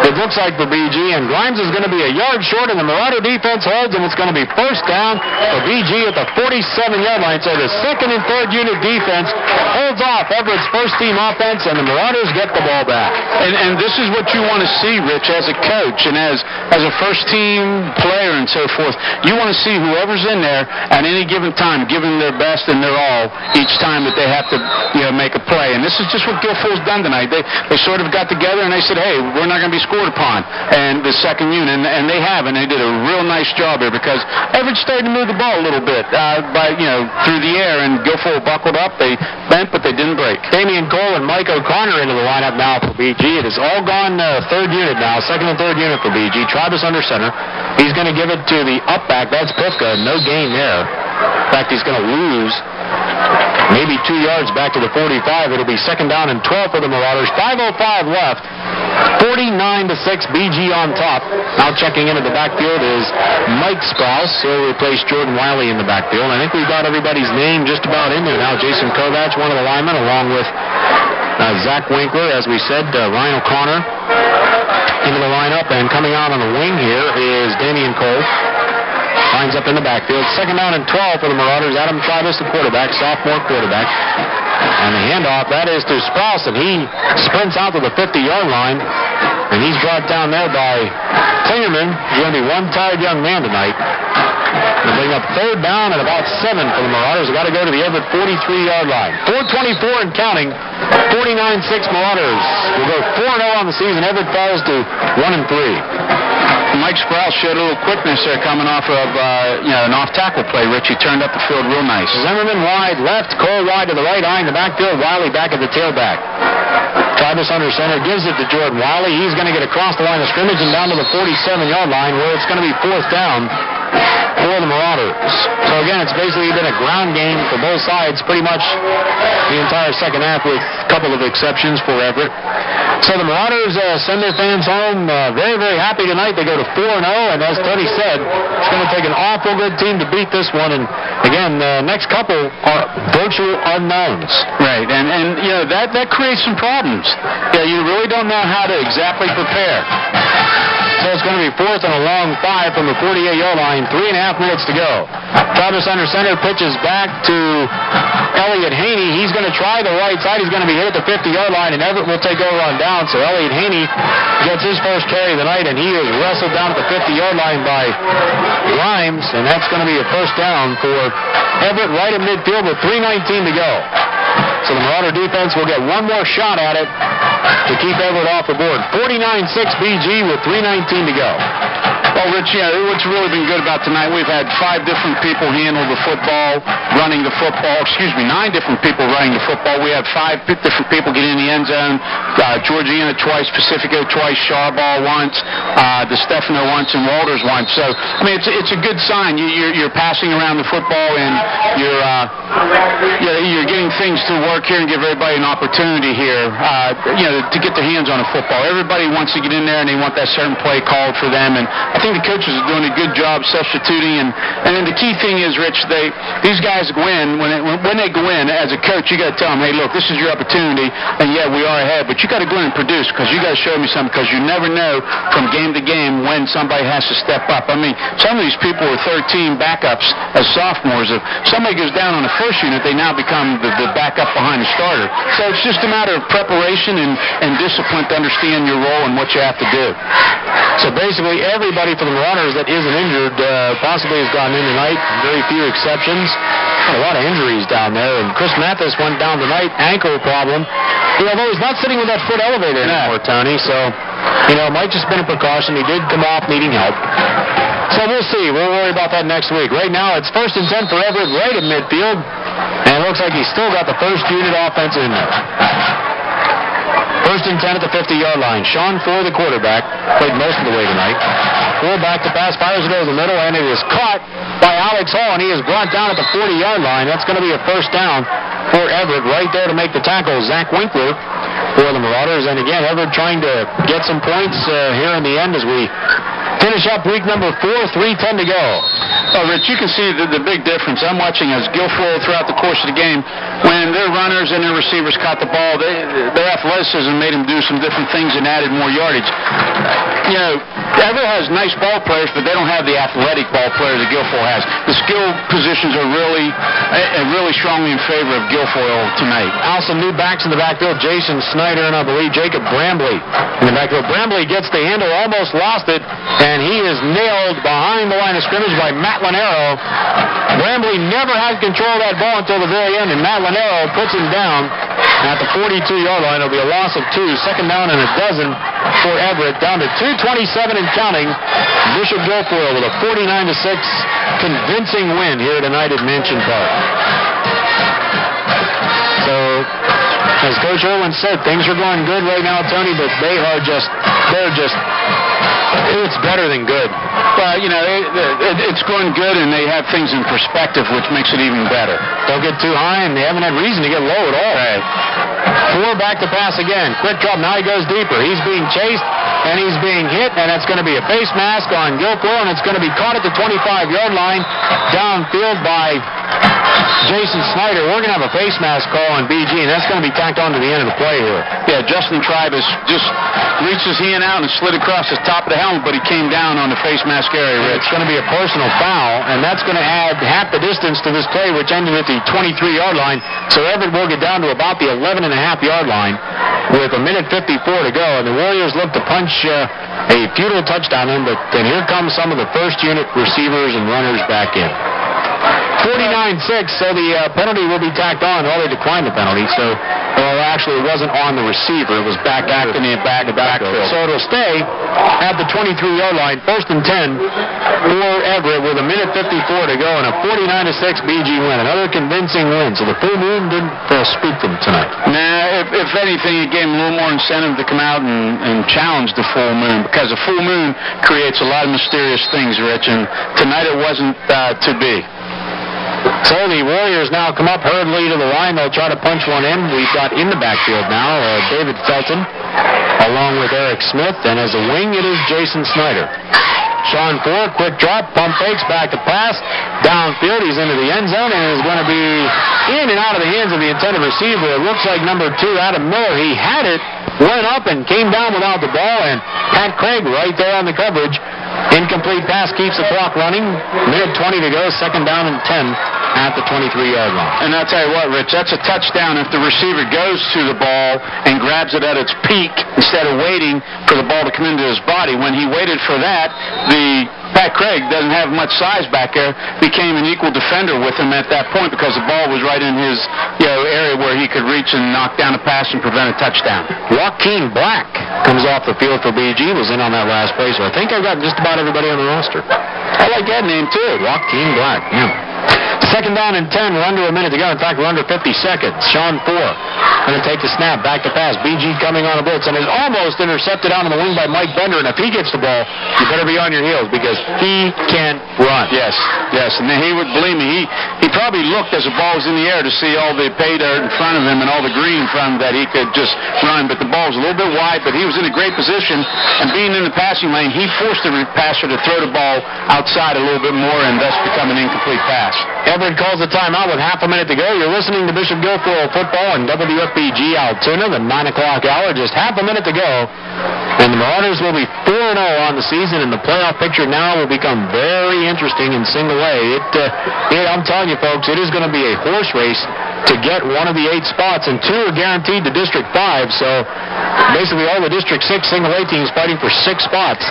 It looks like for BG, and Grimes is going to be a yard short, and the Marauder defense holds, and it's going to be first down for BG at the 47-yard line. So the second and third unit defense holds off Everett's first-team offense, and the Marauders get the ball back. And this is what you want to see, Rich, as a coach and as a first-team player and so forth. You want to see whoever's in there at any given time giving their best and their all each time that they have to make a play. And this is just what Guilfoyle's done tonight. They sort of got together and they said, hey, we're not going to be scored upon. And the second unit, and they have, and they did a real nice job here because Everett started to move the ball a little bit through the air, and Guilfoyle buckled up. They bent, but they didn't break. Damian Cole and Mike O'Connor into the lineup now for BG. It has all gone third unit now, second and third unit for BG. Travis under center. He's going to give it to the up back. That's Pifka. No gain there. In fact, he's going to lose maybe 2 yards back to the 45. It'll be second down and 12 for the Marauders. 5:05 left. 49-6, BG on top. Now checking into the backfield is Mike Sprouse. He'll replace Jordan Wiley in the backfield. I think we've got everybody's name just about in there now. Jason Kovacs, one of the linemen, along with Zach Winkler, as we said, Ryan O'Connor into the lineup. And coming out on the wing here is Damian Cole. Lines up in the backfield. Second down and 12 for the Marauders. Adam Travis, the quarterback, sophomore quarterback. And the handoff, that is to Sprouse, and he sprints out to the 50-yard line. And he's brought down there by Klingerman. He's going to be one tired young man tonight. They'll bring up third down and about 7 for the Marauders. They've got to go to the Everett 43-yard line. 4:24 and counting. 49-6 Marauders. We'll go 4-0 on the season. Everett falls to 1-3. Mike Sprouse showed a little quickness there coming off of an off-tackle play. Richie turned up the field real nice. Zimmerman wide left, Cole wide to the right, eyeing the backfield. Wiley back at the tailback. Travis under center gives it to Jordan Wiley. He's going to get across the line of scrimmage and down to the 47-yard line where it's going to be fourth down for the Marauders. So again, it's basically been a ground game for both sides pretty much the entire second half with a couple of exceptions for Everett. So the Marauders send their fans home very, very happy tonight. They go to 4-0, and as Tony said, it's going to take an awful good team to beat this one. And again, the next couple are virtual unknowns. Right, and that creates some problems. You really don't know how to exactly prepare. So it's going to be fourth and a long 5 from the 48-yard line. 3.5 minutes to go. Travis under center pitches back to Elliot Haney. He's going to try the right side. He's going to be hit at the 50-yard line, and Everett will take over on down. So Elliot Haney gets his first carry of the night, and he is wrestled down at the 50-yard line by Grimes, and that's going to be a first down for Everett right in midfield with 3:19 to go. So the Marauder defense will get one more shot at it to keep Everett off the board. 49-6 BG with 3:19 to go. Well, Rich, what's really been good about tonight, we've had 5 different people handle the football, running the football. 9 different people running the football. We had 5 different people get in the end zone. Georgiana twice, Pacifico twice, Charball once, DeStefano once, and Walters once. So, I mean, it's a good sign. You're passing around the football, and you're getting things to work here and give everybody an opportunity here, to get their hands on a football. Everybody wants to get in there, and they want that certain play called for them. And I think the coaches are doing a good job substituting. And then the key thing is, Rich, these guys go in, when they go in, as a coach, you got to tell them, hey, look, this is your opportunity, and yeah, we are ahead, but you got to go in and produce, because you got to show me something, because you never know from game to game when somebody has to step up. I mean, some of these people are 13 backups as sophomores. If somebody goes down on the first unit, they now become the backup behind the starter. So it's just a matter of preparation and discipline to understand your role and what you have to do. So basically, everybody for the Marauders that isn't injured possibly has gone in tonight. Very few exceptions. A lot of injuries down there. And Chris Mathis went down tonight, ankle problem. Although he's not sitting with that foot elevator anymore, Tony. So, it might just been a precaution. He did come off needing help. So we'll see. We'll worry about that next week. Right now, it's 1st and 10 for Everett right at midfield. And it looks like he's still got the first unit offense in there. 1st and 10 at the 50-yard line. Sean Ford, the quarterback, played most of the way tonight. Ford back to pass, fires it over the middle, and it is caught by Alex Hall, and he is brought down at the 40-yard line. That's going to be a first down for Everett right there to make the tackle. Zach Winkler for the Marauders. And again, Everett trying to get some points here in the end as we finish up week number 4, 3:10 to go. Well, Rich, you can see the big difference. I'm watching as Guilfoyle throughout the course of the game, when their runners and their receivers caught the ball, their athleticism made them do some different things and added more yardage. Everett has nice ball players, but they don't have the athletic ball players that Guilfoyle has. The skill positions are really strongly in favor of Guilfoyle tonight. Also, new backs in the backfield, Jason Snyder and I believe Jacob Brambley in the backfield. Brambley gets the handle, almost lost it, and he is nailed behind the line of scrimmage by Matt Lanero. Brambley never had control of that ball until the very end, and Matt Lanero puts him down at the 42-yard line. It'll be a loss of 2, second down and a dozen for Everett, down to 2:27 and counting. Bishop Guilfoyle with a 49-6 convincing win here tonight at Mansion Park. So, as Coach Irwin said, things are going good right now, Tony, but they're just It's better than good. Well, it's going good, and they have things in perspective, which makes it even better. Don't get too high, and they haven't had reason to get low at all. Right. 4 back to pass again. Quick drop. Now he goes deeper. He's being chased, and he's being hit, and that's going to be a face mask on Guilfoyle, and it's going to be caught at the 25-yard line downfield by Jason Snyder. We're going to have a face mask call on BG, and that's going to be tacked on to the end of the play here. Yeah, Justin Tribe has just reached his hand out and slid across the top of the helmet, but he came down on the face mask area. It's going to be a personal foul, and that's going to add half the distance to this play, which ended at the 23-yard line. So Everett will get down to about the 11.5-yard line with 1:54 to go, and the Warriors look to punch a futile touchdown in, but then here comes some of the first-unit receivers and runners back in. 49-6, so the penalty will be tacked on. Well, they declined the penalty, so, well, actually, it wasn't on the receiver. It was back in the backfield. So it'll stay at the 23-yard line, 1st and 10 for Everett with 1:54 to go, and a 49-6 BG win. Another convincing win. So the full moon didn't spook them tonight. Nah, if anything, it gave them a little more incentive to come out and challenge the full moon, because the full moon creates a lot of mysterious things, Rich, and tonight it wasn't to be. So the Warriors now come up hurriedly to the line. They'll try to punch one in. We've got in the backfield now David Felton along with Eric Smith, and as a wing it is Jason Snyder. Sean Ford, quick drop, pump fakes, back to pass, downfield, he's into the end zone, and is going to be in and out of the hands of the intended receiver. It looks like number 2, Adam Miller. He had it, went up, and came down without the ball, and Pat Craig right there on the coverage. Incomplete pass keeps the clock running. 1:20 to go, 2nd down and 10 at the 23-yard line. And I'll tell you what, Rich, that's a touchdown if the receiver goes to the ball and grabs it at its peak instead of waiting for the ball to come into his body. When he waited for that, Pat Craig doesn't have much size back there, became an equal defender with him at that point because the ball was right in his area where he could reach and knock down a pass and prevent a touchdown. Joaquin Black comes off the field for BG, was in on that last play, so I think I've got just about everybody on the roster. I like that name too, Joaquin Black. Yeah. 2nd down and 10. We're under a minute to go. In fact, we're under 50 seconds. Sean Ford going to take the snap. Back to pass. BG coming on a blitz and is almost intercepted out on the wing by Mike Bender. And if he gets the ball, you better be on your heels because he can run. Yes. And then he would, believe me, he probably looked as the ball was in the air to see all the pay dirt in front of him and all the green in front of him that he could just run. But the ball was a little bit wide, but he was in a great position. And being in the passing lane, he forced the passer to throw the ball outside a little bit more and thus become an incomplete pass. Everett calls a timeout with half a minute to go. You're listening to Bishop Guilfoyle football on WFBG Altoona, the 9 o'clock hour. Just half a minute to go. And the Marauders will be 4-0 on the season, and the playoff picture now will become very interesting in single A. I'm telling you, folks, it is going to be a horse race to get one of the 8 spots, and 2 are guaranteed to District 5. So basically all the District 6 single A teams fighting for 6 spots,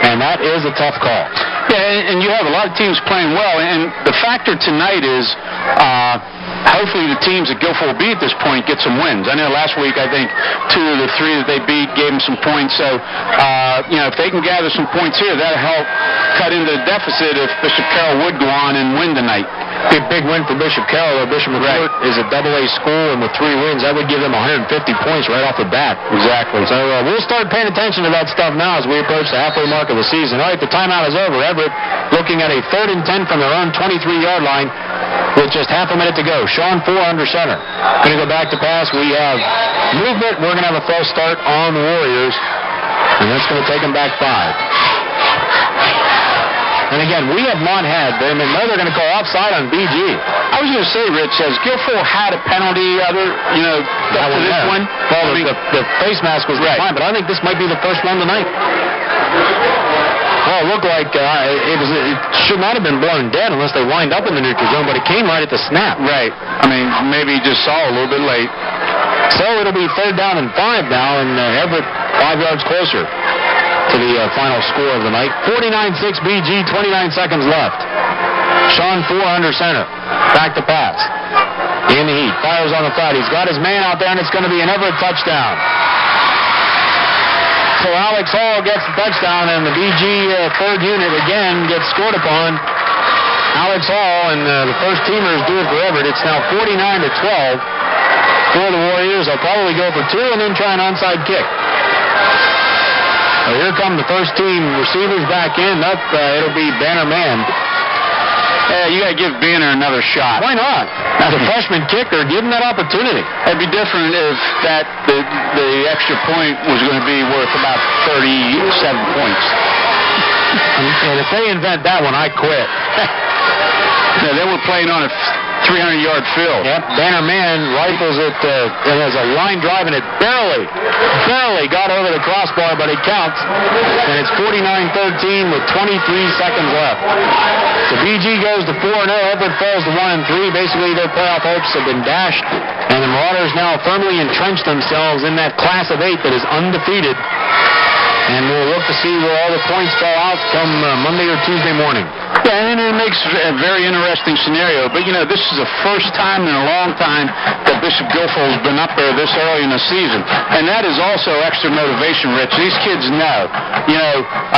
and that is a tough call. Yeah, and you have a lot of teams playing well, and the factor tonight is hopefully the teams that Guilfoyle beat at this point get some wins. I know last week I think 2 of the 3 that they beat gave them some points, so if they can gather some points here, that'll help cut into the deficit if Bishop Carroll would go on and win tonight. A big win for Bishop Carroll. Bishop McCourt is a AA school, and with 3 wins, that would give them 150 points right off the bat. Exactly. So we'll start paying attention to that stuff now as we approach the halfway mark of the season. All right, the timeout is over. Everett looking at a 3rd and 10 from their own 23-yard line with just half a minute to go. Sean Ford under center. Going to go back to pass. We have movement. We're going to have a false start on the Warriors, and that's going to take them back 5. And again, we have not had them, and now they're going to call offside on BG. I was going to say, Rich, has Guilfoyle had a penalty for this one? Well, the face mask was fine, but I think this might be the first one tonight. Well, it looked like it should not have been blown dead unless they lined up in the neutral zone, but it came right at the snap. Right. I mean, maybe he just saw a little bit late. So it'll be 3rd down and 5 now, and Everett 5 yards closer to the final score of the night. 49-6 BG, 29 seconds left. Sean Ford under center. Back to pass. In the heat. Fires on the flat. He's got his man out there, and it's going to be an Everett touchdown. So Alex Hall gets the touchdown, and the BG 3rd unit again gets scored upon. Alex Hall and the first teamers do it for Everett. It's now 49-12 for the Warriors. They'll probably go for 2 and then try an onside kick. Well, here come the first team receivers back in. It'll be Banner Man. You got to give Banner another shot. Why not? As a freshman kicker, give him that opportunity. It'd be different if the extra point was going to be worth about 37 points. And if they invent that one, I quit. They were playing on a 300-yard field. Yep. Banner Man rifles it and has a line drive, and it barely got over the crossbar, but it counts. And it's 49-13 with 23 seconds left. So BG goes to 4-0. Everett falls to 1-3. Basically, their playoff hopes have been dashed, and the Marauders now firmly entrench themselves in that class of 8 that is undefeated. And we'll look to see where all the points fall out come Monday or Tuesday morning. Yeah, and it makes a very interesting scenario. But, this is the first time in a long time that Bishop Guilfoyle's been up there this early in the season. And that is also extra motivation, Rich. These kids know.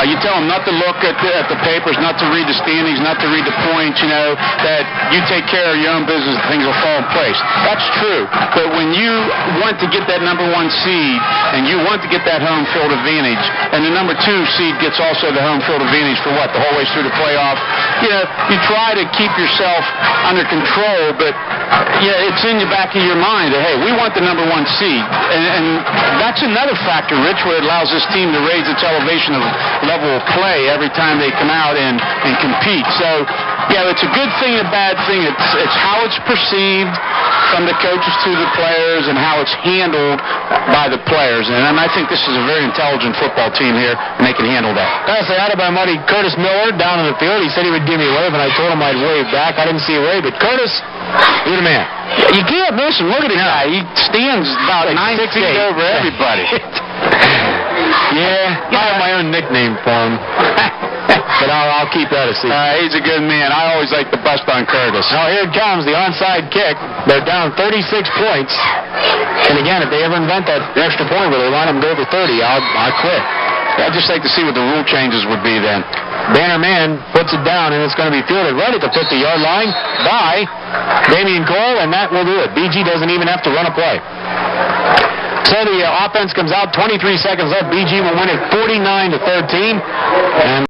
You tell them not to look at the papers, not to read the standings, not to read the points, that you take care of your own business, things will fall in place. That's true. But when you want to get that number 1 seed and you want to get that home field advantage, and the number 2 seed gets also the home field advantage for the whole way through the playoff, you try to keep yourself under control, but it's in the back of your mind that, hey, we want the number 1 seed. And that's another factor, Rich, where it allows this team to raise its elevation of level of play every time they come out and compete. So, it's a good thing and a bad thing. It's how it's perceived from the coaches to the players and how it's handled by the players. And I think this is a very intelligent football team here, and they can handle that. I say hi to my buddy Curtis Miller down in the field. He said he would give me a wave, and I told him I'd wave back. I didn't see a wave, but Curtis, you're the man. You can't miss him. Look at the guy. He stands about 9 feet over everybody. I have my own nickname for him. But I'll keep that a secret. He's a good man. I always like to bust on Curtis. Now here it comes, the onside kick. They're down 36 points. And again, if they ever invent that extra point where they want them to go for 30, I'll quit. I'd just like to see what the rule changes would be then. Banner Man puts it down, and it's going to be fielded right at the 50-yard line by Damian Cole, and that will do it. BG doesn't even have to run a play. So the offense comes out, 23 seconds left. BG will win it 49-13. And